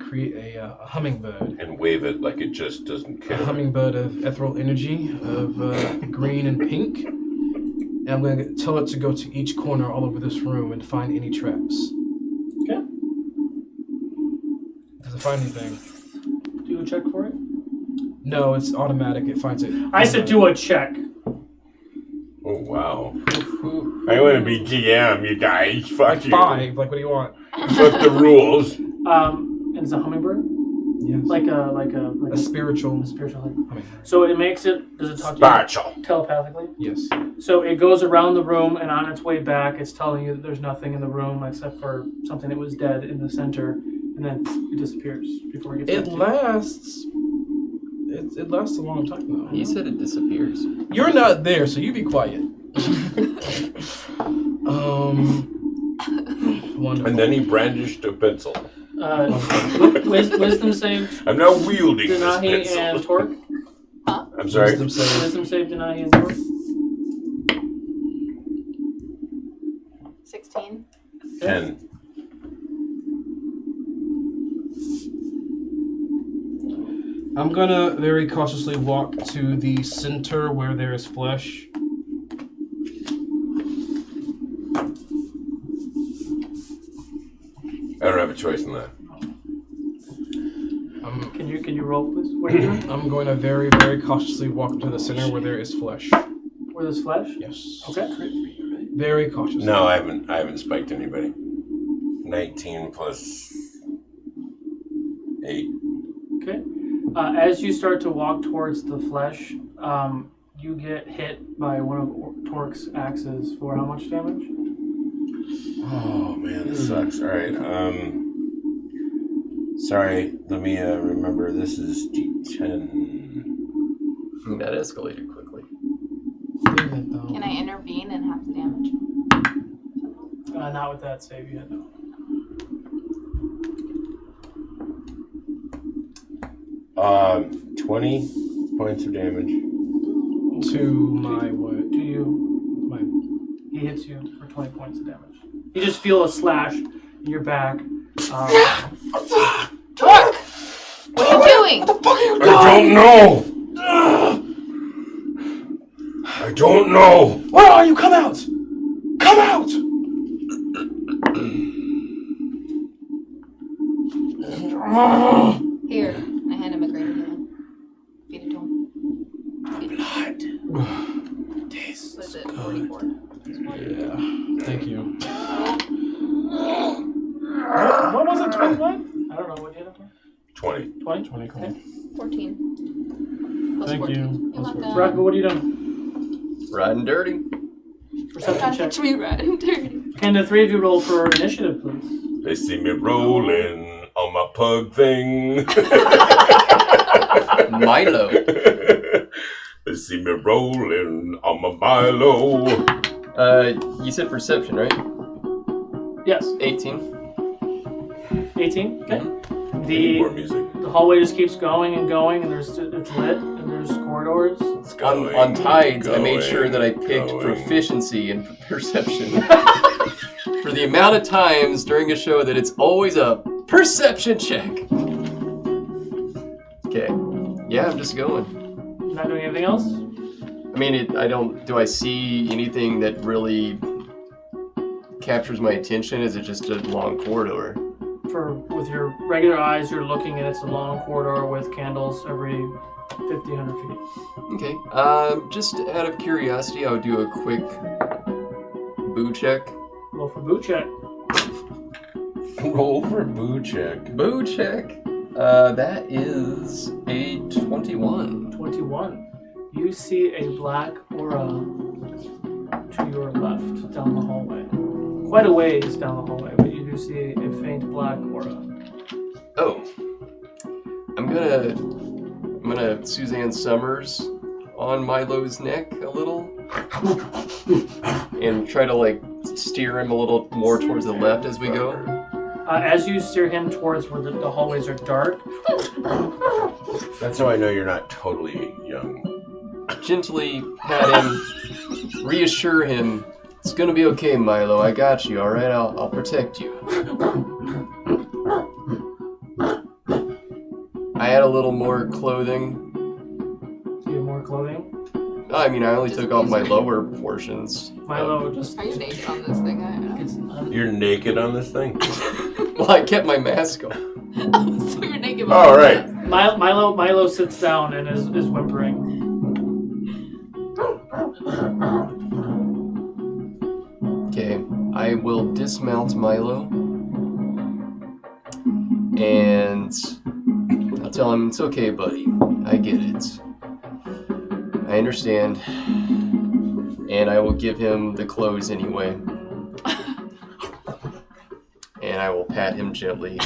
create a hummingbird. And wave it like it just doesn't care. A hummingbird of ethereal energy of green and pink. And I'm going to tell it to go to each corner all over this room and find any traps. Okay. Does it find anything? Do a check for it? No, it's automatic. It finds it. I said do a check. Oh, wow. I want to be GM, you guys. Fuck you. 5. Like, what do you want? Fuck the rules. And it's a hummingbird? Yes. Like a spiritual hummingbird. So it makes it, does it talk to Spiritual. you telepathically? Yes. So it goes around the room and on its way back it's telling you that there's nothing in the room except for something that was dead in the center, and then it disappears before it gets It lasts. It lasts a long time though. He said it disappears. You're not there, so you be quiet. Wonderful. And then he brandished a pencil. Wisdom save. I'm now wielding this Denahi pencil. and Torque. I'm sorry? Wisdom save. Wisdom save Denahi and Torque. 16. 10. I'm gonna very cautiously walk to the center where there is flesh. I don't have a choice in that. Can you roll, please? What are you doing? I'm going to very, very cautiously walk to the center where there is flesh. Where there's flesh? Yes. Okay. Very cautiously. No, I haven't spiked anybody. 19 plus 8. Okay. As you start to walk towards the flesh, you get hit by one of Torque's axes for how much damage? Oh man, this sucks. All right. Sorry. Let me remember. This is D10. That escalated quickly. hit though. Can I intervene and half the damage? Not with that save yet, no. Uh, 20 points of damage. To my what? To you. He hits you for 20 points of damage. You just feel a slash in your back. What are you doing? I don't know. I don't know. Where are you? Come out! Come out! Here, I hand him a greater healing. Feed it to him. Blood. Was it 44? Yeah. Thank you. What was it? 21? I don't know what you hit him for. 20. 20? 20, cool. 14. Plus Thank 14. you. You're welcome. Rocket, what are you doing? Riding dirty. Perception check. Me riding dirty. Can the three of you roll for initiative, please? They see me rolling on my pug thing. Milo. They see me rolling on my Milo. You said perception, right? Yes. 18. 18? Okay. Need more music. The hallway just keeps going and going, and it's lit, and there's corridors. On tides, I made sure that I picked proficiency in perception. For the amount of times during a show that it's always a perception check. Okay. Yeah, I'm just going. You're not doing anything else? I mean, do I see anything that really captures my attention? Is it just a long corridor? With your regular eyes, you're looking, and it's a long corridor with candles every 50, 100 feet. Okay. Just out of curiosity, I would do a quick boo check. Roll for boot check. Roll for boo check. Boo check. That is a 21. 21. You see a black aura to your left down the hallway. Quite a ways down the hallway, but you do see a faint black aura. Oh. I'm gonna Suzanne Summers on Milo's neck a little. And try to steer him a little more towards the left as we go. As you steer him towards where the hallways are dark. That's how I know you're not totally young. Gently pat him, reassure him, it's gonna be okay, Milo, I got you, alright? I'll protect you. I had a little more clothing. You have more clothing? I mean, I only took off my lower portions. Milo just... Are you naked on this thing? You're naked on this thing? Well, I kept my mask on. So you're naked. Oh, right. Milo sits down and is whimpering. Okay, I will dismount Milo. And I'll tell him, it's okay, buddy. I get it. I understand. And I will give him the clothes anyway. And I will pat him gently.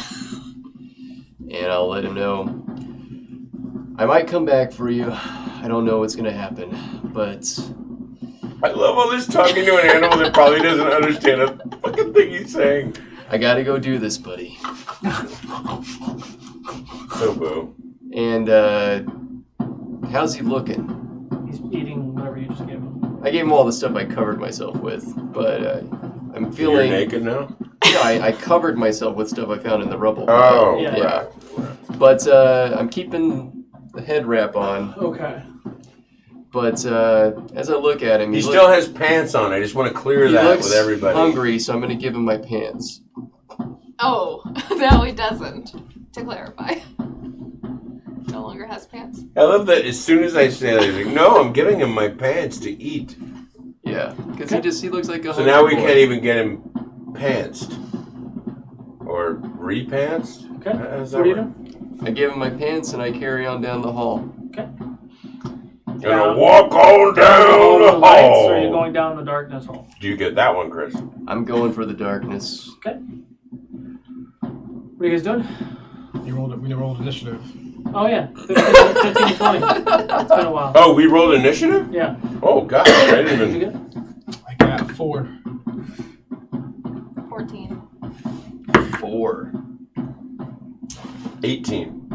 And I'll let him know, I might come back for you. I don't know what's gonna happen, but... I love all this talking to an animal that probably doesn't understand a fucking thing he's saying. I gotta go do this, buddy. So boo. And, how's he looking? He's eating whatever you just gave him. I gave him all the stuff I covered myself with, but, I'm feeling... You're naked now? Yeah, I covered myself with stuff I found in the rubble. Oh, yeah. Right. But, I'm keeping the head wrap on. Okay. But, as I look at him... He still has pants on. I just want to clear that with everybody. He's hungry, so I'm going to give him my pants. Oh, no, he doesn't. To clarify. No longer has pants. I love that as soon as I say that, he's like, no, I'm giving him my pants to eat. Yeah, because he looks like a So now we boy. can't even get him pantsed. Or re-pantsed? Okay. How's What that are you work? doing? I give him my pants and I carry on down the hall. Okay. Gonna walk on down the lights, hall. or are you going down the darkness hall? Do you get that one, Chris? I'm going for the darkness. Okay. What are you guys doing? We rolled initiative. Oh yeah, 15 to 20. It's been a while. Oh, we rolled initiative? Yeah. Oh, God. I didn't What'd you even... get? I got 4. 14. 4. 18.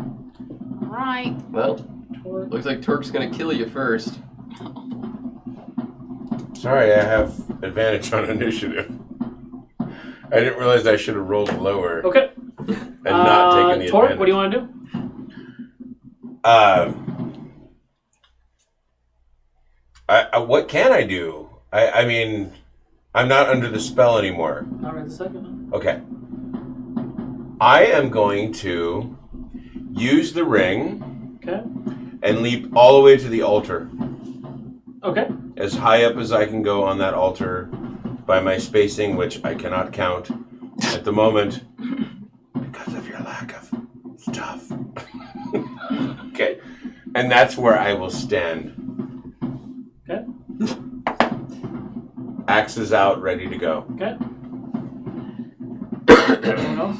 Right. Well, looks like Torque's gonna kill you first. Sorry, I have advantage on initiative. I didn't realize I should have rolled lower. Okay. And not taken the Torque, advantage. what do you want to do? What can I do? I mean, I'm not under the spell anymore. Not right this second. Okay. I am going to use the ring Okay. and leap all the way to the altar. Okay. As high up as I can go on that altar by my spacing, which I cannot count at the moment because of your lack of stuff. Okay. And that's where I will stand. Okay. Axes out, ready to go. Okay. Anyone else?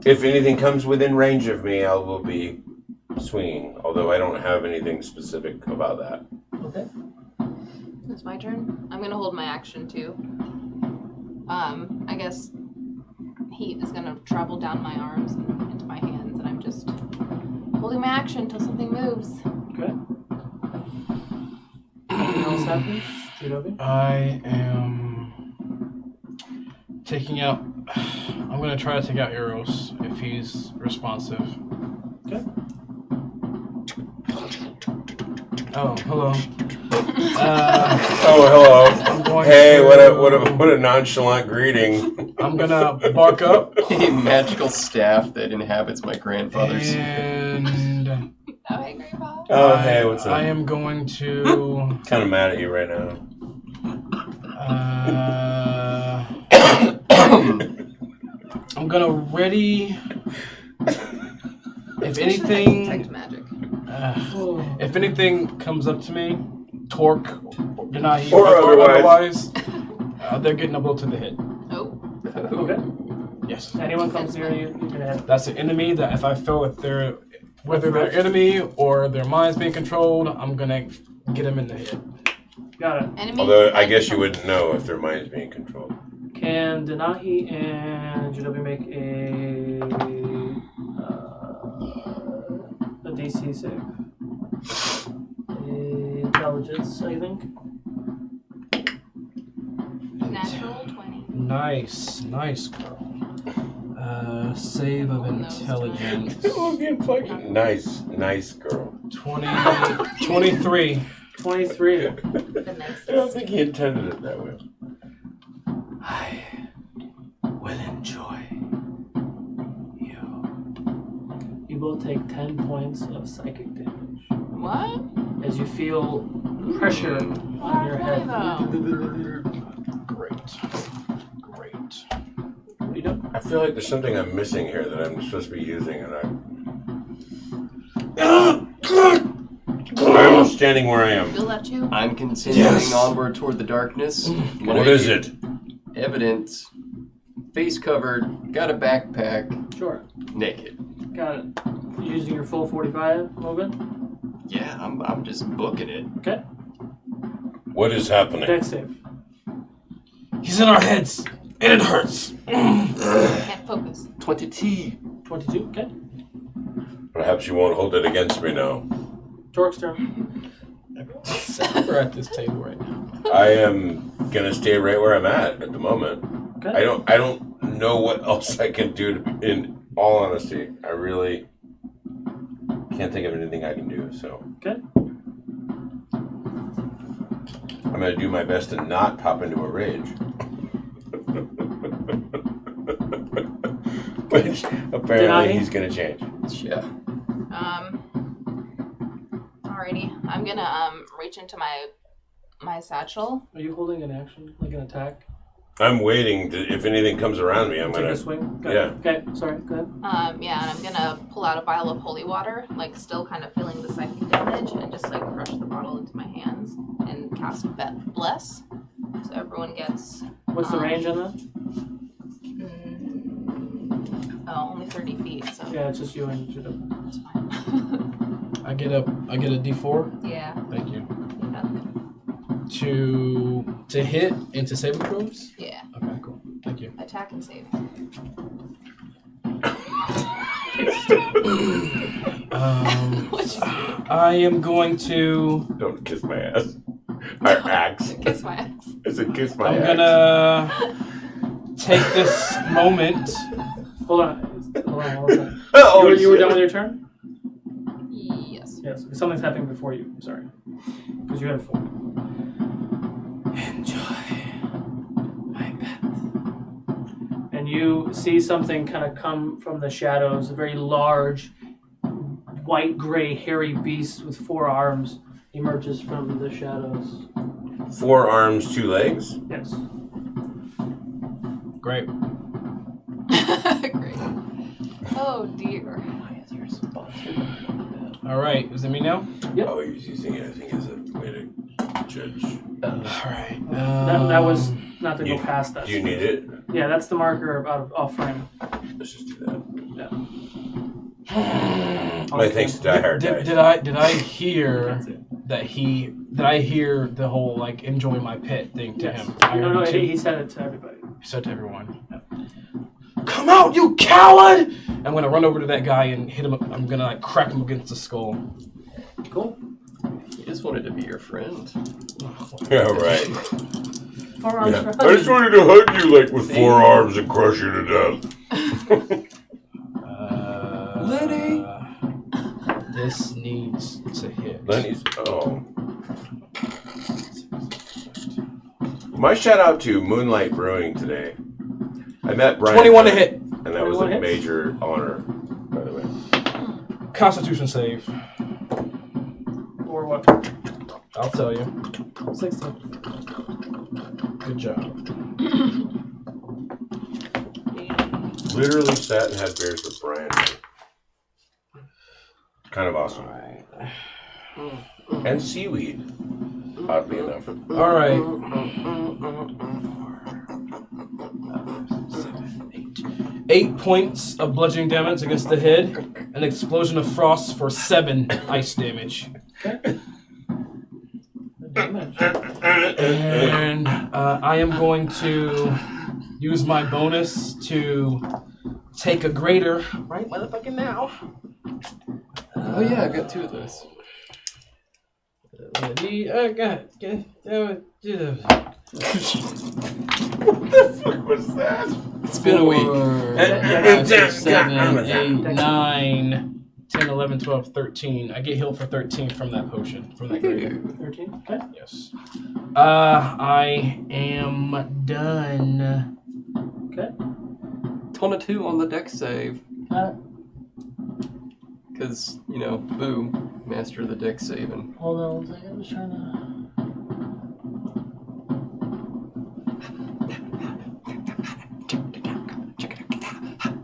If anything comes within range of me, I will be swinging, although I don't have anything specific about that. Okay. It's my turn. I'm gonna hold my action too. I guess heat is gonna travel down my arms and into my hands, and I'm just holding my action until something moves. Okay. Anything else happens? Judobi? I am taking out. I'm gonna try to take out Eros if he's responsive. Okay. Oh, hello. Oh, I'm hello. going Hey, to- what a nonchalant greeting. I'm gonna bark up. A magical staff that inhabits my grandfather's. And Oh, hey, Grandpa. Oh, hey, what's up? I am going to. Kind of mad at you right now. I'm gonna ready. If anything, Detect magic. if anything comes up to me, Torque, Denahi, Or or otherwise. they're getting a blow to the head. Oh. Okay. Yes. Anyone comes near you, you can hit. That's an enemy that if I feel if they're whether they're enemy or their mind's being controlled, I'm gonna get them in the head. Got it. Enemy. Although I guess you wouldn't know if their mind's being controlled. Can Denahi and Judobi make a DC save? Intelligence, I think. Natural 20. Nice, girl. Save of intelligence. Nice girl. 23. 23. I don't think he intended it that way. I will enjoy you. You will take 10 points of psychic damage What? as you feel pressure on your head. Great. What are you doing? I feel like there's something I'm missing here that I'm supposed to be using, and I'm standing where I am. Feel that too? I'm continuing onward toward the darkness. What is it? Evidence. Face covered. Got a backpack. Sure. Naked. Got it. You using your full 45 movement? Yeah, I'm just booking it. Okay. What is happening? Dex save. He's in our heads, and it hurts. Can't focus. 22. 22. Okay. Perhaps you won't hold it against me now. Torque's turn. We're at this table right now. I am gonna stay right where I'm at the moment. Okay. I don't know what else I can do. In all honesty, I really can't think of anything I can do. So Okay. I'm gonna do my best to not pop into a rage. Which apparently he's gonna change. Yeah. Alrighty. I'm gonna reach into my satchel. Are you holding an action, like an attack? I'm waiting. If anything comes around me, I'm Take gonna a swing? Got Yeah. it. Okay, sorry, go ahead. Yeah, and I'm gonna pull out a vial of holy water, like still kind of feeling the psychic damage, and just like crush the bottle into my hands and cast Bless. So everyone gets. What's the range on that? Only 30 feet. So Yeah, it's just you and Judo. that's fine. I get a D4. Yeah. Thank you. Yeah. To hit and to saving throws. Yeah. Okay, cool. Thank you. Attack and save. I am going to. Don't kiss my ass. Our axe. Kiss my ass. It's a kiss my I'm axe. gonna take this moment. Hold on. Oh, you were done with your turn? Yes. Yes. Something's happening before you. I'm sorry. Because you have 4. Enjoy my pet. And you see something kind of come from the shadows. A very large, white, gray, hairy beast with 4 arms emerges from the shadows. 4 arms, 2 legs? Yes. Great. Great. Oh dear. All right, is it me now? Yep. Oh, he's using it, I think, as a way to judge. All right. That was not to go past that. Do you need it? Yeah, that's the marker out of off frame. Let's just do that. Yeah. My thanks to Die Hard. Did I hear that Did I hear the whole like enjoy my pet thing to him? I heard No, it too. he said it to everybody. He said to everyone. Come out, you coward! I'm gonna run over to that guy and hit him. I'm gonna like crack him against the skull. Cool. He just wanted to be your friend. Yeah, right. 4 arms for I just wanted to hug you like with 4 arms and crush you to death. Lenny! This needs to hit. Lenny's. Oh. My shout out to Moonlight Brewing today. I met Brian. 21 to hit. And that was a major honor, by the way. Constitution save. Or what? I'll tell you. 16. Good job. Literally sat and had beers with Brian. Kind of awesome. And seaweed, oddly enough. All right. 8 points of bludgeoning damage against the head. An explosion of frost for 7 ice damage. And I am going to use my bonus to take a greater. Right, motherfucking now. Oh yeah, I got 2 of those. What the fuck was that? It's been a week. 5, 6, 7, 8, 9, 10, 11, 12, 13. I get healed for 13 from that potion. From that greater. 13? Okay. Yes. I am done. Okay. Ton of 2 on the deck save. Because, you know, boo, master of the deck saving. Hold on 1 second. I was trying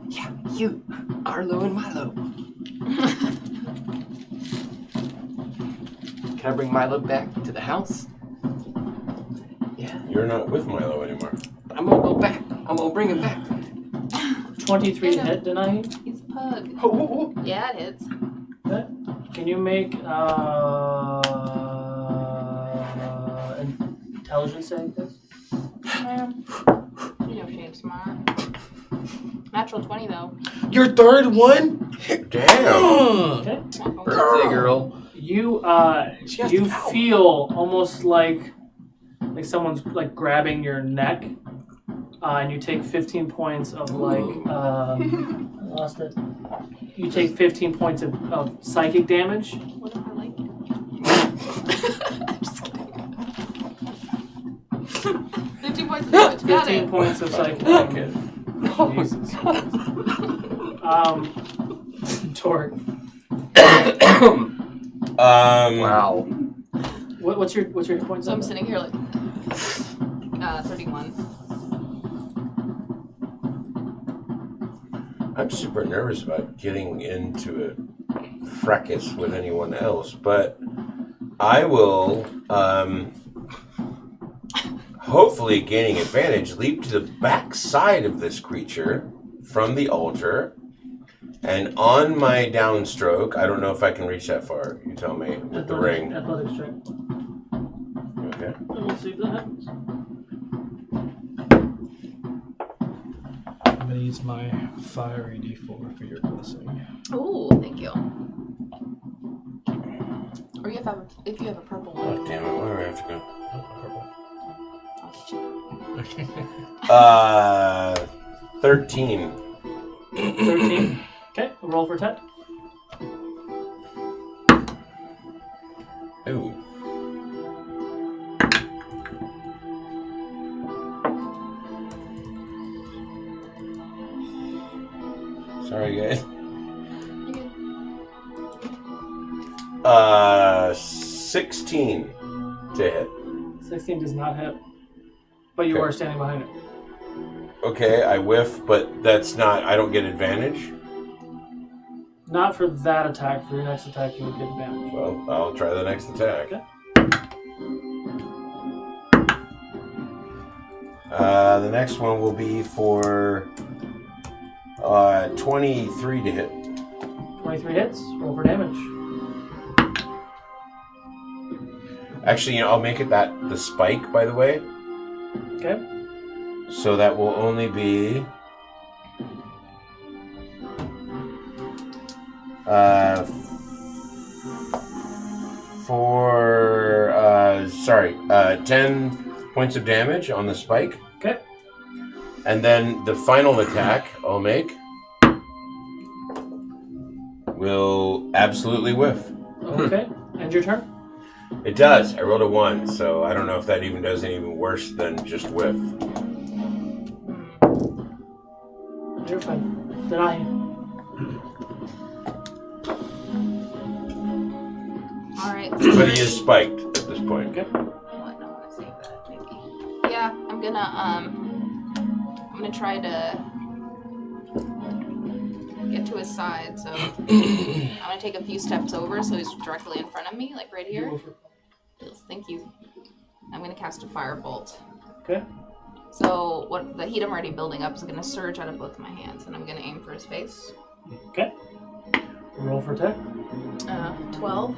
Yeah, you, Arlo and Milo. Can I bring Milo back to the house? Yeah. You're not with Milo anymore. I'm gonna go back. I'm gonna bring him back. 23 hit, didn't I? He's a pug. Oh. Yeah, it hits. Okay. Can you make an intelligence save, please? You know Shane's smart. Natural 20 though. Your third one? Damn. Okay. Birthday girl. You She has you the power. feel almost like someone's like grabbing your neck, and you take 15 points of like I lost it. You take 15 points of psychic damage. What if I like it? Just kidding. 15 points of damage. Got 15 it. points of psychic damage. Jesus. Torque. Wow. What's your hit points? So I'm on sitting here like 31. I'm super nervous about getting into a fracas with anyone else, but I will, hopefully gaining advantage, leap to the back side of this creature from the altar And on my downstroke, I don't know if I can reach that far. You tell me with the ring. Athletics check. Okay. And we'll see if that happens. I'm gonna use my fiery D4 for your blessing. Ooh, thank you. Or if you have a purple one. Oh, damn it. Where do I have to go? I'll get you. 13. 13. Okay, roll for attack. Ooh. Sorry, guys. 16 to hit. 16 does not hit. But you Okay. are standing behind it. Okay, I whiff, but that's not. I don't get advantage. Not for that attack. For your next attack, you would get advantage. Well, I'll try the next attack. Okay. The next one will be for 23 to hit. 23 hits. Roll for damage. Actually, I'll make it the spike, by the way. Okay. So that will only be 10 points of damage on the spike. Okay. And then the final attack I'll make will absolutely whiff. Okay. End your turn. It does. I rolled a 1, so I don't know if that even does any even worse than just whiff. You're fine. Denahi. Alright. But he is spiked at this point. Okay. Well, I don't want to save that, maybe. Yeah, I'm gonna try to get to his side, so I'm gonna take a few steps over so he's directly in front of me, like right here. Yes, thank you. I'm gonna cast a firebolt. Okay. So what the heat I'm already building up is gonna surge out of both my hands, and I'm gonna aim for his face. Okay. Roll for attack. 12.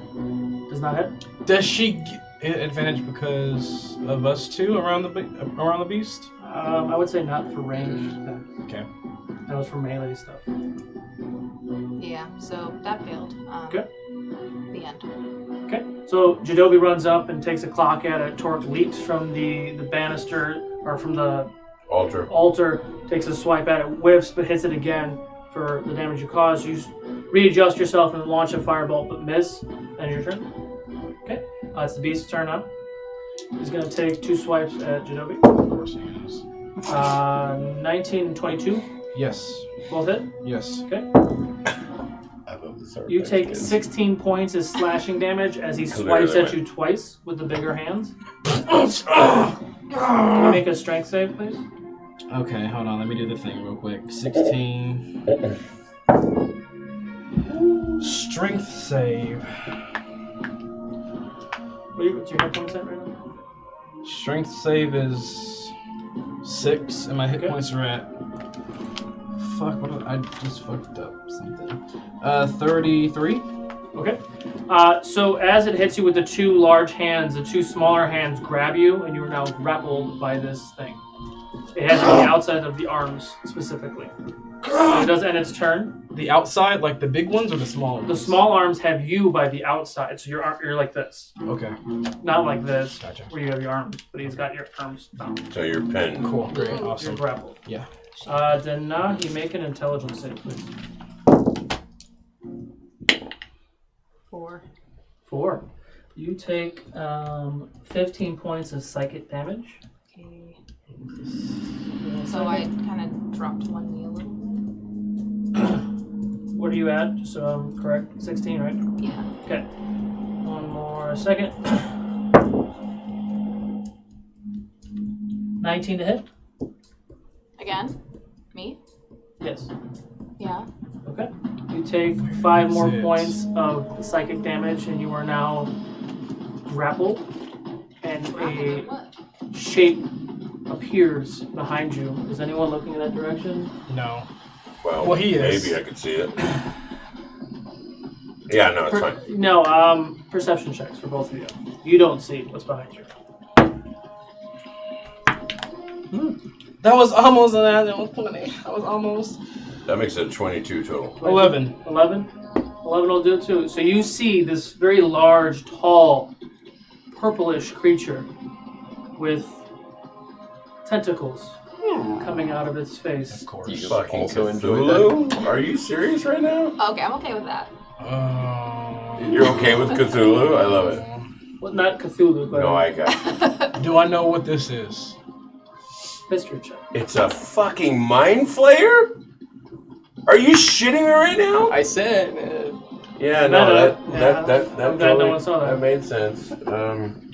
Does not hit. Does she get advantage because of us two around the beast? I would say not for ranged attacks. Okay. That was for melee stuff. Yeah, so that failed. Okay. The end. Okay. So Jadobi runs up and takes a clock at it. Torque leaps from the banister or from the altar, takes a swipe at it, whiffs, but hits it again for the damage you caused. You readjust yourself and launch a firebolt, but miss. End your turn. Okay. It's the beast's turn now. He's going to take 2 swipes at Jadobi. Of course he is. 19 and 22. Yes. Both hit? Yes. Okay. I love this. You take 16 points as slashing damage as he swipes at you twice with the bigger hands. Can you make a strength save, please? Okay, hold on. Let me do the thing real quick. 16. Strength save. What's your hit points at right now? Strength save is 6, and my hit points are at. Fuck, I just fucked up something. 33. Okay. So as it hits you with the 2 large hands, the 2 smaller hands grab you, and you are now grappled by this thing. It has you on the outside of the arms, specifically. So it does end its turn. The outside, like the big ones or the small ones? The small arms have you by the outside, so you're like this. Okay. Not like this, Gotcha. where you have your arms, but he's got your arms bound. So you're pinned. Cool. Great. Awesome. You're grappled. Yeah. Denahi, make an intelligence save, please. 4. 4. You take 15 points of psychic damage. Okay. So I kind of dropped one knee a little bit. What are you at? Just so I'm correct. 16, right? Yeah. Okay. One more second. 19 to hit? Again? Me? Yes. Yeah. Okay. You take 5 more Six. points of psychic damage, and you are now grappled. And a What? shape appears behind you. Is anyone looking in that direction? No. Well, he is. Maybe I could see it. Yeah, no, it's fine. No, perception checks for both of you. You don't see what's behind you. That was almost an ad. That was 20. That was almost. That makes it 22 total. 11. 11? 11 will do it too. So you see this very large, tall, purplish creature with tentacles coming out of its face. Of course. You Fucking also enjoyed that. Cthulhu? Are you serious right now? Okay, I'm okay with that. You're okay with Cthulhu? I love it. Well, not Cthulhu, but No, I got it. Do I know what this is? history check. It's a fucking mind flayer? Are you shitting me right now? I said, Yeah, no, that I'm glad totally, no one saw that. that made sense.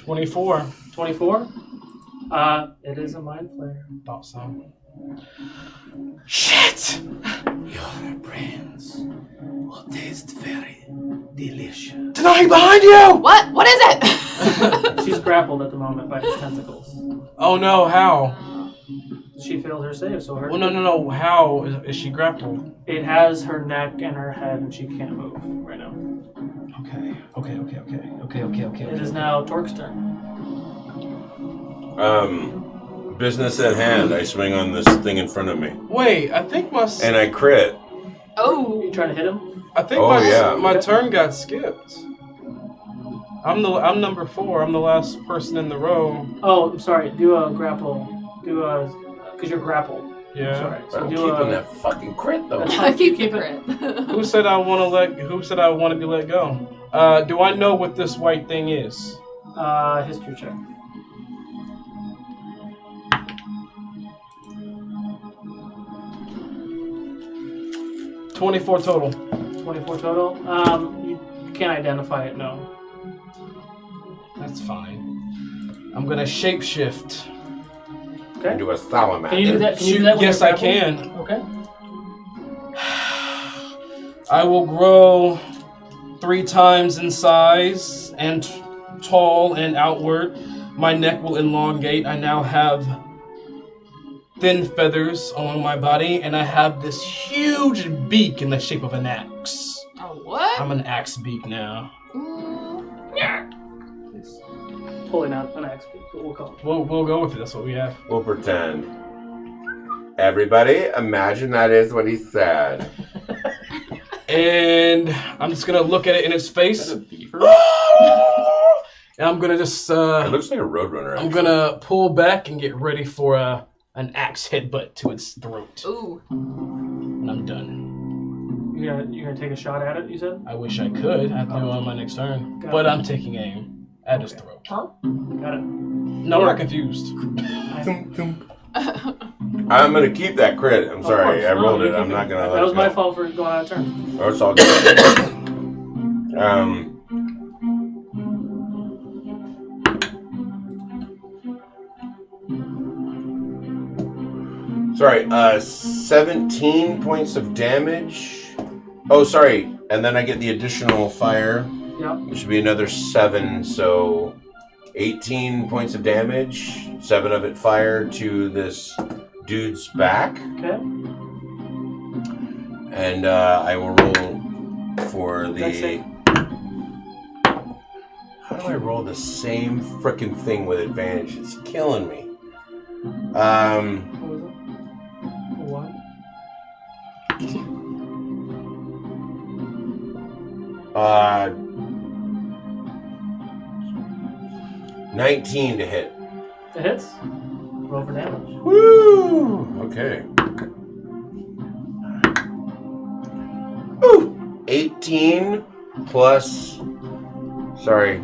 24. 24? It is a mind flayer. Thought so. Shit! Your brains will taste very delicious. Denahi, behind you! What? What is it? She's grappled at the moment by its tentacles. Oh no, how? She failed her save, so her. Well, no. How is she grappled? It has her neck and her head, and she can't move right now. Okay. It is now Torque's turn. Business at hand. I swing on this thing in front of me. Wait, I think my. And I crit. Oh. You trying to hit him? I think my turn got skipped. I'm number 4. I'm the last person in the row. Oh, I'm sorry. Do a grapple. Because you're grappled. Yeah. Sorry. So I'm do keeping a. that fucking crit though. I keep Keep the it. crit. Who said I want to be let go? Do I know what this white thing is? History check. $24 total. 24 total. You can't identify it. No. That's fine. I'm gonna shapeshift. Okay. Do a salamander. Can you do that? Can you do that? when Yes, you're I grappled? can. Okay. I will grow 3 times in size and tall and outward. My neck will elongate. I now have thin feathers along my body, and I have this huge beak in the shape of an axe. Oh, what? I'm an axe beak now. It's totally not an axe, but we'll call it. We'll go with it. That's what we have. We'll pretend. Everybody, imagine that is what he said. And I'm just gonna look at it in its face. Is that a beaver? And I'm gonna just It looks like a roadrunner. I'm Actually. gonna pull back and get ready for an axe headbutt to its throat. Ooh. And I'm done. You're gonna take a shot at it. You said. I wish I could. I have to do it on my next turn. Got But it. I'm taking aim at his throat. Huh? Got it. No, we're not confused. I'm gonna keep that crit. I'm Of sorry, course. I No, rolled you it. keep I'm not gonna let That it was my go. fault for going out of turn. Oh, it's all good. Sorry, 17 points of damage. Oh, sorry, and then I get the additional fire. Yeah. It should be another 7, so 18 points of damage. 7 of it fire to this dude's back. Okay. And I will roll for That's the... it. How do I roll the same frickin' thing with advantage? It's killing me. What was it? What? 19 to hit. It hits. Roll for damage. Woo! Okay. Ooh! 18 plus... Sorry.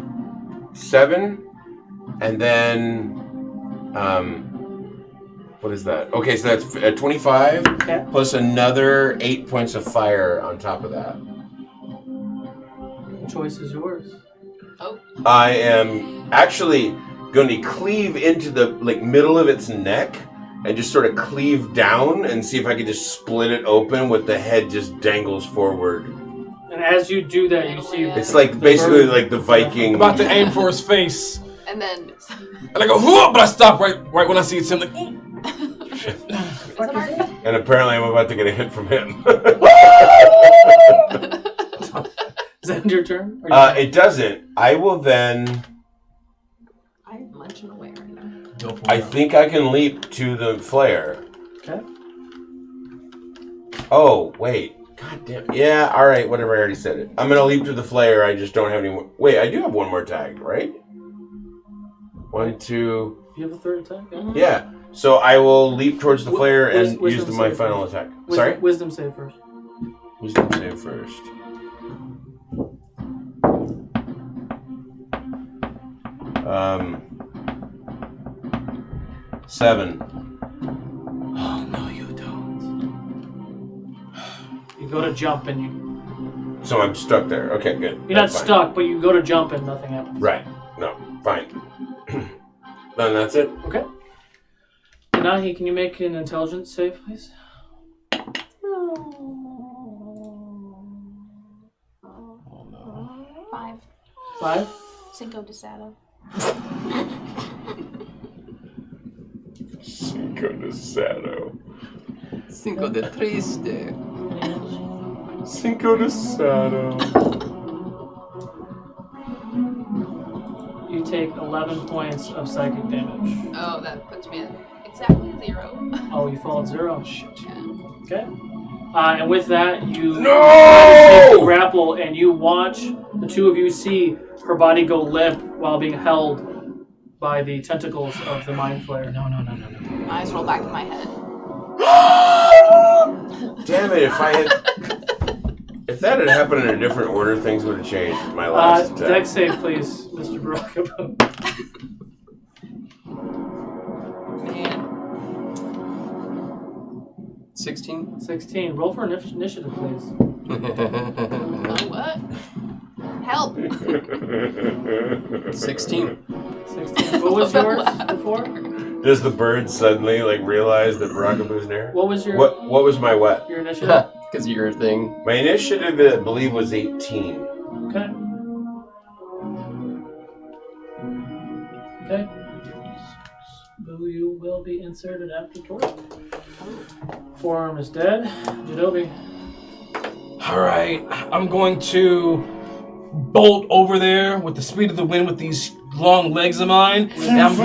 7. And then... What is that? Okay, so that's 25 Okay. plus another 8 points of fire on top of that. The choice is yours. I am actually going to cleave into the middle of its neck and just sort of cleave down and see if I can just split it open with the head just dangles forward. And as you do that, you see It's like basically like the Viking. About to aim for his face. And then... And I go, whoa, but I stop right when I see it's him. Like, ooh. action. Fuck is it? And apparently I'm about to get a hit from him. Is that your turn? Or your turn? It doesn't. I will then... I'm munching away right now. Go for I it. think I can leap to the flare. Okay. Oh, wait. God damn. Yeah, alright, whatever, I already said it. I'm gonna leap to the flare, I just don't have any more... Wait, I do have one more tag, right? 1, 2... You have a third attack? Yeah. Yeah. So I will leap towards the flare and Wisdom use my save final first. attack. Wisdom, Sorry? Wisdom save first. Wisdom save first. Um... 7. Oh, no, you don't. You go to jump and you... So I'm stuck there. Okay, good. You're not That's fine. stuck, but you go to jump and nothing happens. Right. No, fine. Then that's it. Okay. Nahi, can you make an intelligence save, please? Oh no. 5. 5? Cinco de Sado. Cinco de Sado. Cinco de triste. Cinco de Sado. You take 11 points of psychic damage. Oh, that puts me at exactly 0. Oh, you fall at 0. Yeah. Okay. And with that, you No! take the grapple and you watch the two of you see her body go limp while being held by the tentacles of the mind flayer. No. My eyes roll back in my head. Damn it! If that had happened in a different order, things would have changed. My last attack. Dex save, please, Mr. Barakabu. Man. 16. 16. Roll for initiative, please. Oh, what? Help! 16. 16. What was yours before? Does the bird suddenly realize that Barakabu's there? What was your What was my what? your initiative? Because your thing. My initiative, I believe, was 18. Okay. Okay. Boo, you will be inserted after Tor. Forearm is dead. Jadobi. Alright, I'm going to bolt over there with the speed of the wind with these long legs of mine. And I'm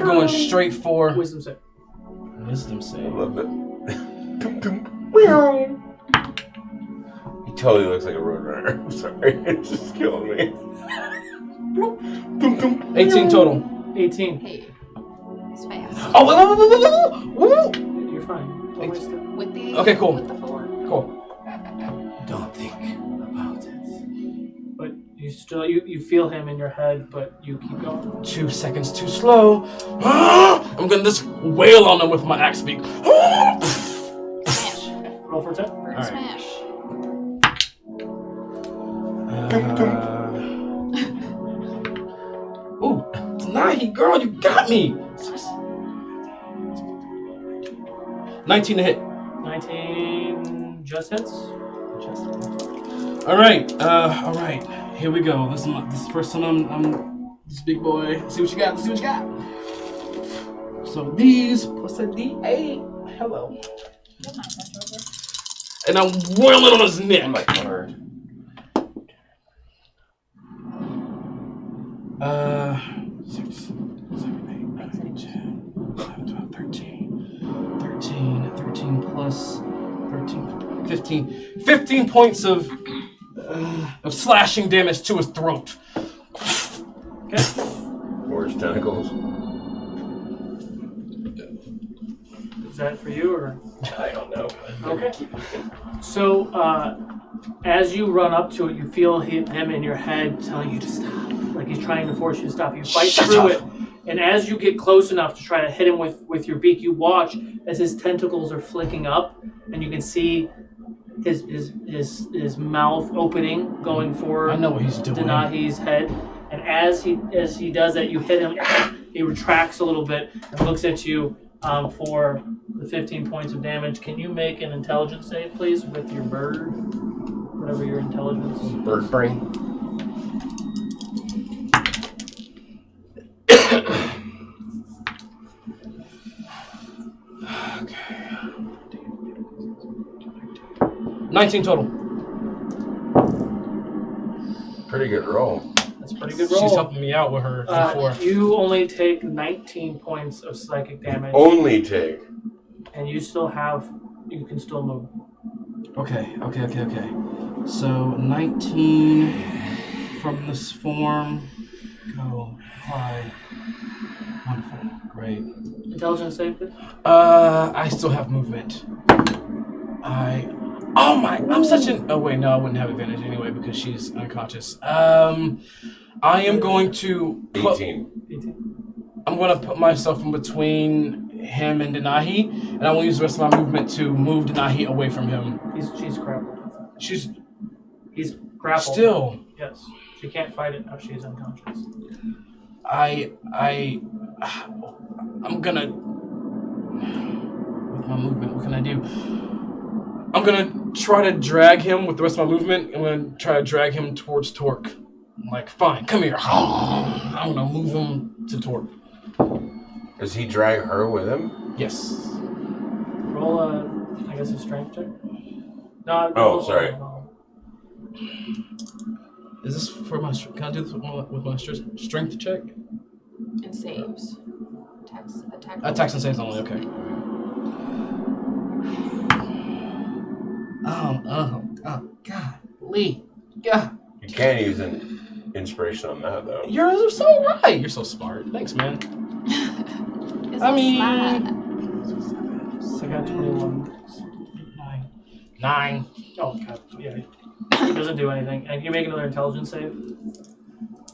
going straight for Wisdom save. wisdom I save. love it. He totally looks like a roadrunner. I'm sorry, it's just killing me. 18 total. 18. Hey. It's fast. Oh, wait. You're fine. Don't waste it. With the Okay, cool. With the 4. Cool. Don't think about it. But you still you feel him in your head, but you keep going. 2 seconds too slow. I'm gonna just wail on them with my axe beak. Smash. Roll for attack. Bird Alright. smash. Ooh, Nahi, girl, you got me. 19 to hit. 19 just hits. All right. Here we go. This is the first time I'm this big boy. Let's see what you got. So these plus a D8. Hello. And I'm wailing on his Oh neck. my god. 6, 7, 8, 9, 10, 11, 12, 13 plus 13, 15. 15 points of slashing damage to his throat. Okay. Or his tentacles. Is that for you or? I don't know. Okay. So as you run up to it, you feel him in your head telling you to stop. Like he's trying to force you to stop. You fight through it. And as you get close enough to try to hit him with your beak, you watch as his tentacles are flicking up, and you can see his mouth opening, going for I know what he's doing. Denahi's head. And as he does that, you hit him. He retracts a little bit and looks at you for the 15 points of damage. Can you make an intelligence save, please, with your bird? Whatever your intelligence is. Bird brain. 19 total. Pretty good roll. That's a pretty good roll. She's helping me out with her D4. You only take 19 points of psychic damage. Only take. And you still have... You can still move. Okay. So 19 from this form. Go. Apply. Wonderful. Great. Intelligence save, please. I still have movement. I'm such an... Oh, wait, no, I wouldn't have advantage anyway because she's unconscious. I am going to... 18. I'm going to put myself in between him and Denahi, and I will use the rest of my movement to move Denahi away from him. She's grappled. He's grappled. Still. Yes. She can't fight it now. She's unconscious. I'm gonna... With my movement, what can I do? I'm gonna try to drag him with the rest of my movement. I'm gonna try to drag him towards Torque. I'm like, fine, come here. I'm gonna move him to Torque. Does he drag her with him? Yes. Roll a strength check. No. Sorry. Is this for my... Can I do this with my strength check? And saves. Attack. Attacks and saves only, okay. Oh, God. Lee. God. You can't use an inspiration on that, though. You're so right. You're so smart. Thanks, man. I mean... So I got 21. 9. Oh, God. Yeah. It doesn't do anything. And you make another intelligence save.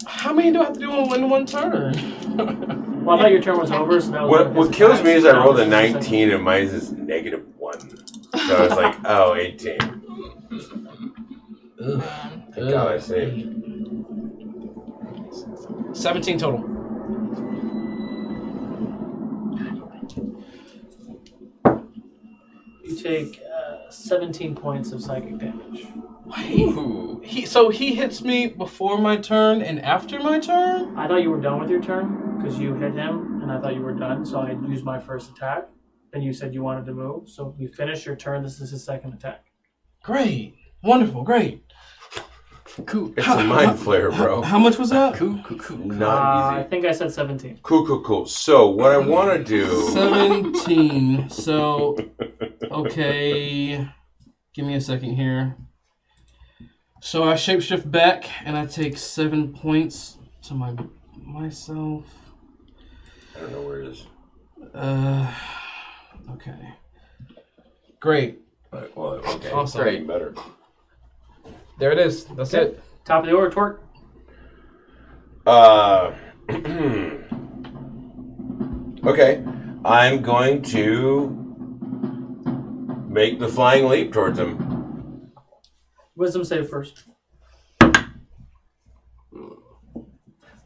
How many do I have to do in one turn? Well, I thought your turn was over, so that was... What kills me is I rolled a 19 and mine is -1. So I was like, oh, 18. Thank God I saved. 17 total. You take 17 points of psychic damage. Wait. He hits me before my turn and after my turn? I thought you were done with your turn because you hit him, and I thought you were done, so I used my first attack. Then you said you wanted to move, so you finished your turn. This is his second attack. Great. Wonderful. Great. Cool. It's a mind flare, bro. How much was that? Cool. Not I think I said 17. Cool. So what I want to do... 17. So, okay. Give me a second here. So I shapeshift back, and I take 7 points to myself. I don't know where it is. Okay. Great. Right, well, okay. Awesome. Great. Better. There it is. That's it. Top of the order, Torque. Okay. I'm going to make the flying leap towards him. Wisdom save first.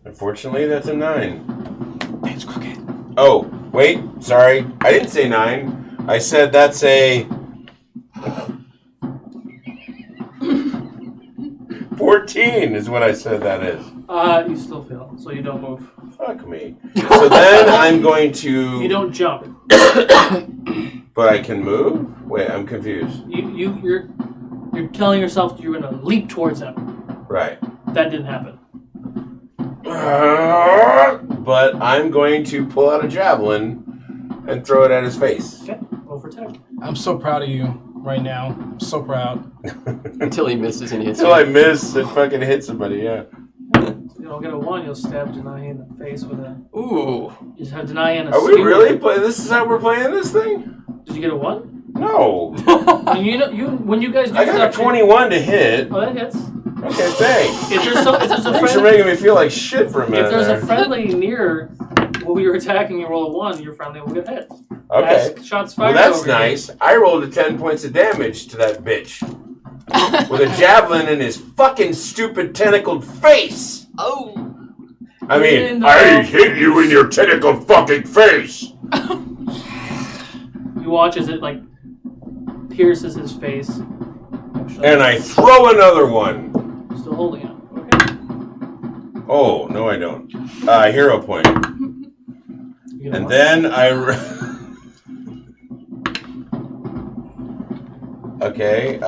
Unfortunately, that's a 9. It's crooked. Oh, wait. Sorry. I didn't say 9. I said that's a... 14 is what I said that is. You still fail, so you don't move. Fuck me. So then I'm going to... You don't jump. But I can move? Wait, I'm confused. You're telling yourself you're going to leap towards him. Right. That didn't happen. But I'm going to pull out a javelin and throw it at his face. Okay, roll for attack. I'm so proud of you right now. I'm so proud. Until he misses and hits Until I miss and fucking hit somebody, yeah. You don't get a 1, you'll stab Denahi in the face with a... Ooh. You just have Denahi in a Are we skewer. really playing? This is how we're playing this thing? Did you get a 1? No. And when you guys do I got a stuff... 21 to hit. Oh, that hits. Okay, thanks. If there's a Thanks for friendly... making me feel like shit for a minute. If there's there. a friendly near while you're attacking, you roll a 1, your friendly will get hit. Okay. As shots Well, fired that's over here. nice. I rolled a 10 points of damage to that bitch. With a javelin in his fucking stupid tentacled face. Oh. I mean, I hit you in your tentacled fucking face. You watch as it, pierces his face. And I throw another one. Still holding it. Okay. Oh, no I don't. Hero point. And then Okay.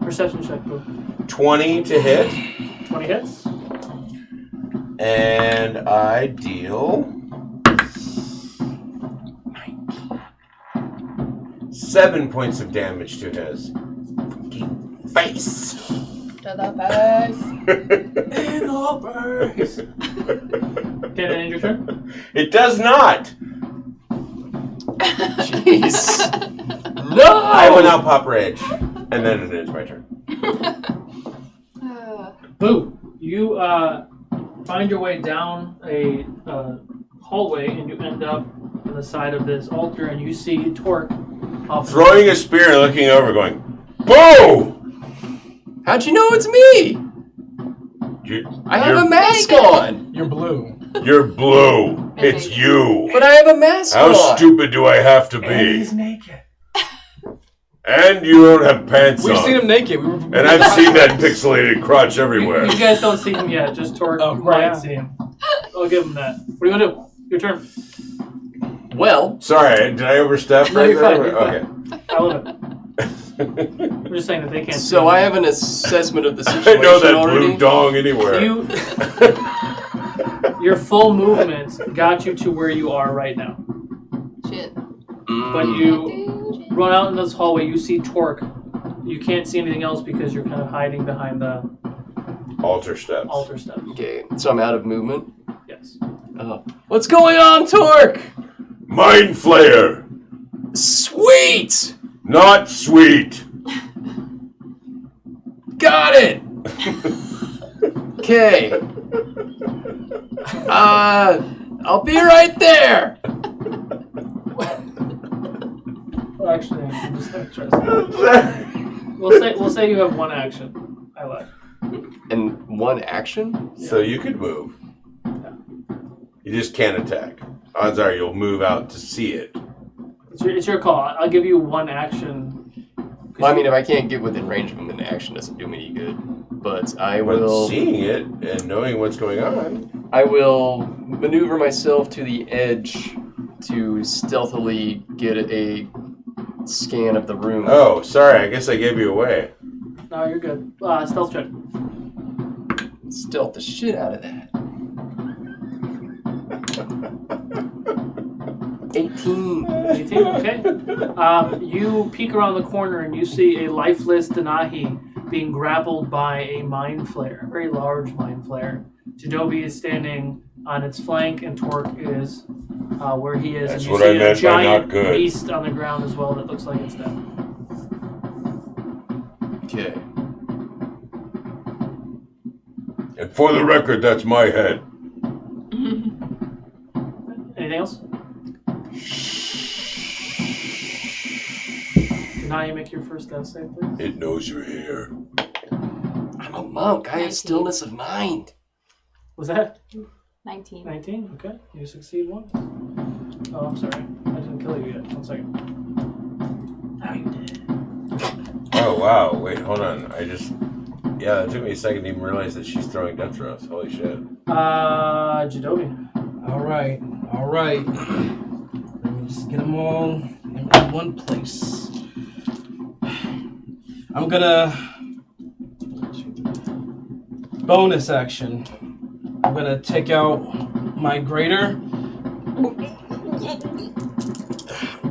Perception check, boo. 20 to hit. 20 hits. And I deal 7 points of damage to his face. To the face. In the face. Okay, then end your turn. It does not. Jeez. No! I will now pop rage. And then it is my turn. Boo! You find your way down a hallway and you end up on the side of this altar and you see Torque throwing a spear and looking over going, Boo! How'd you know it's me? I have a mask on. You're blue. You're blue. It's you. But I have a mask on. How stupid do I have to be? And he's naked. And you don't have pants We've on. seen him naked. And I've seen that pixelated crotch everywhere. You guys don't see him yet, just Torque might see him. I'll give him that. What are you gonna do? Your turn. Well. Sorry, did I overstep? No, you're fine. You're Okay. fine. I love it. I'm just saying that they can't see So him. I have an assessment of the situation I know that already. blue dong anywhere. Your full movement got you to where you are right now. Shit. But you run out in this hallway, you see Torque. You can't see anything else because you're kind of hiding behind the altar steps. Okay, so I'm out of movement? Yes. What's going on, Torque? Mind Flayer! Sweet! Not sweet! Got it! Okay. I'll be right there! Well, actually, I'm just interested. We'll say you have one action. I lied. And one action? So you could move. Yeah. You just can't attack. Odds are you'll move out to see it. It's your call. I'll give you one action. Well, I mean, if I can't get within range of him, then action doesn't do me any good. But I will... But seeing it and knowing what's going on... I will maneuver myself to the edge to stealthily get a scan of the room. Oh, sorry. I guess I gave you away. No, you're good. Stealth check. Stealth the shit out of that. 18. 18, okay. You peek around the corner and you see a lifeless Denahi being grappled by a mind flayer, a very large mind flayer. Jadobi is standing on its flank and Torque is where he is. That's and you what see I meant a by giant not good. beast on the ground as well that looks like it's dead. Okay. And for the record, that's my head. Anything else? Now you make your first death save, please. It knows you're here. I'm a monk. I have stillness of mind. Was that? 19. 19, okay. You succeed once. Oh, I'm sorry. I didn't kill you yet. 1 second. Now you did. Oh, wow. Wait, hold on. Yeah, it took me a second to even realize that she's throwing death throws. Holy shit. Jadobi. All right. Let me just get them all in one place. I'm gonna bonus action. I'm gonna take out my grater,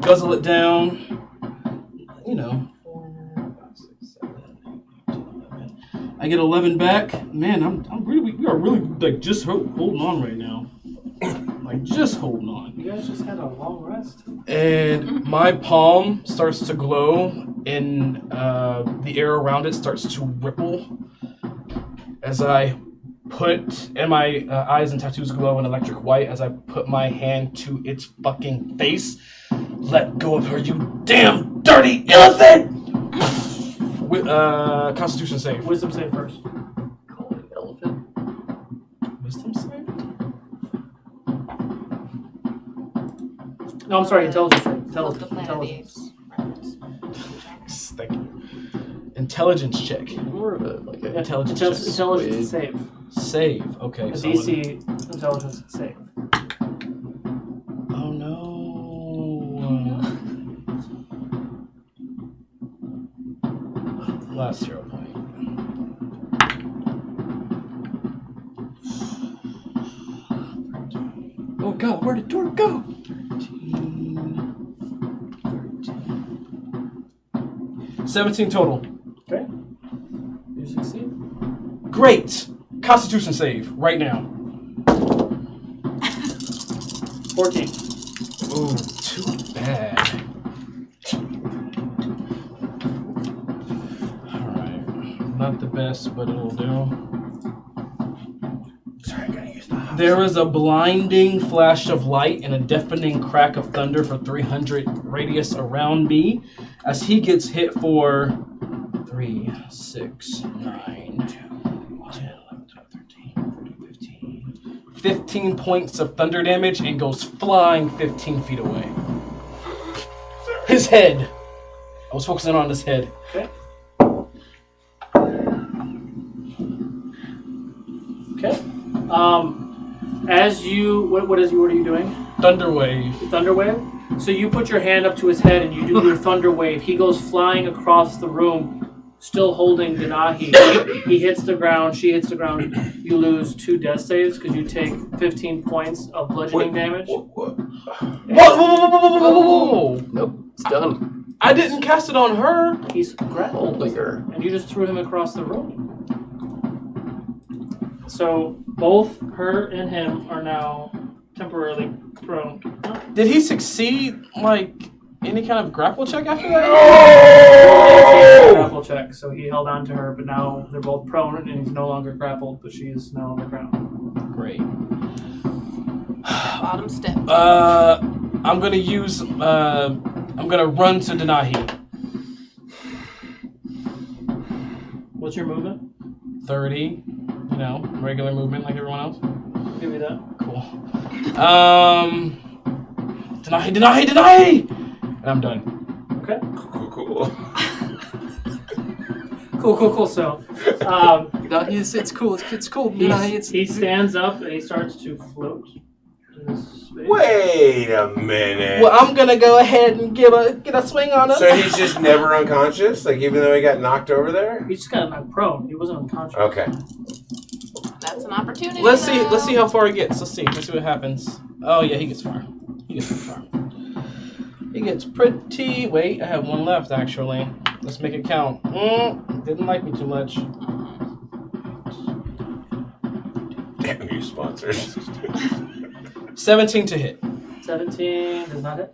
guzzle it down. You know, 4, 5, 6, 7, 8, 9, 10, 11. I get 11 back. Man, we are really like just holding on right now. Like just holding on. You guys just had a long rest. And my palm starts to glow, and the air around it starts to ripple as I and my eyes and tattoos glow in electric white as I put my hand to its fucking face. Let go of her, you damn dirty elephant! With Constitution save. Wisdom save first. Call it an elephant. Wisdom save? No, I'm sorry. Intelligence check. Both the Intelligence. Planet Apes. Thank you. Intelligence check. More of a like a Intelligence check. Intelligence save. Save. Okay. A So DC intelligence save. Oh no. Last 0 point. Oh god, where did Dork go? 17 total. Okay. You succeed. Great! Constitution save, right now. 14. Ooh, too bad. Alright. Not the best, but it'll do. Sorry, I'm gonna use the house. There is a blinding flash of light and a deafening crack of thunder for 300 radius around me as he gets hit for 3, 6, 9, 10, 11, 12, 13, 14, 15. 15 points of thunder damage and goes flying 15 feet away. His head. I was focusing on his head. Okay. Okay. As you, what are you doing? Thunder wave. Thunder wave. So you put your hand up to his head and you do your thunder wave. He goes flying across the room, still holding Denahi. He hits the ground. She hits the ground. You lose 2 death saves because you take 15 points of bludgeoning damage. Whoa! Nope, it's done. I didn't cast it on her. He's grappled, Holding her. and you just threw him across the room. So both her and him are now temporarily prone. Did he succeed, like, any kind of grapple check after that? Grapple check. So he held on to her, but now they're both prone, and he's no longer grappled, but she is now on the ground. Great. Bottom step. I'm gonna use. I'm gonna run to Denahi. What's your movement? 30. You know, regular movement like everyone else. Give me that. Cool. Denahi! And I'm done. Okay. Cool. Cool. So, It's cool. It's cool. he stands up and he starts to float in this space. Wait a minute. Well, I'm gonna go ahead and get a swing on him. So he's just never unconscious? Like, even though he got knocked over there? He just got knocked prone. He wasn't unconscious. Okay. That's an opportunity. Let's see how far he gets. Let's see what happens. Oh yeah, he gets far. He gets pretty. Wait, I have one left actually. Let's make it count. Didn't like me too much. Damn you, sponsors. 17 to hit. 17 does not hit.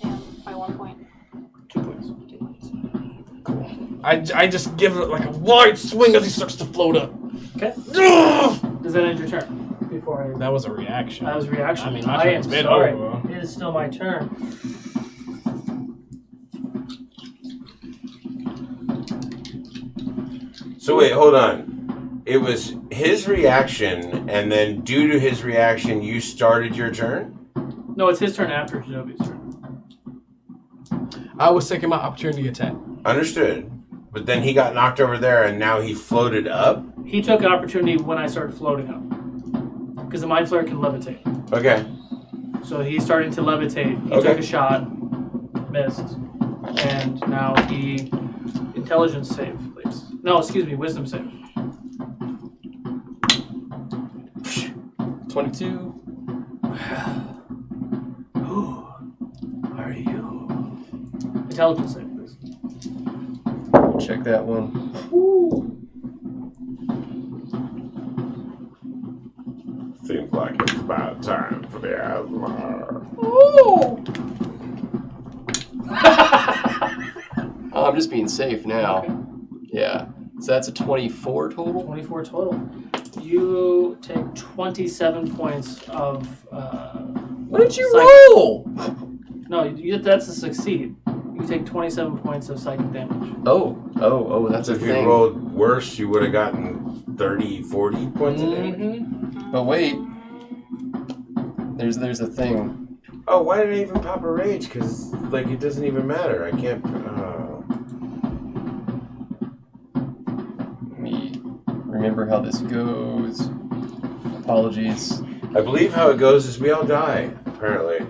Yeah, by 1 point. 2 points. Cool. I just give it like a wide swing as he starts to float up. Okay. Does that end your turn? Before I... That was a reaction. That was a reaction. I mean, my I am turn's been sorry. over. It is still my turn. So wait, hold on. It was his reaction, and then due to his reaction, you started your turn? No, it's his turn after Shinobi's turn. I was taking my opportunity attack. Understood. But then he got knocked over there, and now he floated up? He took an opportunity when I started floating up. Because the Mind Flare can levitate. Okay. So he's starting to levitate. He Okay. took a shot, missed, and now he... Intelligence save, please. No, excuse me, Wisdom save. 22. Who are you? Intelligence save, please. Check that one. Seems like it's about time for the Asmar. Ooh! I'm just being safe now. Okay. Yeah. So that's a 24 total? 24 total. You take 27 points of... What did you roll? No, that's a succeed. You take 27 points of psychic damage. Oh, that's So a if thing. you rolled worse, you would have gotten 30, 40 points of damage? But wait. There's a thing. Oh, why did I even pop a rage? Because, like, it doesn't even matter. I can't... Let me remember how this goes. Apologies. I believe how it goes is we all die, apparently.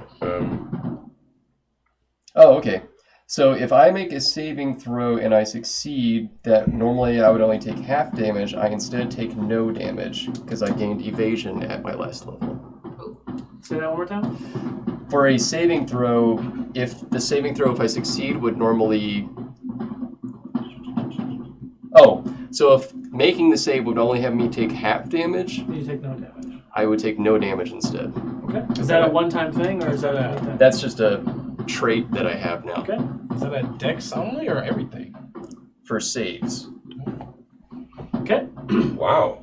Oh, okay. So if I make a saving throw and I succeed, that normally I would only take half damage, I instead take no damage because I gained evasion at my last level. Say that one more time. For a saving throw, if I succeed would normally... Oh, so if making the save would only have me take half damage, You take no damage. I would take no damage instead. Okay. Is that a one-time thing or is that a anytime? That's just a trait that I have now. Okay. Is that a dex only or everything? For saves. Okay. Wow.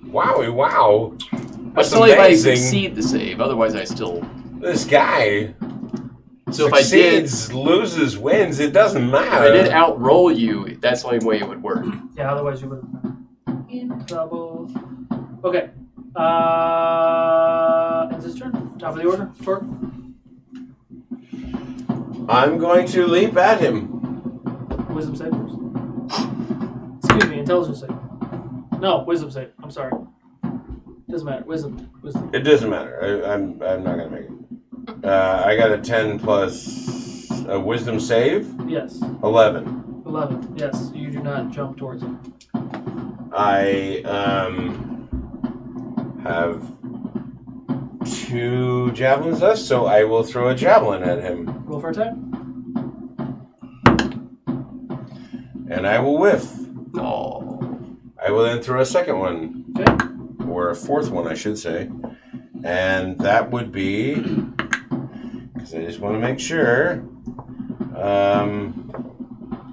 Wowie, wow. But That's only if I amazing. succeed the save, otherwise I still... This guy So if I did... succeeds, loses, wins. It doesn't If matter. I did outroll you, that's the only way it would work. Yeah, otherwise you would have been in trouble. Okay. It's his turn. Top of the order. Torque. I'm going to leap at him. Wisdom save first. Excuse me, intelligence save. No, wisdom save. I'm sorry. Doesn't matter. Wisdom. It doesn't matter. I'm not gonna make it. I got a 10 plus a wisdom save. Yes. 11. 11. Yes. You do not jump towards him. I have 2 javelins left, so I will throw a javelin at him, Roll for attack. and I will whiff. Oh. I will then throw a second one, Okay. or a fourth one, I should say, and that would be, because I just want to make sure.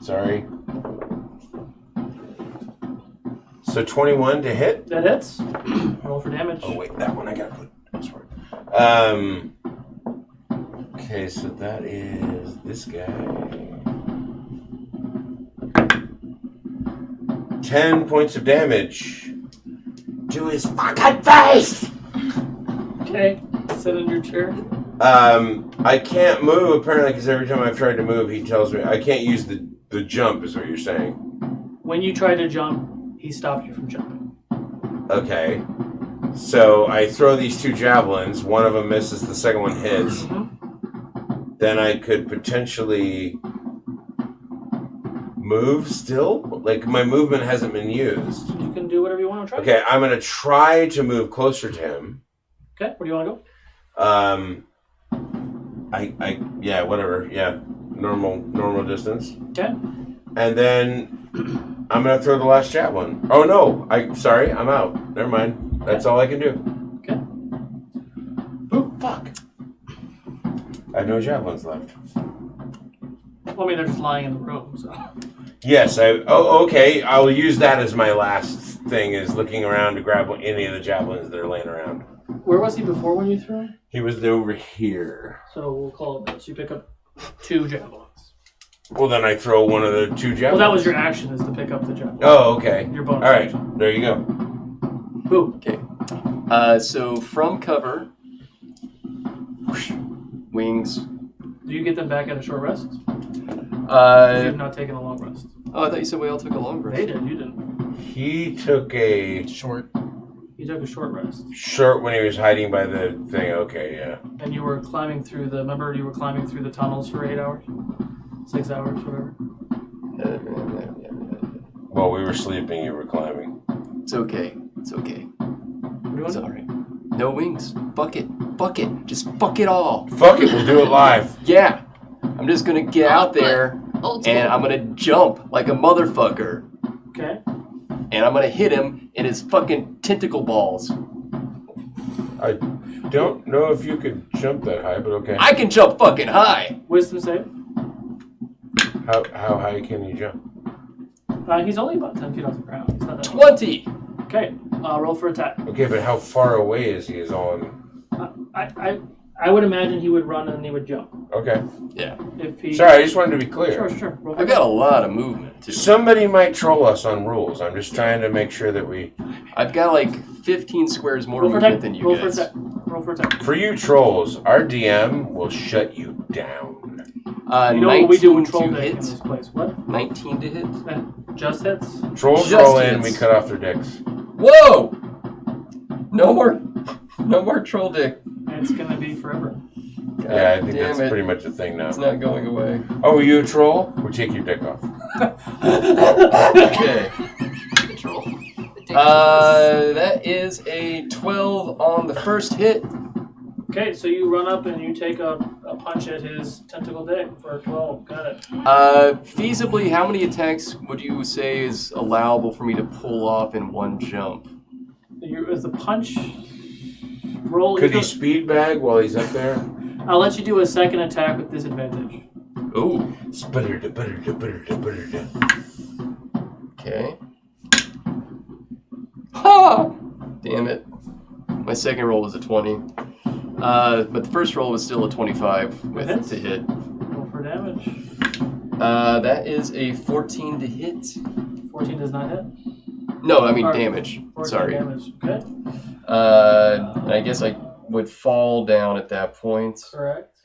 Sorry. So 21 to hit. That hits. Roll for damage. Oh wait, that one I gotta put elsewhere. Okay, so that is this guy. 10 points of damage to his fucking face. Okay. Sit in your chair. I can't move apparently because every time I've tried to move, he tells me I can't use the jump. Is what you're saying? When you try to jump, he stopped you from jumping. Okay. So I throw these 2 javelins. One of them misses. The second one hits. Then I could potentially move still? Like, my movement hasn't been used. You can do whatever you want to try. Okay, I'm going to try to move closer to him. Okay, where do you want to go? Yeah, whatever. Yeah, normal distance. Okay. And then I'm going to throw the last javelin. Oh, no. Sorry, I'm out. Never mind. That's all I can do. Okay. Oh, fuck. I have no javelins left. Well, I mean, they're just lying in the room, so. Yes, okay. I'll use that as my last thing, is looking around to grab any of the javelins that are laying around. Where was he before when you threw him? He was over here. So we'll call it this. You pick up 2 javelins. Well, then I throw one of the 2 javelins. Well, that was your action, is to pick up the javelin. Oh, okay. Your bonus All right, action. there you go. Boom. Okay. So from cover, wings. Do you get them back at a short rest? You've not taken a long rest. Oh, I thought you said we all took a long rest. They did, you didn't. He took a short. You took a short rest. Short when he was hiding by the thing. Okay, yeah. And you were climbing through the, remember you were climbing through the tunnels for 8 hours? 6 hours, whatever. While we were sleeping, you were climbing. It's okay. It's okay. What It's alright. No wings. Fuck it. Fuck it. Just fuck it all. Fuck it, we'll do it live. Yeah. I'm just gonna get out there and I'm gonna jump like a motherfucker. Okay. And I'm gonna hit him in his fucking tentacle balls. I don't know if you could jump that high, but okay. I can jump fucking high. Wisdom save. How high can you jump? He's only about 10 feet off the ground. He's not that 20. Okay. Roll for attack. Okay, but how far away is he? Is on. I would imagine he would run and then he would jump. Okay. Yeah. If he. Sorry, I just wanted to be clear. Sure. Roll for I've got a lot of movement too. Somebody might troll us on rules. I'm just trying to make sure that we. I've got like 15 squares more Roll for movement attack. than you Roll guys. for attack. Roll for attack. For you trolls, our DM will shut you down. You know what we do in 19 troll to deck in hit. this place? What? 19 to hit. Just hits? Trolls Just roll in, hits. we cut off their dicks. Whoa! No more troll dick. It's gonna be forever. God Yeah, I think damn that's it. pretty much a thing now. It's not going away. Oh, are you a troll? We'll take your dick off. Okay. Control. That is a 12 on the first hit. Okay, so you run up and you take a punch at his tentacle dick for a 12. Got it. Feasibly, how many attacks would you say is allowable for me to pull off in one jump? Is the punch roll? Could he speed bag while he's up there? I'll let you do a second attack with disadvantage. Ooh. Okay. Ha! Damn it. My second roll was a 20. But the first roll was still a 25 with to hit. Roll for damage. That is a 14 to hit. 14 does not hit? No, I mean damage. 14 Sorry. damage. Okay. I guess I would fall down at that point. Correct.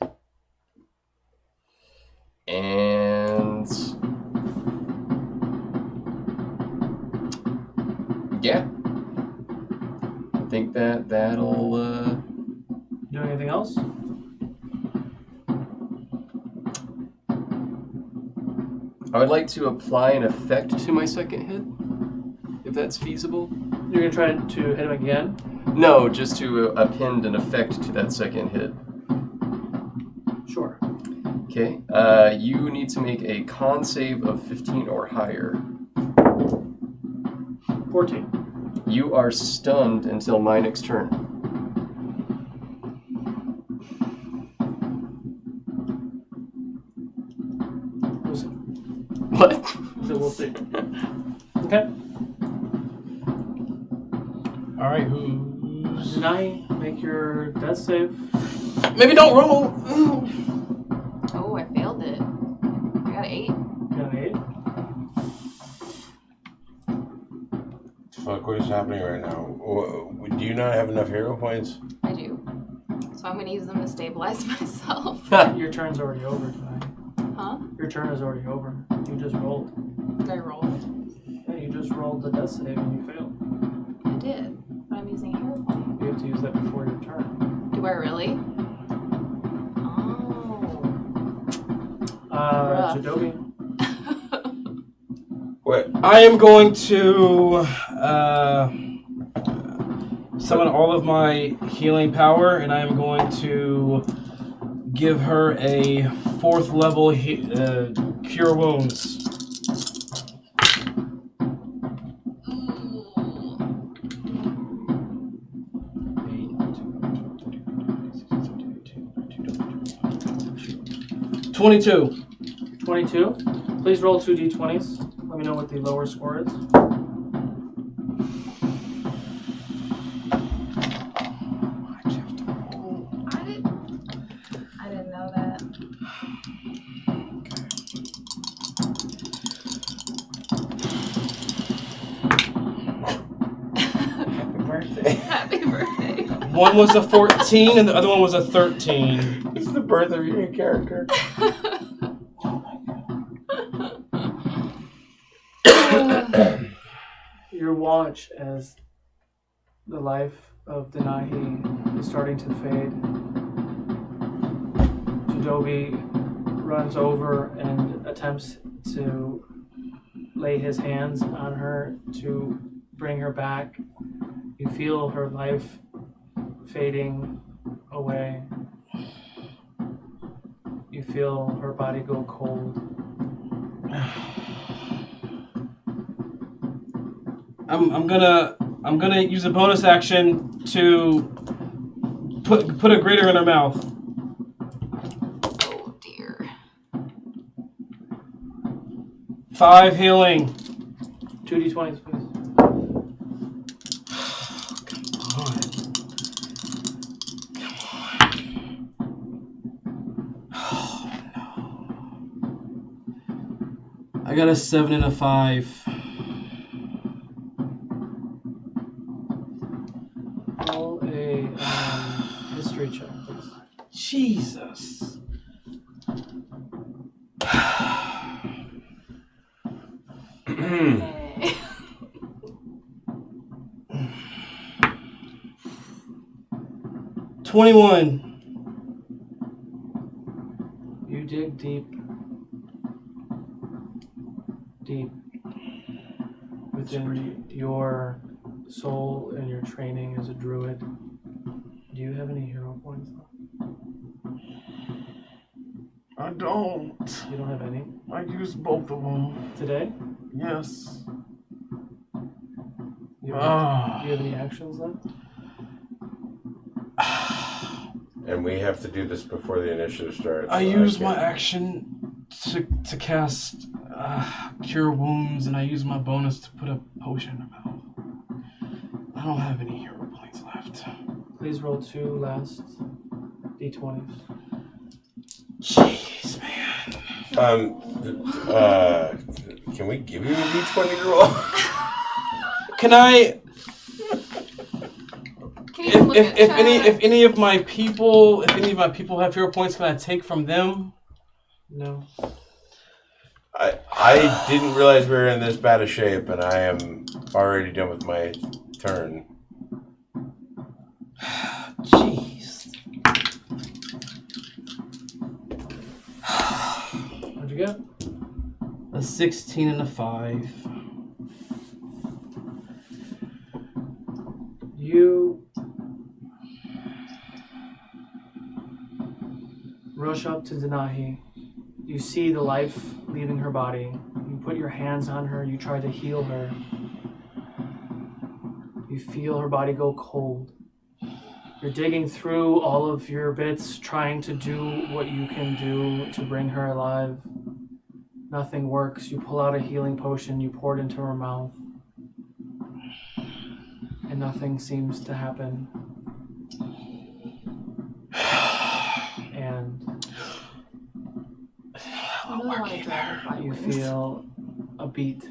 And yeah, I think that'll. Do anything else? I would like to apply an effect to my second hit, if that's feasible. You're gonna try to hit him again? No, just to append an effect to that second hit. Sure. Okay. You need to make a con save of 15 or higher. 14. You are stunned until my next turn. We'll see. What? So we'll see. Okay. All right, who's... Denai, make your death save. Maybe don't roll. Oh, I failed it. I got an 8. You got an 8? Fuck, what is happening right now? Do you not have enough hero points? I do. So I'm going to use them to stabilize myself. Your turn's already over tonight. Huh? Your turn is already over. You just rolled. Did I roll? Yeah, you just rolled the death save and you failed. I did. But I'm using a hero point. You have to use that before your turn. Do I really? Oh. Jadobi. What? I am going to summon all of my healing power, and I am going to give her a 4th level cure wounds. $22. 22. Please roll 2 d20s. Let me know what the lower score is. I didn't know that. Happy birthday. Happy birthday. One was a 14 and the other one was a 13. It's the birth of your character. Your watch as the life of Denahi is starting to fade. Jadobi runs over and attempts to lay his hands on her to bring her back. You feel her life fading away. You feel her body go cold. I'm gonna use a bonus action to put a grater in her mouth. Oh dear. 5 healing. 2 d20s, please. I got a 7 and a 5. Roll a history check, please. Jesus. Yay. 21. dig deep within your soul and your training as a druid. Do you have any hero points left? I don't. You don't have any? I used both of them. Today? Yes. Do you have any actions left? And we have to do this before the initiative starts. I used my action to cast Cure Wounds, and I used my bonus to put a potion in my mouth. I don't have any hero points left. Please roll 2 last d20s. Jeez, man. Can we give you a d20 to roll? Can I? If any of my people have hero points, can I take from them? No. I didn't realize we were in this bad a shape, and I am already done with my turn. Jeez. What'd you get? A 16 and a 5. You rush up to Denahi. You see the life leaving her body. You put your hands on her. You try to heal her. You feel her body go cold. You're digging through all of your bits, trying to do what you can do to bring her alive. Nothing works. You pull out a healing potion. You pour it into her mouth. And nothing seems to happen. And you feel a beat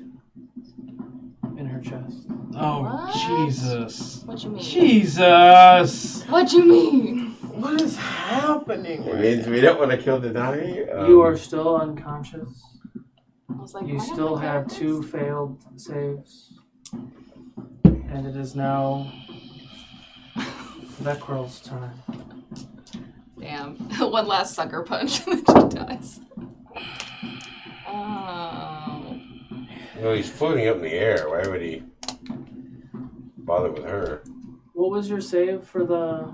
in her chest. Oh, What? Jesus. What you mean? Jesus. What you mean? What is happening? It means we don't want to kill Denahi. You are still unconscious. I was like, You why don't still my have characters- 2 failed saves. And it is now Veckrell's turn. Damn. One last sucker punch and then she dies. Oh. Well, he's floating up in the air. Why would he bother with her? What was your save for the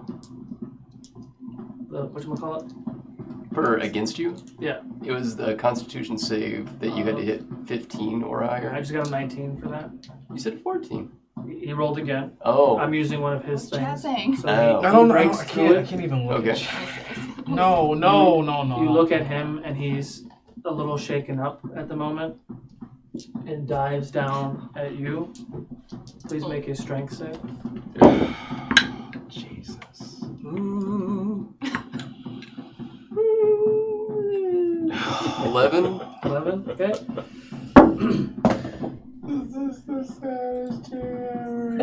whatchamacallit? For against you? Yeah. It was the Constitution save that you had to hit 15 or higher. I just got a 19 for that. You said 14. He rolled again. Oh. I'm using one of his things. Jazzing. So Oh. he I don't know. breaks I through it. can't even look. Okay. No. You look at him and he's a little shaken up at the moment and dives down at you. Please make a strength save. Jesus. 11. 11, okay. This is the saddest dream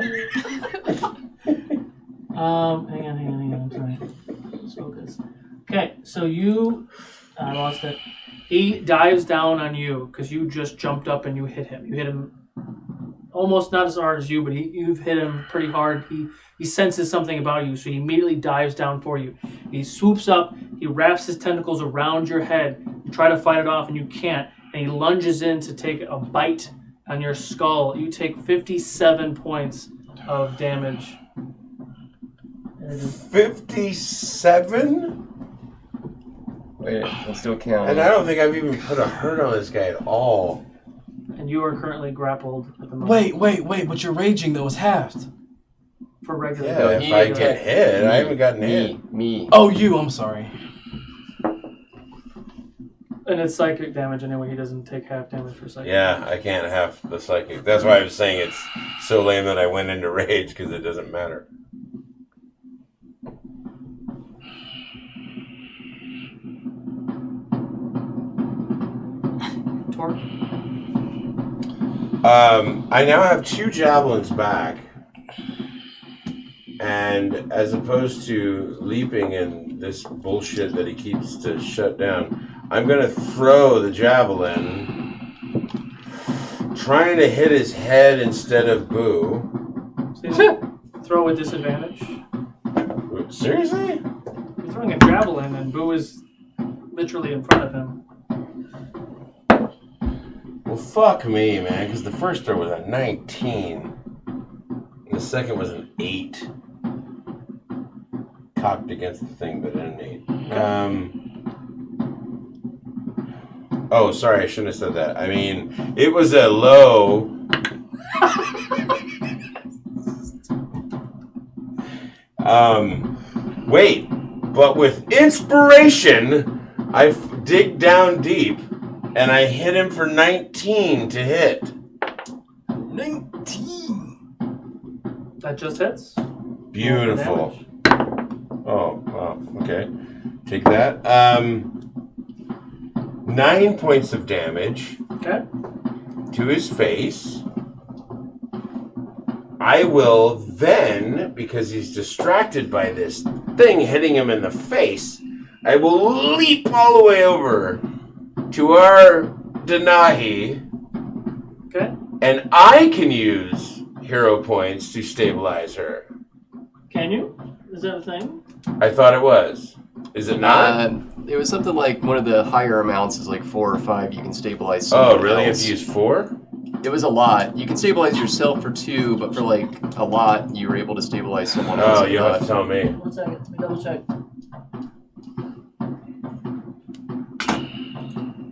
Hang on, I'm sorry. Let's focus. Okay, so I lost it. He dives down on you because you just jumped up and you hit him. You hit him almost not as hard as you, but you've hit him pretty hard. He senses something about you, so he immediately dives down for you. He swoops up, he wraps his tentacles around your head. You try to fight it off and you can't, and he lunges in to take a bite on your skull. You take 57 points of damage. 57? Wait, I'm still counting. And I don't think I've even put a hurt on this guy at all. And you are currently grappled at the moment. Wait, but your raging though is halved. For regular Yeah, damage. if I get hit, I haven't gotten hit. Me. Oh, you, I'm sorry. And it's psychic damage anyway. He doesn't take half damage for psychic. Yeah, I can't have the psychic. That's why I was saying it's so lame that I went into rage, because it doesn't matter. Torque. I now have 2 javelins back. And as opposed to leaping in this bullshit that he keeps to shut down, I'm going to throw the javelin, trying to hit his head instead of Boo. Throw with disadvantage. Seriously? You're throwing a javelin and Boo is literally in front of him. Well, fuck me, man, because the first throw was a 19. And the second was an 8. Cocked against the thing, but an 8. Oh, sorry, I shouldn't have said that. I mean, it was a low. Wait, but with inspiration, I dig down deep, and I hit him for 19 to hit. 19. That just hits. Beautiful. Oh, wow. Okay. Take that. 9 points of damage. Okay. To his face. I will then, because he's distracted by this thing hitting him in the face, I will leap all the way over to our Denahi. Okay. And I can use hero points to stabilize her. Can you? Is that a thing? I thought it was. Is it not? It was something like one of the higher amounts is like 4 or 5. You can stabilize someone Oh, really? You have else. to use 4? It was a lot. You can stabilize yourself for 2, but for like a lot, you were able to stabilize someone else. Oh, you'll have to tell me. 1 second. Let me double check.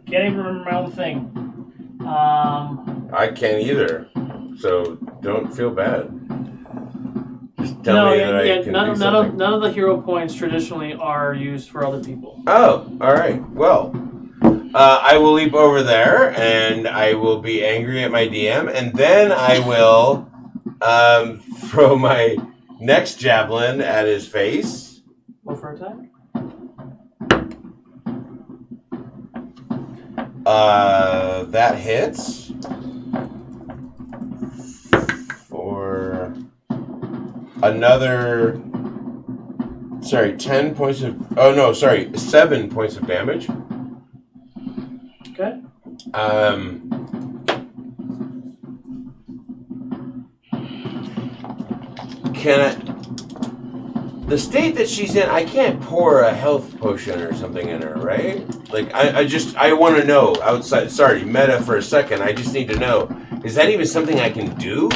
Can't even remember my own thing. I can't either. So don't feel bad. Just tell me that I can do something. None of the hero points traditionally are used for other people. Oh, all right. Well, I will leap over there, and I will be angry at my DM, and then I will throw my next javelin at his face. Go for attack. That hits for another. Sorry, 10 points of. Oh no, sorry, 7 points of damage. Okay. Can I? The state that she's in, I can't pour a health potion or something in her, right? Like, I want to know outside. Sorry, meta for a second. I just need to know. Is that even something I can do?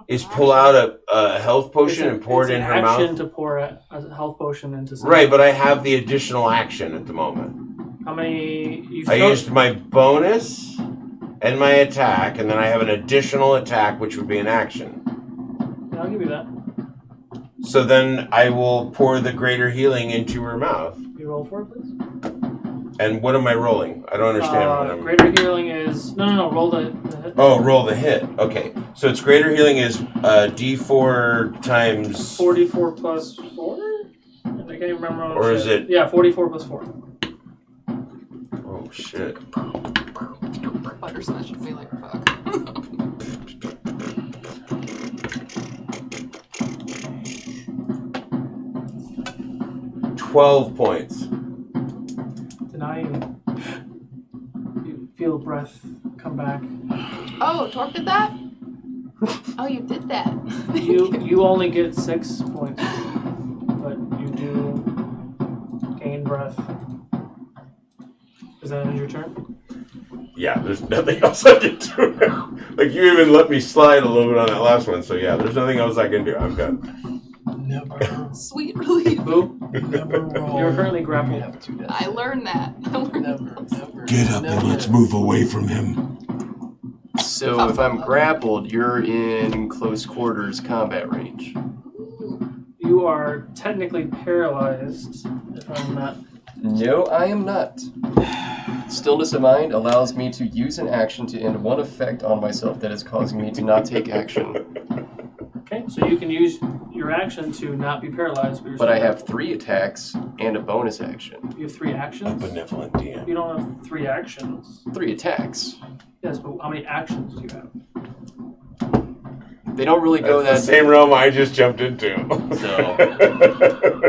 Is pull out a health potion and pour it in her mouth? It's an action to pour a health potion into someone. Right, but I have the additional action at the moment. How many? I used my bonus and my attack, and then I have an additional attack, which would be an action. Yeah, I'll give you that. So then I will pour the greater healing into her mouth. You roll for it, please. And what am I rolling? I don't understand what I'm... Greater healing is... No. Roll the hit. Oh, roll the hit. Okay. So it's greater healing is D4 times... 44 plus 4? I can't even remember. Or is it... Yeah, 44 plus 4. Oh, shit. Butter smashing me like fuck. 12 points. Denying. You feel breath come back. Oh, Torque did that? Oh, you did that. You only get 6 points, but you do gain breath. Is that your turn? Yeah, there's nothing else I can do. Like, you even let me slide a little bit on that last one, so yeah, there's nothing else I can do. I'm done. Never. Sweet relief. Boo. Never roll. You're currently grappled. I learned that. Never. Get up and let's move away from him. So if I'm grappled, you're in close quarters combat range. You are technically paralyzed, if I'm not. No, I am not. Stillness of mind allows me to use an action to end one effect on myself that is causing me to not take action. Okay, so you can use your action to not be paralyzed. But I have 3 attacks and a bonus action. You have 3 actions? A benevolent DM. You don't have 3 actions. 3 attacks. Yes, but how many actions do you have? They don't really go That's that... the same realm I just jumped into. So...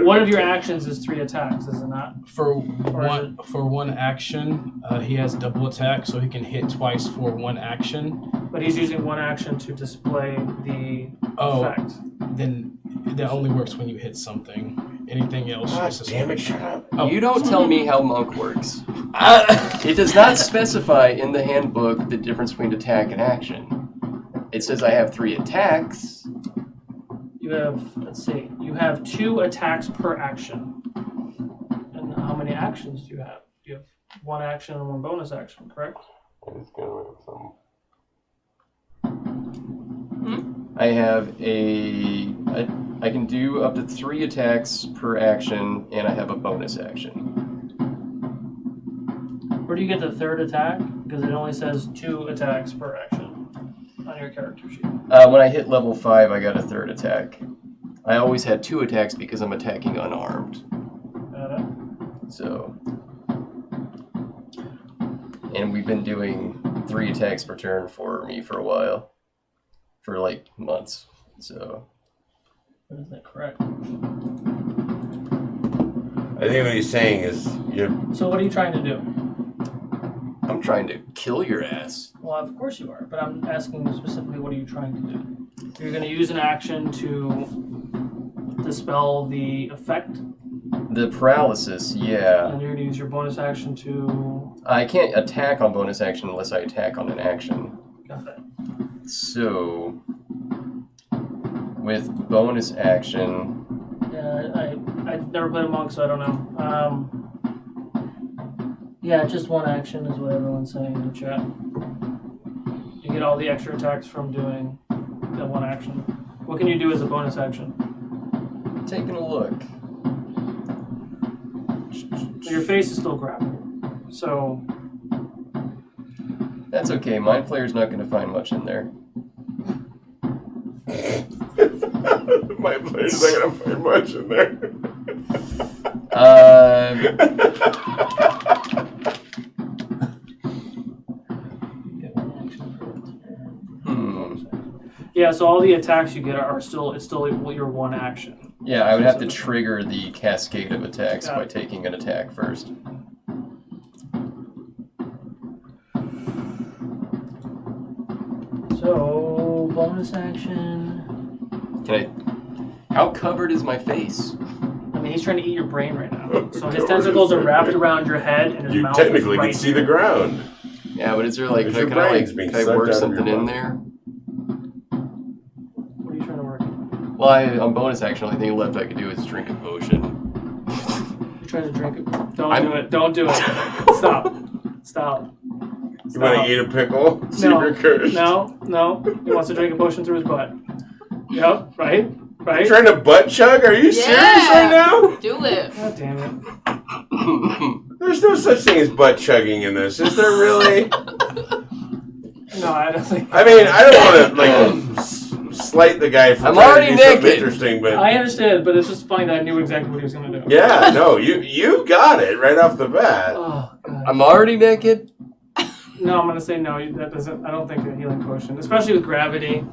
One of your actions is 3 attacks, is it not? For one action, he has double attack, so he can hit twice for one action. But he's using 1 action to display the effect. Then that only works when you hit something. anything else. Damn it! Shut up. Oh. You don't tell me how monk works. It does not specify in the handbook the difference between attack and action. It says I have 3 attacks. You have, let's see, you have 2 attacks per action. And how many actions do you have? You have 1 action and 1 bonus action, correct? I have I can do up to 3 attacks per action, and I have a bonus action. Where do you get the 3rd attack? Because it only says 2 attacks per action on your character sheet. When I hit level 5, I got a 3rd attack. I always had 2 attacks because I'm attacking unarmed. Got it. So, and we've been doing 3 attacks per turn for me for a while, for like months. So, Is that correct? I think what he's saying is you're. So what are you trying to do? I'm trying to kill your ass. Well, of course you are, but I'm asking you specifically, what are you trying to do? You're going to use an action to dispel the effect, The paralysis, yeah. and you're going to use your bonus action to... I can't attack on bonus action unless I attack on an action. Got that. So, with bonus action, Yeah, I've never played a monk, so I don't know. Yeah, just 1 action is what everyone's saying in the chat. You get all the extra attacks from doing that 1 action. What can you do as a bonus action? taking a look. Your face is still grappled, so... That's okay, Mind Flayer's not going to find much in there. Mind Flayer's not going to find much in there. Yeah, so all the attacks you get are still your 1 action. Yeah, I would have to trigger the cascade of attacks by taking an attack first. So, bonus action... How covered is my face? I mean, he's trying to eat your brain right now. So his tentacles are wrapped around your head, and his mouth technically is right can see the ground. Yeah, but is there like, Your can I brain's being sucked work out of something your in mouth. there? What are you trying to work? Well, on bonus action, the only thing left I could do is drink a potion. You're trying to drink it. Do it. Don't do it. Stop. Stop. You want to eat a pickle? Secret curse. No. He wants to drink a potion through his butt. Yep, right? You trying to butt chug? Are you serious right now? Do it. God damn it. There's no such thing as butt chugging in this. Is there really? No, I don't think. I mean, I don't want to slight the guy for I'm trying already to do something naked. interesting, but I understand, but it's just funny that I knew exactly what he was going to do. yeah, no, you got it right off the bat. Oh, God. I'm already naked? No, I'm going to say no. That doesn't. I don't think a healing potion, especially with gravity.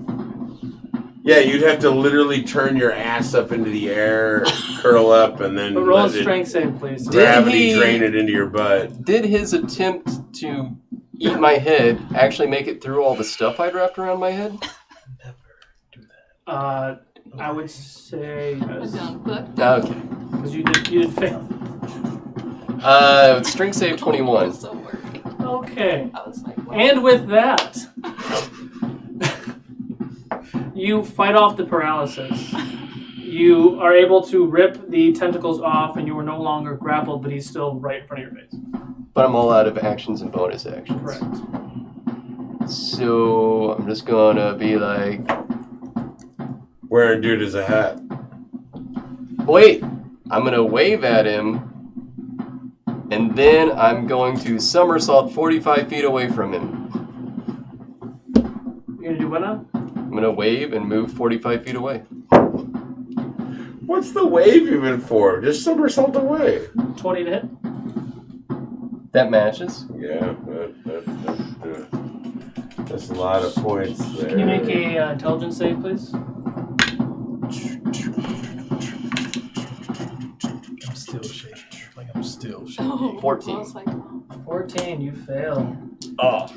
Yeah, you'd have to literally turn your ass up into the air, curl up, and then But roll a let it strength save, please. gravity drain it into your butt. Did his attempt to eat my head actually make it through all the stuff I'd wrapped around my head? I would say yes. Okay. Because you did fail. Strength save 21. Okay. And with that, you fight off the paralysis. You are able to rip the tentacles off, and you are no longer grappled, but he's still right in front of your face. But I'm all out of actions and bonus actions. Correct. So I'm just gonna be like, wearing dude as a hat. Wait, I'm gonna wave at him, and then I'm going to somersault 45 feet away from him. You're gonna do what now? I'm gonna wave and move 45 feet away. What's the wave even for? Just somersault away. 20 to hit. That matches. Yeah, that's a lot of points there. Can you make a intelligence save, please? I'm still shaking. I'm still shaking. 14. 14, you fail. Oh.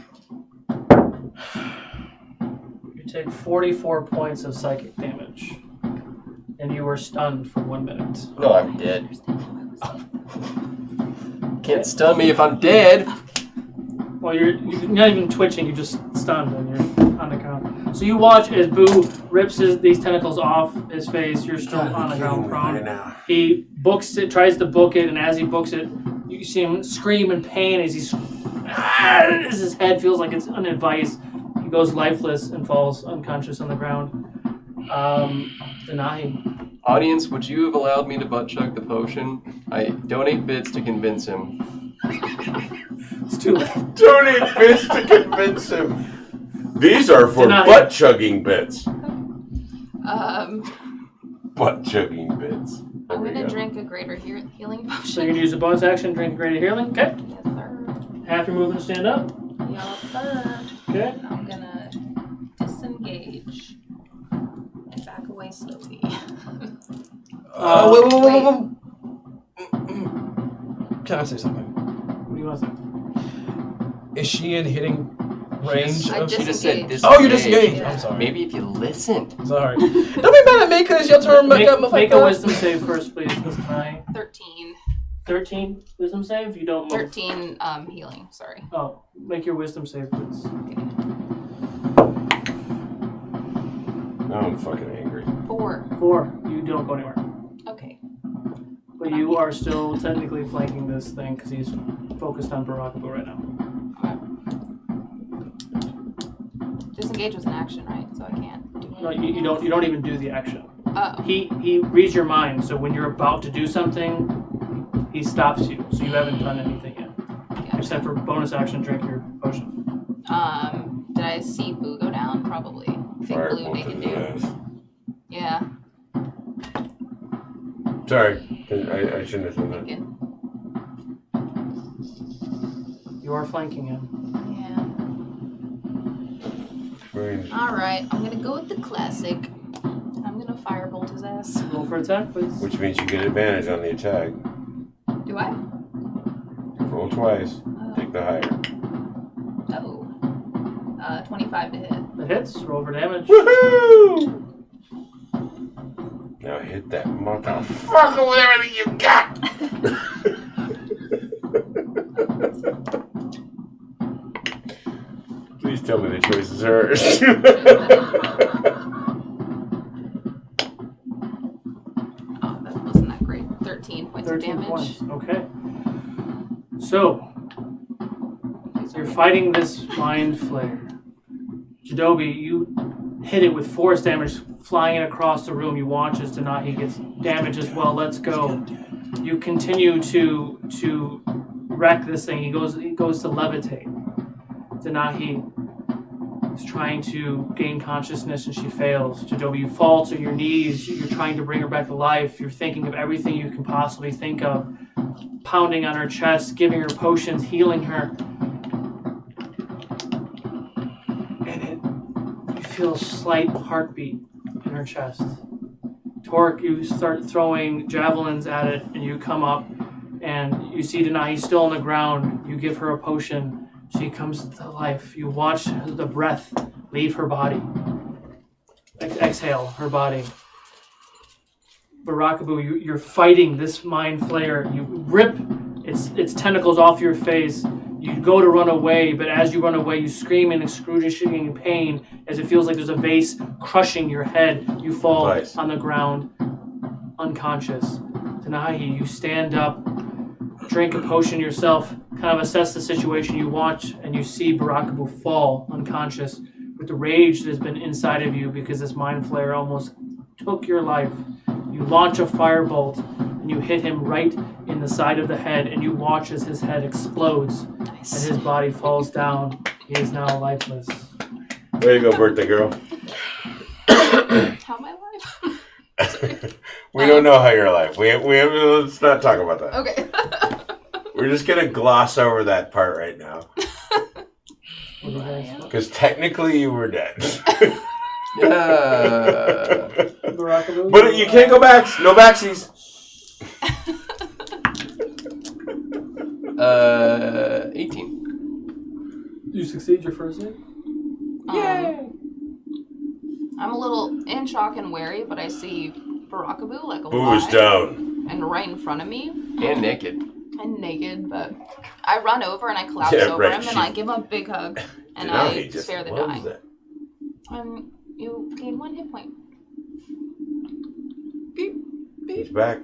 You take 44 points of psychic damage. and you are stunned for 1 minute. No, I'm dead. Can't stun me if I'm dead. Well, you're not even twitching, you're just stunned and you're on the ground. So you watch as Boo rips these tentacles off his face. You're still on the ground prone. He books it, tries to book it, and as he books it, you see him scream in pain as as his head feels like it's unadvised. He goes lifeless and falls unconscious on the ground. Denahi. Audience, would you have allowed me to butt chug the potion? I donate bits to convince him. It's too late. Donate bits to convince him. These are for butt chugging bits. Butt chugging bits. I'm gonna drink a greater healing potion. So you're gonna use a bonus action, drink a greater healing. Okay. Yes, sir. Half your movement to stand up. Yes, sir. Okay. And I'm gonna disengage and back away slowly. Wait. Can I say something? What do you want to say? Is she in hitting range? She just said disengage. Oh, you disengaged. Yeah. I'm sorry. Maybe if you listened. Sorry. Don't be mad at me because your turn. Make a wisdom save first, please. This time. 13. 13 wisdom save. You don't move. 13 healing, sorry. Oh, make your wisdom save, please. Okay. Now I'm fucking angry. 4. 4. You don't go anywhere. Okay. But you are still technically flanking this thing because he's focused on Barakabu right now. Disengage was an action, right? So I can't do No, anything you don't even do the action. Oh. He reads your mind, so when you're about to do something, he stops you. So you haven't done anything yet. Gotcha. Except for bonus action, drink your potion. Did I see Boo go down? Probably. Think Blue naked dude. Yeah. Sorry, I shouldn't have said that. Thinking. You are flanking him. Yeah. Alright, I'm gonna go with the classic. I'm gonna firebolt his ass. Roll for attack, please. Which means you get advantage on the attack. Do I? Roll twice. Take the higher. Oh. 25 to hit. That hits. Roll for damage. Woohoo! Now hit that motherfucker with everything you got! Please tell me the choice is hers. Oh, that wasn't that great. 13 points 13 of damage. points. Okay. So, you're fighting this mind flare. Jidobi, you hit it with force damage flying it across the room. You watch as Denahi gets damage as well. Let's go. You continue to wreck this thing. He goes to levitate. Denahi is trying to gain consciousness and she fails. Jidobi, you fall to your knees. You're trying to bring her back to life. You're thinking of everything you can possibly think of. Pounding on her chest, giving her potions, healing her. You feel a slight heartbeat in her chest. Torque, you start throwing javelins at it, and you come up, and you see Denahi still on the ground. You give her a potion. She comes to life. You watch the breath leave her body. Exhale her body. Barakabu, you're fighting this mind flayer. You rip its tentacles off your face. You go to run away, but as you run away, you scream in excruciating pain as it feels like there's a vase crushing your head. You fall on the ground, unconscious. Denahi, you stand up, drink a potion yourself, kind of assess the situation. You watch and you see Barakabu fall unconscious with the rage that has been inside of you because this mind flayer almost took your life. You launch a firebolt and you hit him right in the side of the head, and you watch as his head explodes and his body falls down. He is now lifeless. Way to go, birthday girl. How am I alive? We don't know how you're alive. Let's not talk about that. Okay. We're just gonna gloss over that part right now. Because technically you were dead. But you can't go back. No backsies. 18. You succeed your first save? Yay! I'm a little in shock and wary, but I see Barakaboo, like Boo is alive down. and right in front of me. And naked. And naked, but I run over and I collapse Yeah, over right, him and I give him a big hug and I just spare the loves dying. that. You gain 1 hit point. Beep, beep. He's back.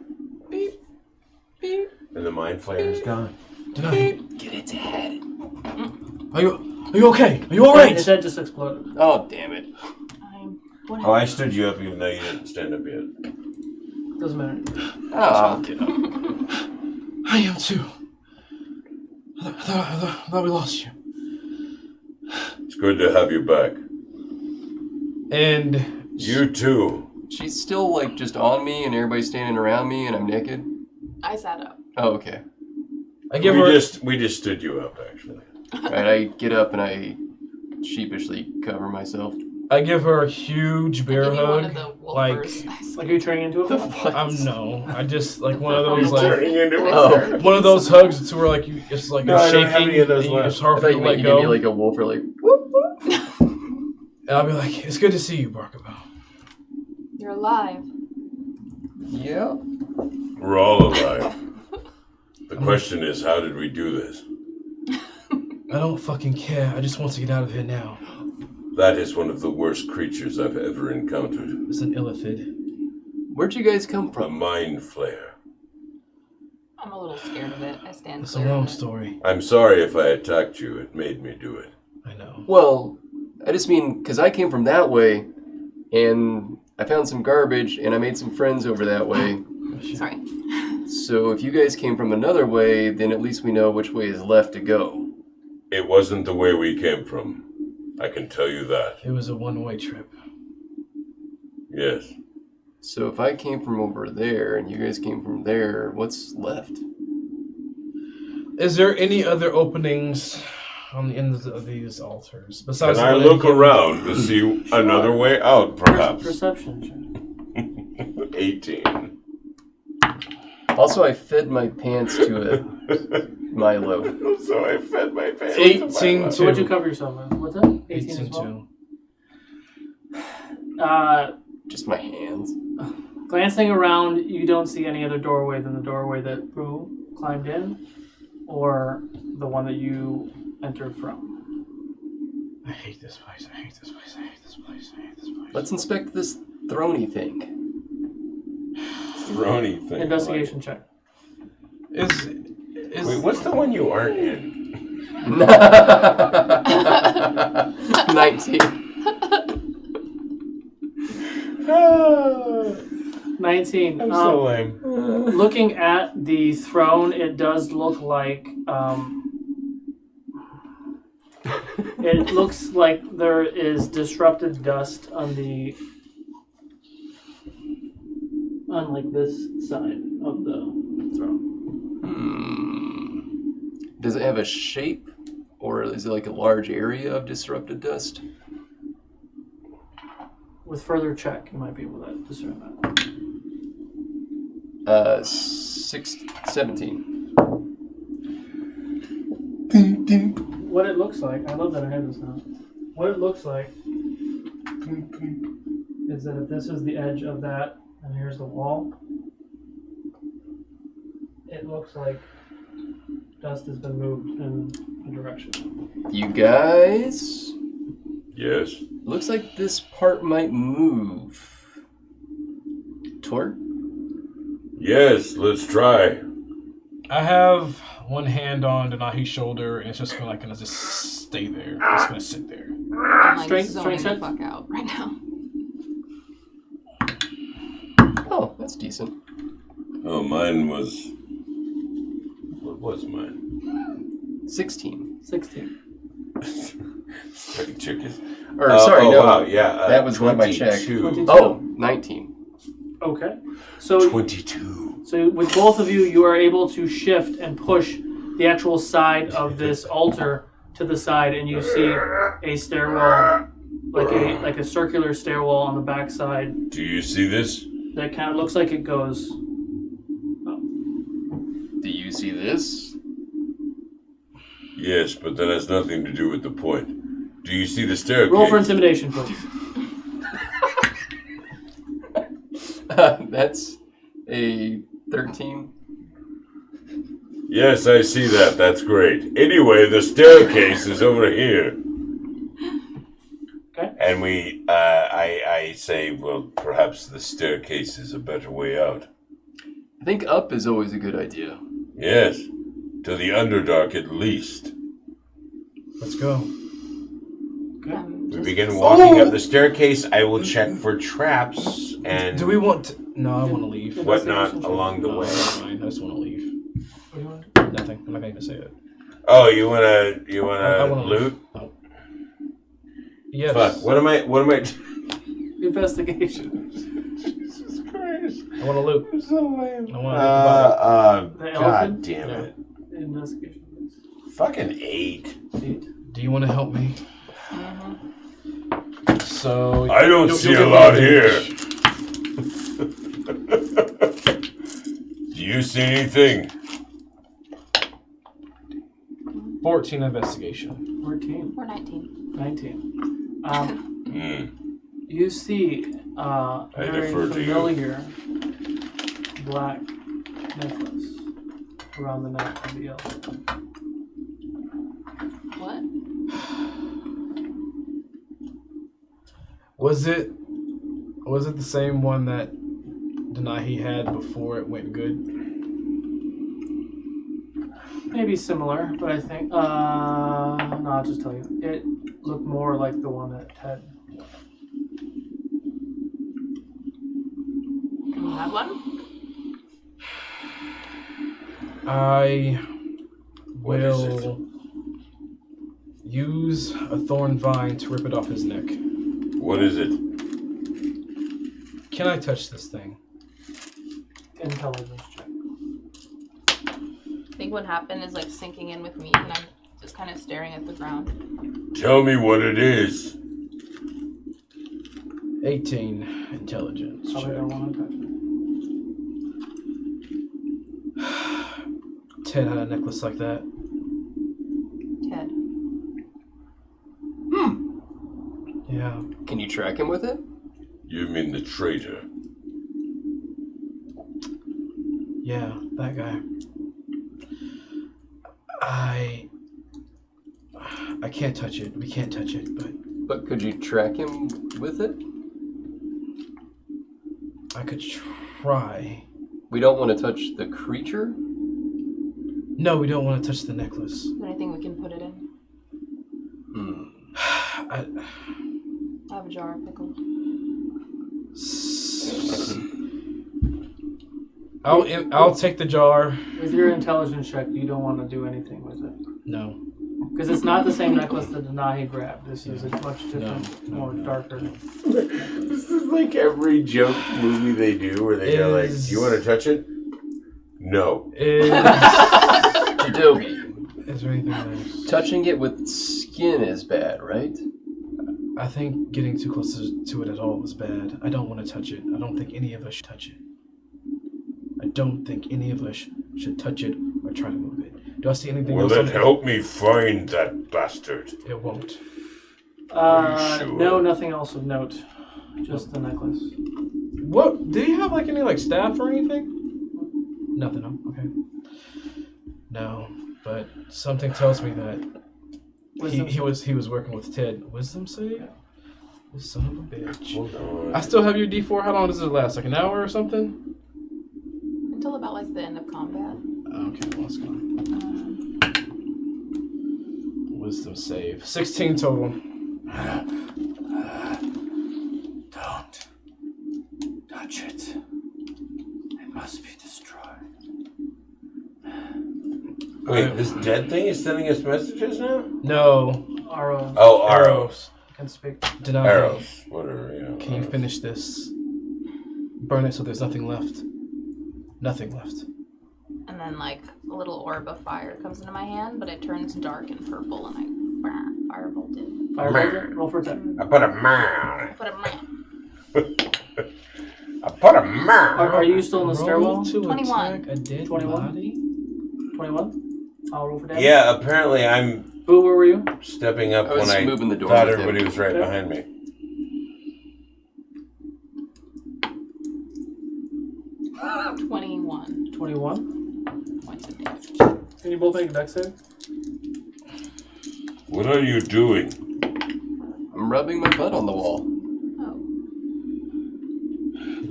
Beep, beep. And the mind flayer is gone. Denahi, Get its head. are you okay? Are you alright? His head just exploded. Oh, damn it. Oh, I stood you up even though you didn't stand up yet. Doesn't matter. Oh, get up. I am too. I thought we lost you. It's good to have you back. And You too. She's still, like, just on me and everybody's standing around me and I'm naked? I sat up. Oh, okay. I give we her. just stood you up, actually. Alright, I get up and I sheepishly cover myself. I give her a huge bear Give you one hug. of the Like, wolfers. Like, are you turning into a no. I just like one of those like Turning into a Oh. one of those hugs. It's where like you, it's like No, you're I don't shaking. have any of those and left. it's hard I for thought you you to let meant you give me go. like a wolf or like, whoop, whoop. And I'll be like, it's good to see you, Barakaboo. You're alive. Yeah. We're all alive. The question is, how did we do this? I don't fucking care. I just want to get out of here now. That is one of the worst creatures I've ever encountered. It's an illithid. Where'd you guys come A from? mind flayer. I'm a little scared of it. I stand It's a clear long of it. story. I'm sorry if I attacked you. It made me do it. I know. Well, I just mean, because I came from that way and I found some garbage and I made some friends over that way. Sorry. So if you guys came from another way, then at least we know which way is left to go. It wasn't the way we came from. I can tell you that. It was a one-way trip. Yes. So if I came from over there and you guys came from there, what's left? Is there any other openings on the ends of these altars Can besides? I the one look in- around to see another way out, perhaps? Perception. 18. Also, I fed my pants to a Milo. So I fed my pants. 18 So what'd you to cover yourself with? What's that? 18 as 18 well? to. Just my hands. Glancing around, you don't see any other doorway than the doorway that Boo climbed in, or the one that you entered from. I hate this place. I hate this place. I hate this place. I hate this place. Let's inspect this throny thing. Throny thing. Investigation check. Wait, what's the one you aren't in? 19. 19. I'm so lame. Looking at the throne, it does look like it looks like there is disrupted dust on like this side of the throne. Does it have a shape, or is it like a large area of disrupted dust? With further check, you might be able to discern that. 17. What it looks like, I love that I have this now. What it looks like is that if this is the edge of that, and here's the wall, it looks like dust has been moved in a direction. You guys? Yes. Looks like this part might move. Torque? Yes, let's try. I have one hand on Denahi's shoulder, and it's just gonna just stay there. It's gonna sit there. I'm like Strength zoning the check? fuck out right now. Oh, that's decent. Oh, mine was... What was mine? 16. 16. Straight chicken. Or, sorry, oh, no. Wow, yeah, that was not my check. 22. Oh, 19. Okay. So 22. So with both of you, you are able to shift and push the actual side of this altar to the side, and you see a stairwell, like a circular stairwell on the back side. Do you see this? That kind of looks like it goes. Do you see this? Yes, but that has nothing to do with the point. Do you see the staircase? Roll for intimidation, please. That's a 13. Yes, I see that. That's great. Anyway, the staircase is over here. Okay. And I say, well, perhaps the staircase is a better way out. I think up is always a good idea. Yes, to the Underdark at least. Let's go. We begin walking up the staircase. I will check for traps and Do we want to... No, I want to leave. whatnot along the No, way. never mind. I just want to leave. What do you want to do? Nothing. I'm not going to say it. Oh, you wanna I wanna loot? Oh. Yes. Fuck. What am I? Investigation. Jesus Christ! I want to loot. I'm so lame. I want to The God elephant? damn it! Investigation. Fucking 8. 8. Do you want to help me? So I don't see you'll a get lot the here. advantage. Do you see anything? 14 investigation. 14. Or 19. 19. You see very defer to you. familiar black necklace around the neck of the elf. What? Was it the same one that Denahi had before it went good? Maybe similar, but I think no, I'll just tell you. It looked more like the one that Ted. Can you have one? I What is will use a thorn vine to rip it off his neck. What is it? Can I touch this thing? Intelligence check. I think what happened is like sinking in with me, and I'm just kind of staring at the ground. Tell me what it is. 18 intelligence Probably check. don't want to touch it. Ted had a necklace like that. Ted. Yeah. Can you track him with it? You mean the traitor? Yeah, that guy. I can't touch it. We can't touch it, But could you track him with it? I could try. We don't want to touch the creature? No, we don't want to touch the necklace. Is there anything we can put it in? I have a jar of pickles. I'll take the jar. With your intelligence check, you don't want to do anything with it. No. Because it's not the same necklace that Denahi grabbed. This is a much different, more darker. This is like every joke movie they do where they go like, "Do you want to touch it?" No. Adobe. Is there anything else? Touching it with skin is bad, right? I think getting too close to it at all is bad. I don't want to touch it. I don't think any of us should touch it. I don't think any of us should touch it or try to move it. Do I see anything Will else? it help me find that bastard? It won't. Sure? No, nothing else of note. Just the necklace. What? Do you have like any like staff or anything? Nothing. No. Okay. No, but something tells me that he was working with Ted. Wisdom save? This son of a bitch. Hold on. I still have your D4. How long does it last? Like an hour or something? Until about like the end of combat. Okay, well, let's go. Wisdom save. 16 total. Don't touch it. It must be destroyed. Wait, this dead thing is sending us messages now? No. Arrows. Oh, arrows. Can speak. Deny. Arrows. Whatever, yeah. Can you finish this? Burn it so there's nothing left. Nothing left. And then like a little orb of fire comes into my hand, but it turns dark and purple, and I firebolt it. Firebolt it? Roll for attack. I put a man. Put a man. I put a man. Are you still in the stairwell? Roll to 21. attack a dead 21? body? 21? I'll roll for damage. Yeah, apparently I'm Boo, where were you? stepping up I was when I moving the door thought with him. everybody was right Okay. behind me. 21. Points of damage. Can you both make a dex save? What are you doing? I'm rubbing my butt on the wall. Oh.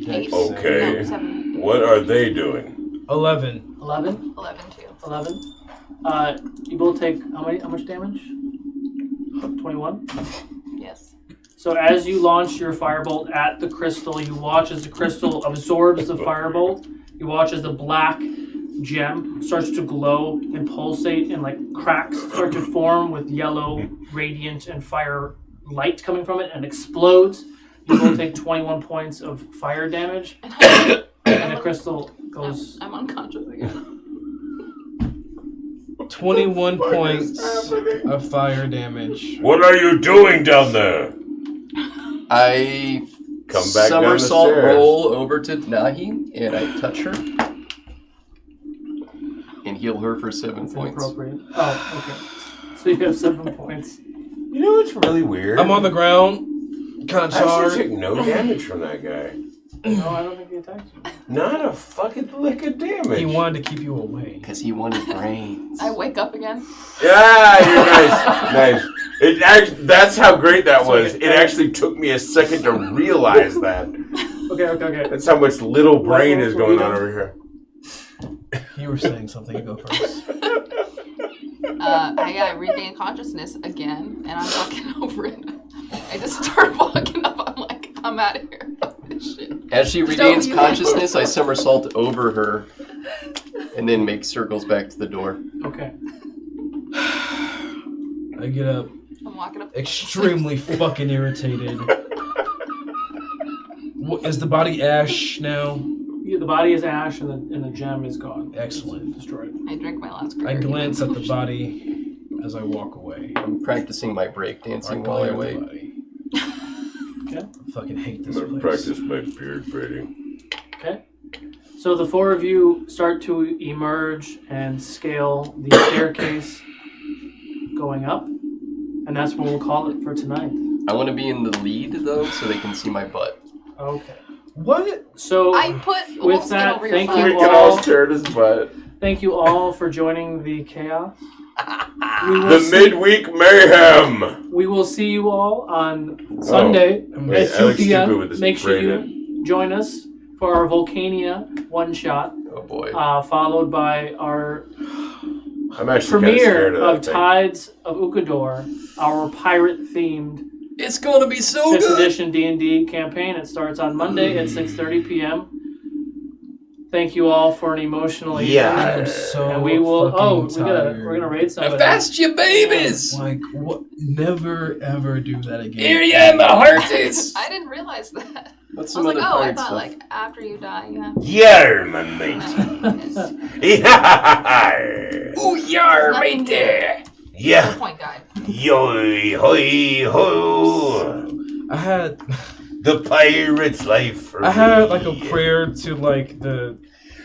Dex Okay. No, 7. What are they doing? 11. 11. 11 too. 11. You both take how much damage? 21. Yes. So as you launch your firebolt at the crystal, you watch as the crystal absorbs the firebolt. You watch as the black gem starts to glow and pulsate, and like cracks start to form with yellow radiant and fire light coming from it, and explodes. You will take 21 points of fire damage, and the crystal goes. I'm unconscious again. 21 points of fire damage. What are you doing down there? I Come back down the somersault stairs. roll over to Nahi, and I touch her. And heal her for 7 That's points. inappropriate. Oh, okay. So you have 7 points. You know what's really weird? I'm on the ground, kind of I actually charred. took no damage from that guy. No, I don't think he attacked you. Not a fucking lick of damage. He wanted to keep you away. Because he wanted brains. I wake up again. Yeah, you're nice. Nice. It actually, that's how great that was. It actually took me a second to realize that. Okay. That's how much little brain is going on over here. You were saying something. You go first. I regain consciousness again, and I'm walking over it. I just start walking up. I'm like, I'm out of here. Shit. As she regains consciousness, I somersault over her and then make circles back to the door. Okay. I get up, I'm walking up. extremely fucking irritated. Is the body ash now? Yeah, the body is ash, and the gem is gone. Excellent. It's destroyed. I drink my last I beer. glance at the body as I walk away. I'm practicing my breakdancing while I wait. Okay. I fucking hate this I'm gonna place. practice my beard braiding. Okay. So the four of you start to emerge and scale the staircase going up, and that's what we'll call it for tonight. I want to be in the lead, though, so they can see my butt. Okay. What? So I put with wolfskin that, over your thank butt. you We can all all. stare at his butt. Thank you all for joining the chaos. We will The see- midweek mayhem. We will see you all on Sunday Wait, at I 2 look stupid with p.m. this Make sure braid you join us for our Volcania one-shot, Oh boy. followed by our I'm actually kind of premiere scared of of that thing. Tides of Ukodor, our pirate-themed It's gonna be so 5th good! edition D&D campaign. It starts on Monday at 6:30 p.m. Thank you all for an emotional evening. Yeah. I'm so And we will. fucking We're gonna tired. raid somebody. Avast your babies! Like, what? Never ever do that again. Here you am, my hearties! I didn't realize that. What's I some was like, other oh, I pirate thought stuff? like after you die, you have. Yeah, my mate. Yeah. Ooh, yar, right there! Yeah. Point guide. Yo, hoi, ho. I had The pirate's life. For I had me. like a prayer to like the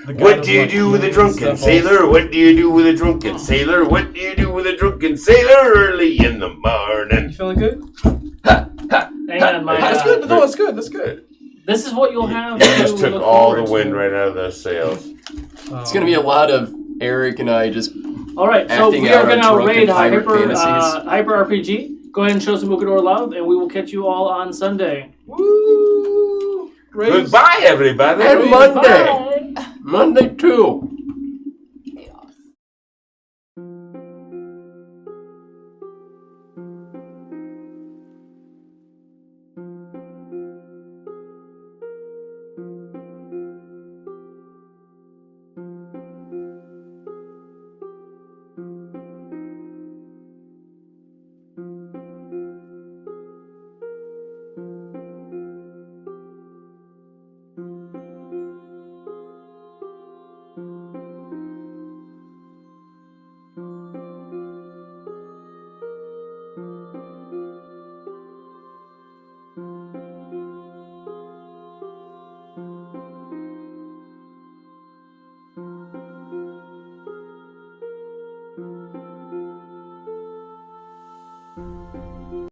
god What of, do you like, do with a healing drunken stuff sailor? What do you do with a drunken sailor? What do you do with a drunken sailor early in the You morning? feeling good? Hang on, my. That's good. No, that's good. That's good. This is what you'll have. You to just took look all the forward wind to. right out of the sails. It's gonna be a lot of Eric and I just All right, so acting we out are our going to drunken raid pirate Hyper fantasies. RPG. Go ahead and show some Ukodor love, and we will catch you all on Sunday. Woo! Raise- Goodbye, everybody. And Monday! Bye. Monday too!